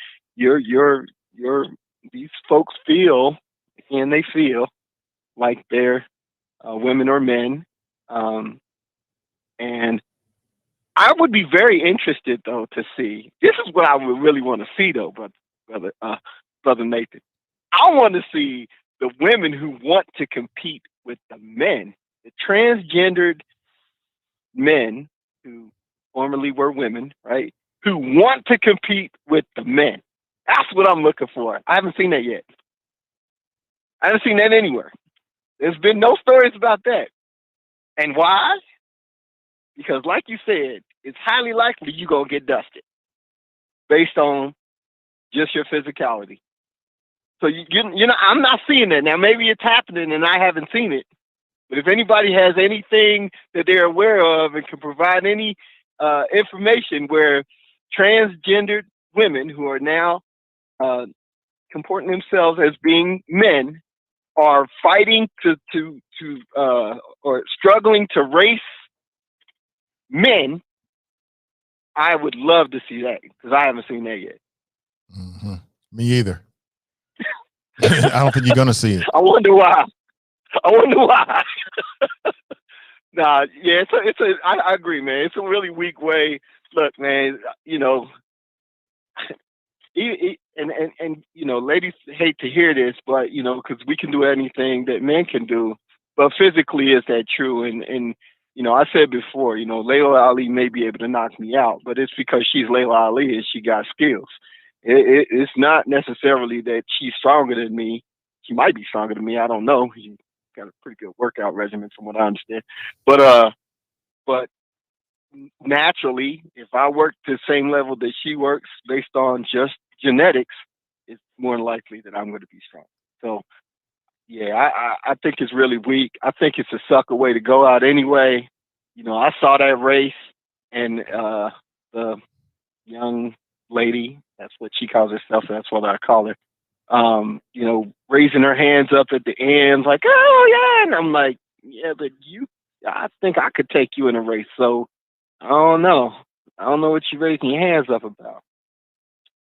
these folks feel, and they feel like they're women or men, and I would be very interested though to see. This is what I would really want to see though, brother Nathan. I want to see the women who want to compete with the men, the transgendered men who formerly were women, right? Who want to compete with the men. That's what I'm looking for. I haven't seen that yet. I haven't seen that anywhere. There's been no stories about that. And why? Because like you said, it's highly likely you're going to get dusted based on just your physicality. So, I'm not seeing that. Now, maybe it's happening and I haven't seen it. But if anybody has anything that they're aware of and can provide any information where transgendered women who are now comporting themselves as being men are fighting or struggling to race men, I would love to see that because I haven't seen that yet. Mm-hmm. Me either. I don't think you're going to see it. I wonder why. Nah, yeah, I agree, man. It's a really weak way. Look, man, ladies hate to hear this, but because we can do anything that men can do, but physically, is that true? And I said before, Layla Ali may be able to knock me out, but it's because she's Layla Ali and she got skills. It's not necessarily that she's stronger than me. She might be stronger than me. I don't know. She's got a pretty good workout regimen, from what I understand. But naturally, if I work to the same level that she works based on just genetics, it's more likely that I'm going to be strong. So, yeah, I think it's really weak. I think it's a sucker way to go out anyway. I saw that race, and the young lady, that's what she calls herself, that's what I call her, raising her hands up at the end, like, oh, yeah. And I'm like, yeah, but I think I could take you in a race. So, I don't know. I don't know what you're raising your hands up about.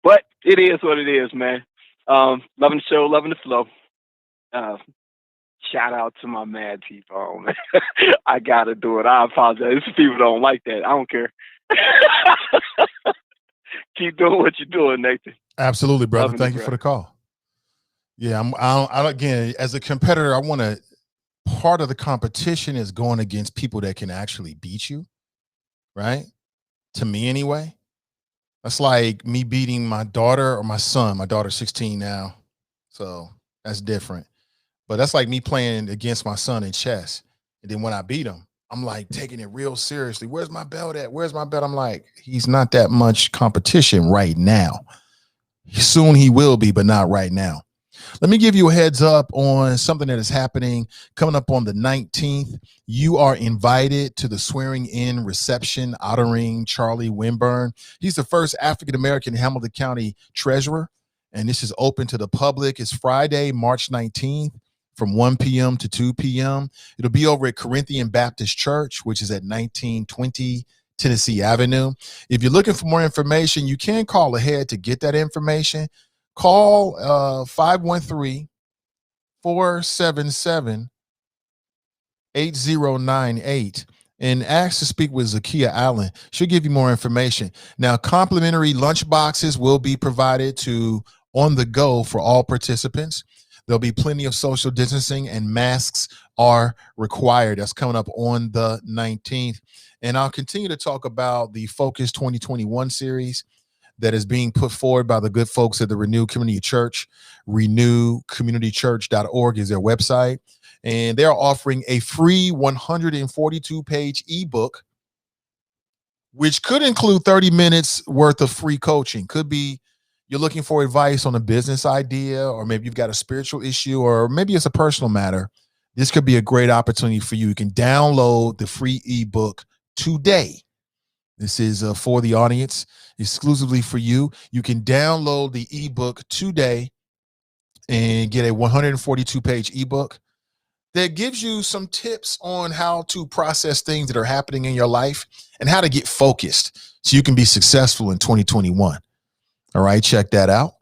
But it is what it is, man. Loving the show, loving the flow. Shout out to my mad people, man. I gotta do it. I apologize. People don't like that. I don't care. Keep doing what you're doing, Nathan. Absolutely, brother. Loving Thank it, you for bro. the call. Yeah, again, as a competitor, I want to. Part of the competition is going against people that can actually beat you, right? To me, anyway. That's like me beating my daughter or my son. My daughter's 16 now, so that's different. But that's like me playing against my son in chess. And then when I beat him, I'm like taking it real seriously. Where's my belt at? Where's my belt? I'm like, he's not that much competition right now. Soon he will be, but not right now. Let me give you a heads up on something that is happening coming up on the 19th. You are invited to the swearing in reception honoring Charlie Winburn. He's the first African-American Hamilton County treasurer, and this is open to the public. It's Friday, March 19th from 1 p.m. to 2 p.m. It'll be over at Corinthian Baptist Church, which is at 1920 Tennessee Avenue. If you're looking for more information, you can call ahead to get that information. Call 513-477-8098 and ask to speak with Zakia Allen. She'll give you more information. Now, complimentary lunch boxes will be provided to on the go for all participants. There'll be plenty of social distancing and masks are required. That's coming up on the 19th. And I'll continue to talk about the Focus 2021 series that is being put forward by the good folks at the Renew Community Church. RenewCommunityChurch.org is their website. And they're offering a free 142-page ebook, which could include 30 minutes worth of free coaching. Could be, you're looking for advice on a business idea, or maybe you've got a spiritual issue, or maybe it's a personal matter, this could be a great opportunity for you. You can download the free ebook today. This is for the audience, exclusively for you. You can download the ebook today and get a 142-page ebook that gives you some tips on how to process things that are happening in your life and how to get focused so you can be successful in 2021. All right, check that out.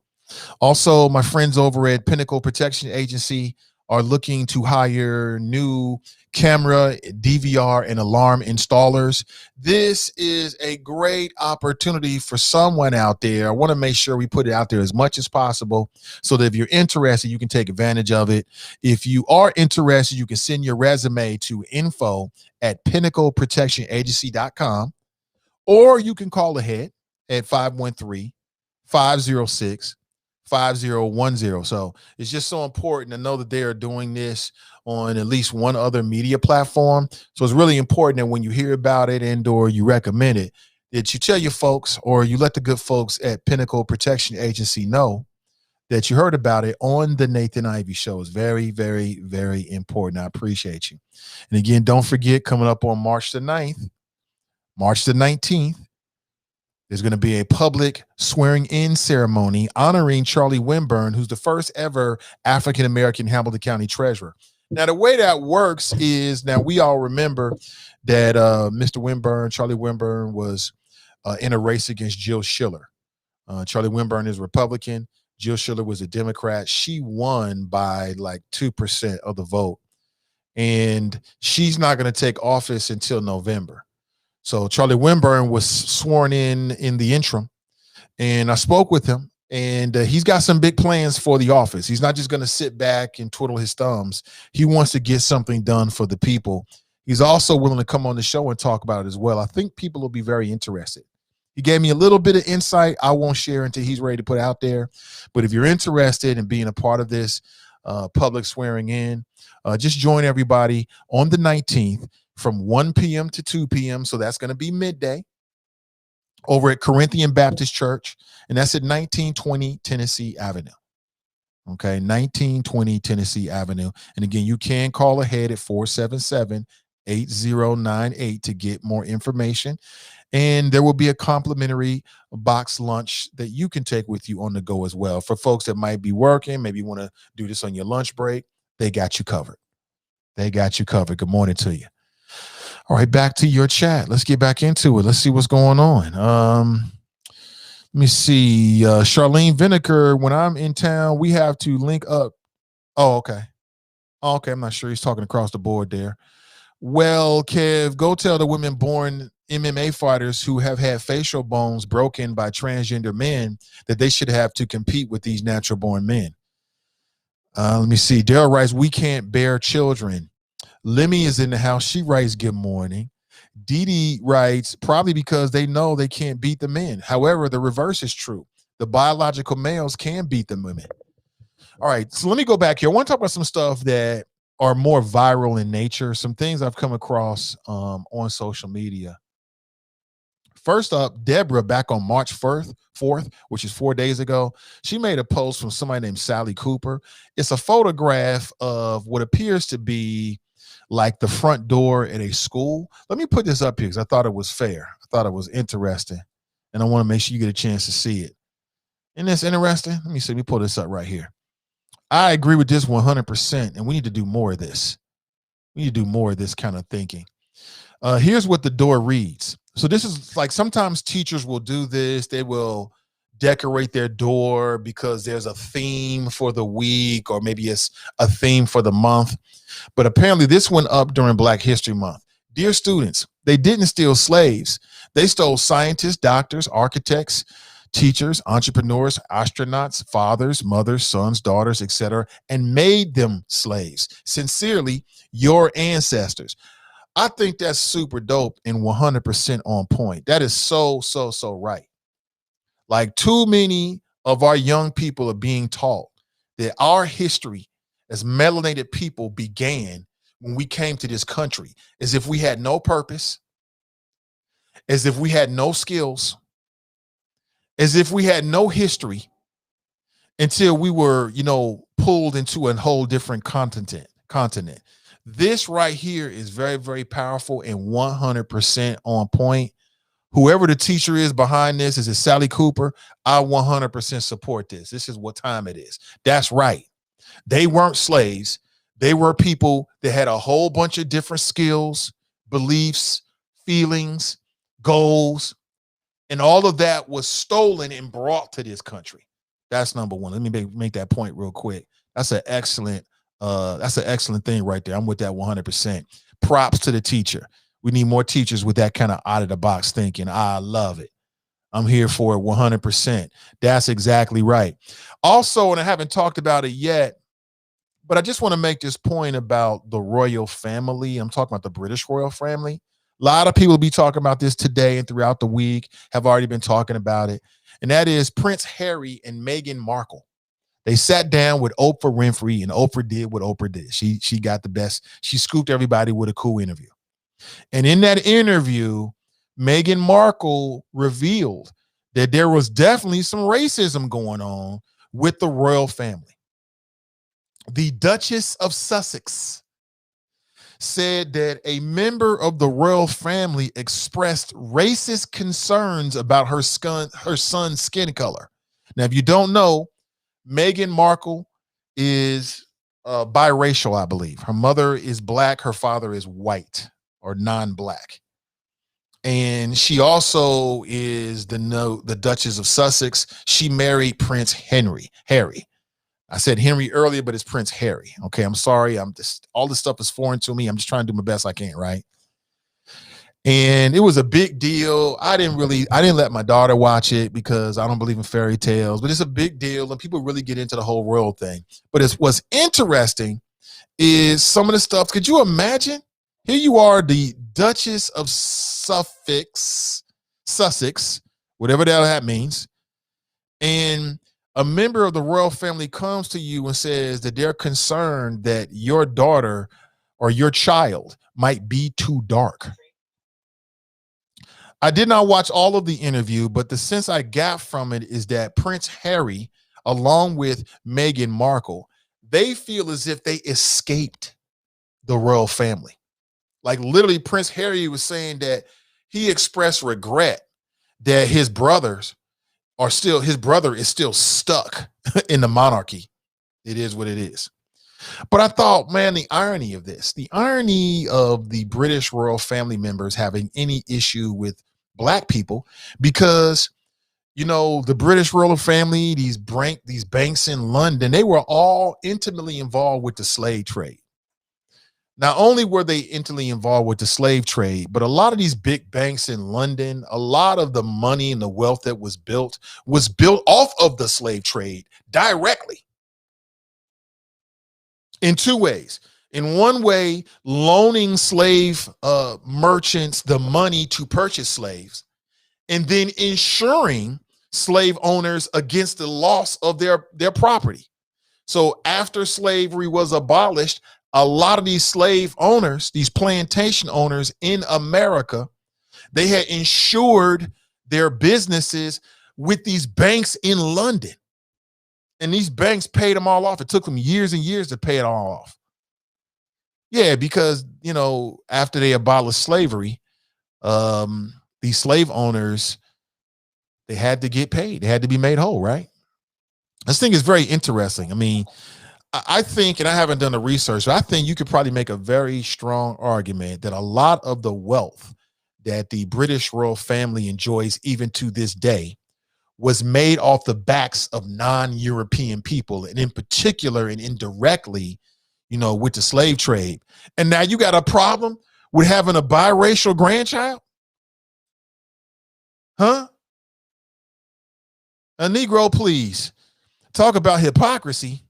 Also, my friends over at Pinnacle Protection Agency are looking to hire new camera, DVR, and alarm installers. This is a great opportunity for someone out there. I want to make sure we put it out there as much as possible so that if you're interested, you can take advantage of it. If you are interested, you can send your resume to info@pinnacleprotectionagency.com, or you can call ahead at 513-506-5010. So it's just so important to know that they are doing this on at least one other media platform. So it's really important that when you hear about it and or you recommend it, that you tell your folks or you let the good folks at Pinnacle Protection Agency know that you heard about it on the Nathan Ivey Show. Is very, very, very important. I appreciate you. And again, don't forget, coming up on March the 9th, March the 19th, there's going to be a public swearing-in ceremony honoring Charlie Winburn, who's the first ever African-American Hamilton County treasurer. Now, the way that works is, now we all remember that Mr. Winburn, Charlie Winburn, was in a race against Jill Schiller. Charlie Winburn is Republican. Jill Schiller was a Democrat. She won by like 2% of the vote. And she's not going to take office until November. So Charlie Winburn was sworn in the interim, and I spoke with him, and he's got some big plans for the office. He's not just going to sit back and twiddle his thumbs. He wants to get something done for the people. He's also willing to come on the show and talk about it as well. I think people will be very interested. He gave me a little bit of insight I won't share until he's ready to put out there. But if you're interested in being a part of this public swearing in, just join everybody on the 19th. From 1 p.m. to 2 p.m. So that's going to be midday over at Corinthian Baptist Church. And that's at 1920 Tennessee Avenue. Okay, 1920 Tennessee Avenue. And again, you can call ahead at 477-8098 to get more information. And there will be a complimentary box lunch that you can take with you on the go as well. For folks that might be working, maybe you want to do this on your lunch break, they got you covered. They got you covered. Good morning to you. All right, back to your chat. Let's get back into it. Let's see what's going on. Let me see. Charlene Vinegar, when I'm in town, we have to link up. Oh, okay. Okay, I'm not sure. He's talking across the board there. Well, Kev, go tell the women born MMA fighters who have had facial bones broken by transgender men that they should have to compete with these natural born men. Let me see. Daryl writes, we can't bear children. Lemmy is in the house. She writes, good morning. Dee Dee writes, probably because they know they can't beat the men. However, the reverse is true. The biological males can beat the women. All right, so let me go back here. I want to talk about some stuff that are more viral in nature, some things I've come across on social media. First up, Deborah, back on March 4th, which is 4 days ago, she made a post from somebody named Sally Cooper. It's a photograph of what appears to be like the front door at a school. Let me put this up here because I thought it was fair. I thought it was interesting, and I want to make sure you get a chance to see it. Isn't this interesting? Let me see. Let me pull this up right here. I agree with this 100%, and we need to do more of this. We need to do more of this kind of thinking. Here's what the door reads. So this is like, sometimes teachers will do this. They will decorate their door because there's a theme for the week, or maybe it's a theme for the month. But apparently this went up during Black History Month. Dear students, they didn't steal slaves. They stole scientists, doctors, architects, teachers, entrepreneurs, astronauts, fathers, mothers, sons, daughters, etc., and made them slaves. Sincerely, your ancestors. I think that's super dope and 100% on point. That is so right. Like, too many of our young people are being taught that our history as melanated people began when we came to this country, as if we had no purpose, as if we had no skills, as if we had no history, until we were, pulled into a whole different continent. This right here is very, very powerful and 100% on point. Whoever the teacher is behind this, is it Sally Cooper? I 100% support this. This is what time it is. That's right. They weren't slaves. They were people that had a whole bunch of different skills, beliefs, feelings, goals, and all of that was stolen and brought to this country. That's number one. Let me make that point real quick. That's an excellent thing right there. I'm with that 100%. Props to the teacher. We need more teachers with that kind of out of the box thinking. I love it. I'm here for it 100%. That's exactly right. Also, and I haven't talked about it yet, but I just want to make this point about the royal family. I'm talking about the British royal family. A lot of people be talking about this today and throughout the week, have already been talking about it. And that is Prince Harry and Meghan Markle. They sat down with Oprah Winfrey, and Oprah did what Oprah did. She got the best. She scooped everybody with a cool interview. And in that interview, Meghan Markle revealed that there was definitely some racism going on with the royal family. The Duchess of Sussex said that a member of the royal family expressed racist concerns about her son's skin color. Now, if you don't know, Meghan Markle is biracial, I believe. Her mother is black, her father is white or non-black. And she also is the Duchess of Sussex. She married Prince Harry. I said Henry earlier, but it's Prince Harry. Okay, I'm sorry. All this stuff is foreign to me. I'm just trying to do my best I can, right? And it was a big deal. I didn't let my daughter watch it because I don't believe in fairy tales, but it's a big deal and people really get into the whole royal thing. But what's interesting is some of the stuff. Could you imagine? Here you are, the Duchess of Sussex, whatever the hell that means. And a member of the royal family comes to you and says that they're concerned that your daughter or your child might be too dark. I did not watch all of the interview, but the sense I got from it is that Prince Harry, along with Meghan Markle, they feel as if they escaped the royal family. Like literally, Prince Harry was saying that he expressed regret that his brother is still stuck in the monarchy. It is what it is. But I thought, man, the irony of the British royal family members having any issue with black people, because the British royal family, these banks in London, they were all intimately involved with the slave trade. Not only were they intimately involved with the slave trade, but a lot of these big banks in London, a lot of the money and the wealth that was built off of the slave trade directly. In two ways. In one way, loaning slave merchants the money to purchase slaves, and then insuring slave owners against the loss of their property. So after slavery was abolished, a lot of these slave owners, these plantation owners in America, they had insured their businesses with these banks in London. And these banks paid them all off. It took them years and years to pay it all off. Yeah, because, after they abolished slavery, these slave owners, they had to get paid. They had to be made whole, right? This thing is very interesting. I mean, I think, and I haven't done the research, but I think you could probably make a very strong argument that a lot of the wealth that the British royal family enjoys even to this day was made off the backs of non-European people, and in particular and indirectly, with the slave trade. And now you got a problem with having a biracial grandchild? Huh? A Negro, please. Talk about hypocrisy.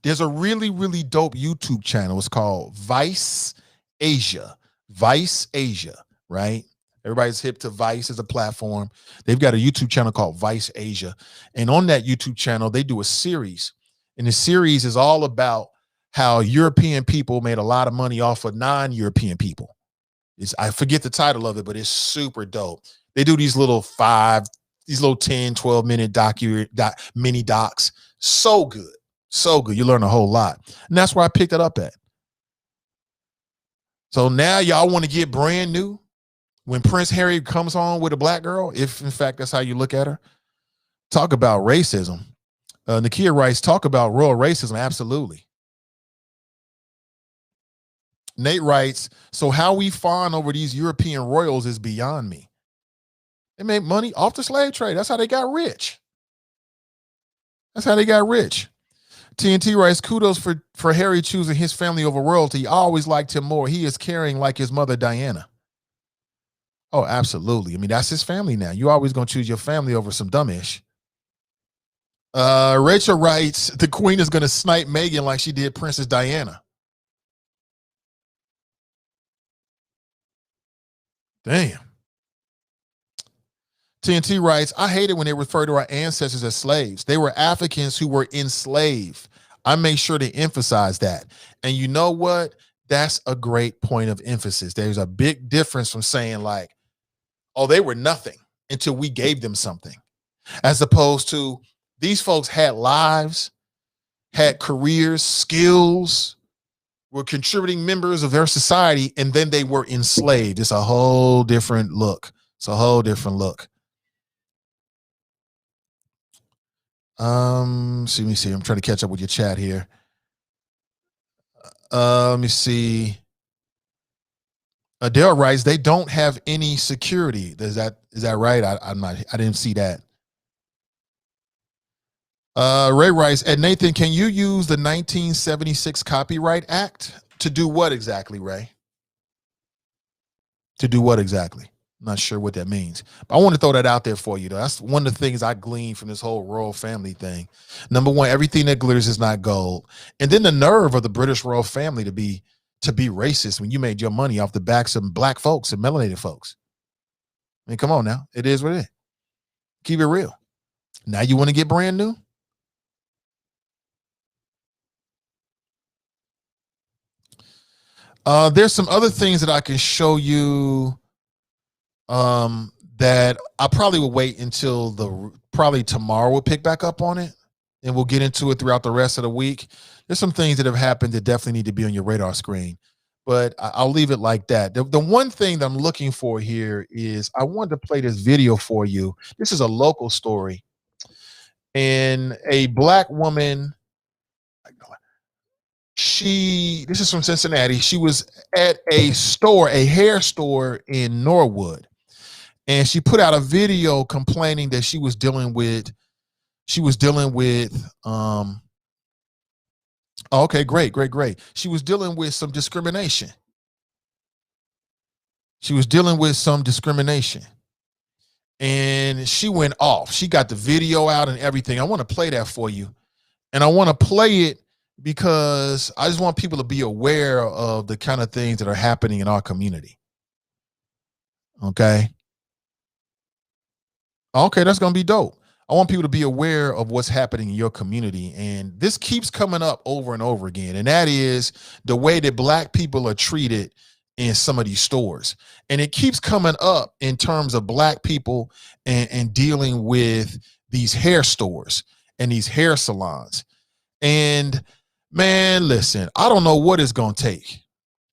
There's a really, really dope YouTube channel. It's called Vice Asia. Vice Asia, right? Everybody's hip to Vice as a platform. They've got a YouTube channel called Vice Asia. And on that YouTube channel, they do a series. And the series is all about how European people made a lot of money off of non-European people. I forget the title of it, but it's super dope. They do these little 5, these little 10, 12-minute mini docs. So good. So good. You learn a whole lot. And that's where I picked it up at. So now y'all want to get brand new when Prince Harry comes on with a black girl, if in fact that's how you look at her. Talk about racism. Nakia writes, talk about royal racism. Absolutely. Nate writes, so how we fawn over these European royals is beyond me. They made money off the slave trade. That's how they got rich. That's how they got rich. TNT writes, kudos for Harry choosing his family over royalty. I always liked him more. He is caring like his mother, Diana. Oh, absolutely. I mean, that's his family now. You always going to choose your family over some dumbish. Rachel writes, the queen is going to snipe Meghan like she did Princess Diana. Damn. TNT writes, I hate it when they refer to our ancestors as slaves. They were Africans who were enslaved. I make sure to emphasize that. And you know what? That's a great point of emphasis. There's a big difference from saying like, oh, they were nothing until we gave them something, as opposed to these folks had lives, had careers, skills, were contributing members of their society, and then they were enslaved. It's a whole different look. It's a whole different look. Let me see. I'm trying to catch up with your chat here. Let me see. Adele writes, they don't have any security. Is that right? I didn't see that. Ray writes, and Nathan, can you use the 1976 Copyright Act to do what exactly, Ray? To do what exactly? I'm not sure what that means. But I want to throw that out there for you, though. That's one of the things I gleaned from this whole royal family thing. Number one, everything that glitters is not gold. And then the nerve of the British royal family to be racist when you made your money off the backs of black folks and melanated folks. I mean, come on now. It is what it is. Keep it real. Now you want to get brand new? There's some other things that I can show you that I probably will wait until probably tomorrow we'll pick back up on it, and we'll get into it throughout the rest of the week. There's some things that have happened that definitely need to be on your radar screen, but I'll leave it like that. The one thing that I'm looking for here is I wanted to play this video for you. This is a local story, and a black woman, this is from Cincinnati. She was at a store, a hair store in Norwood, and she put out a video complaining that she was dealing with okay, great. She was dealing with some discrimination. And she went off. She got the video out and everything. I want to play that for you. And I want to play it because I just want people to be aware of the kind of things that are happening in our community. Okay, that's going to be dope. I want people to be aware of what's happening in your community. And this keeps coming up over and over again. And that is the way that black people are treated in some of these stores. And it keeps coming up in terms of black people and dealing with these hair stores and these hair salons. And man, listen, I don't know what it's going to take.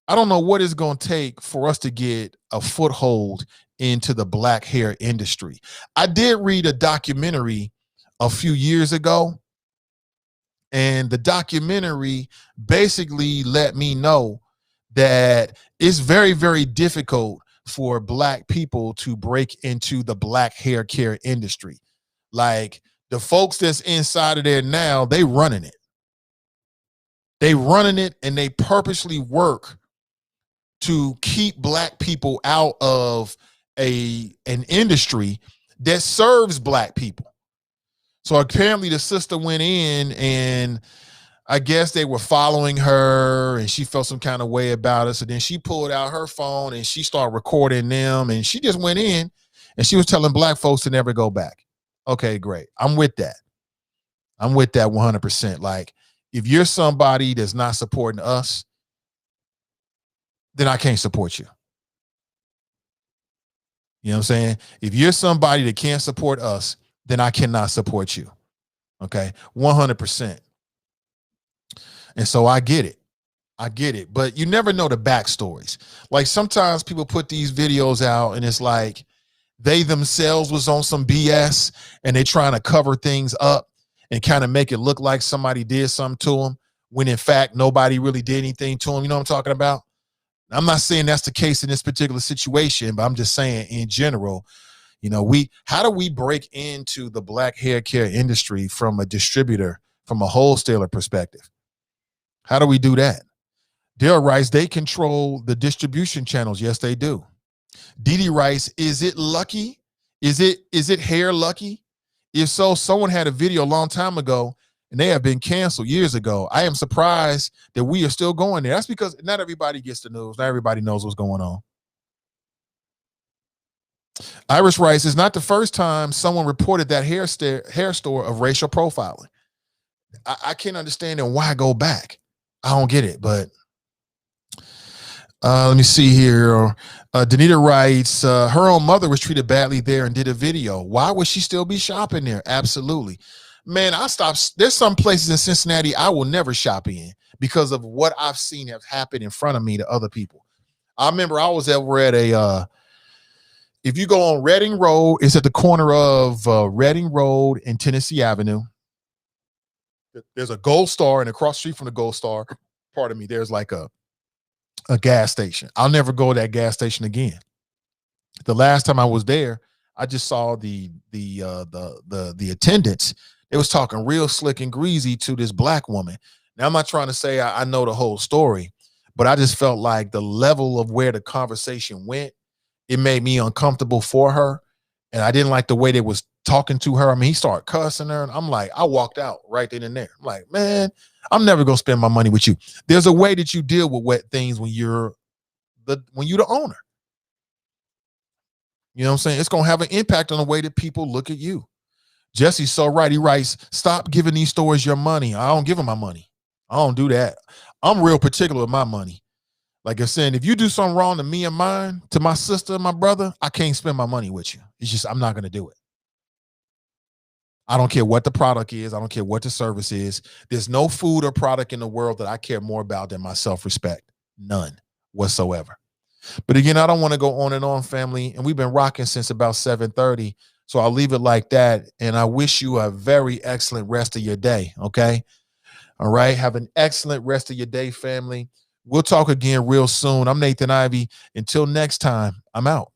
I don't know what it's going to take for us to get a foothold into the black hair industry. I did read a documentary a few years ago, and the documentary basically let me know that it's very, very difficult for black people to break into the black hair care industry. Like the folks that's inside of there now, they running it. And they purposely work to keep black people out of an industry that serves black people. So apparently the sister went in, and I guess they were following her, and she felt some kind of way about it. So then she pulled out her phone and she started recording them, and she just went in and she was telling black folks to never go back. Okay, great. I'm with that 100%. Like, if you're somebody that's not supporting us, then I can't support you. You know what I'm saying? If you're somebody that can't support us, then I cannot support you. Okay. 100%. And so I get it. I get it. But you never know the backstories. Like sometimes people put these videos out and it's like they themselves was on some BS and they trying to cover things up and kind of make it look like somebody did something to them when in fact nobody really did anything to them. You know what I'm talking about? I'm not saying that's the case in this particular situation, but I'm just saying in general, you know, how do we break into the black hair care industry from a distributor, from a wholesaler perspective? How do we do that? Dale Rice, they control the distribution channels. Yes, they do. Didi Rice, is it lucky? Is it hair lucky? If so, someone had a video a long time ago and they have been canceled years ago. I am surprised that we are still going there. That's because not everybody gets the news. Not everybody knows what's going on. Iris Rice, is not the first time someone reported that hair store of racial profiling. I can't understand and why go back. I don't get it, but let me see here. Danita writes, her own mother was treated badly there and did a video. Why would she still be shopping there? Absolutely. Man, I stopped. There's some places in Cincinnati I will never shop in because of what I've seen have happened in front of me to other people. I remember I was over at if you go on Reading Road, it's at the corner of Reading Road and Tennessee Avenue. There's a Gold Star, and across the street from the Gold Star, pardon me, there's like a gas station. I'll never go to that gas station again. The last time I was there, I just saw the attendants. They was talking real slick and greasy to this black woman. Now I'm not trying to say I know the whole story, but I just felt like the level of where the conversation went, it made me uncomfortable for her. And I didn't like the way they was talking to her. I mean, he started cussing her, and I'm like, I walked out right then and there. I'm like, man, I'm never gonna spend my money with you. There's a way that you deal with wet things when you're the owner. You know what I'm saying? It's gonna have an impact on the way that people look at you. Jesse's so right. He writes, stop giving these stores your money. I don't give them my money. I don't do that. I'm real particular with my money. Like I said, if you do something wrong to me and mine, to my sister and my brother, I can't spend my money with you. It's just, I'm not going to do it. I don't care what the product is. I don't care what the service is. There's no food or product in the world that I care more about than my self-respect. None whatsoever. But again, I don't want to go on and on, family. And we've been rocking since about 7:30. So I'll leave it like that. And I wish you a very excellent rest of your day. Okay. All right. Have an excellent rest of your day, family. We'll talk again real soon. I'm Nathan Ivy. Until next time, I'm out.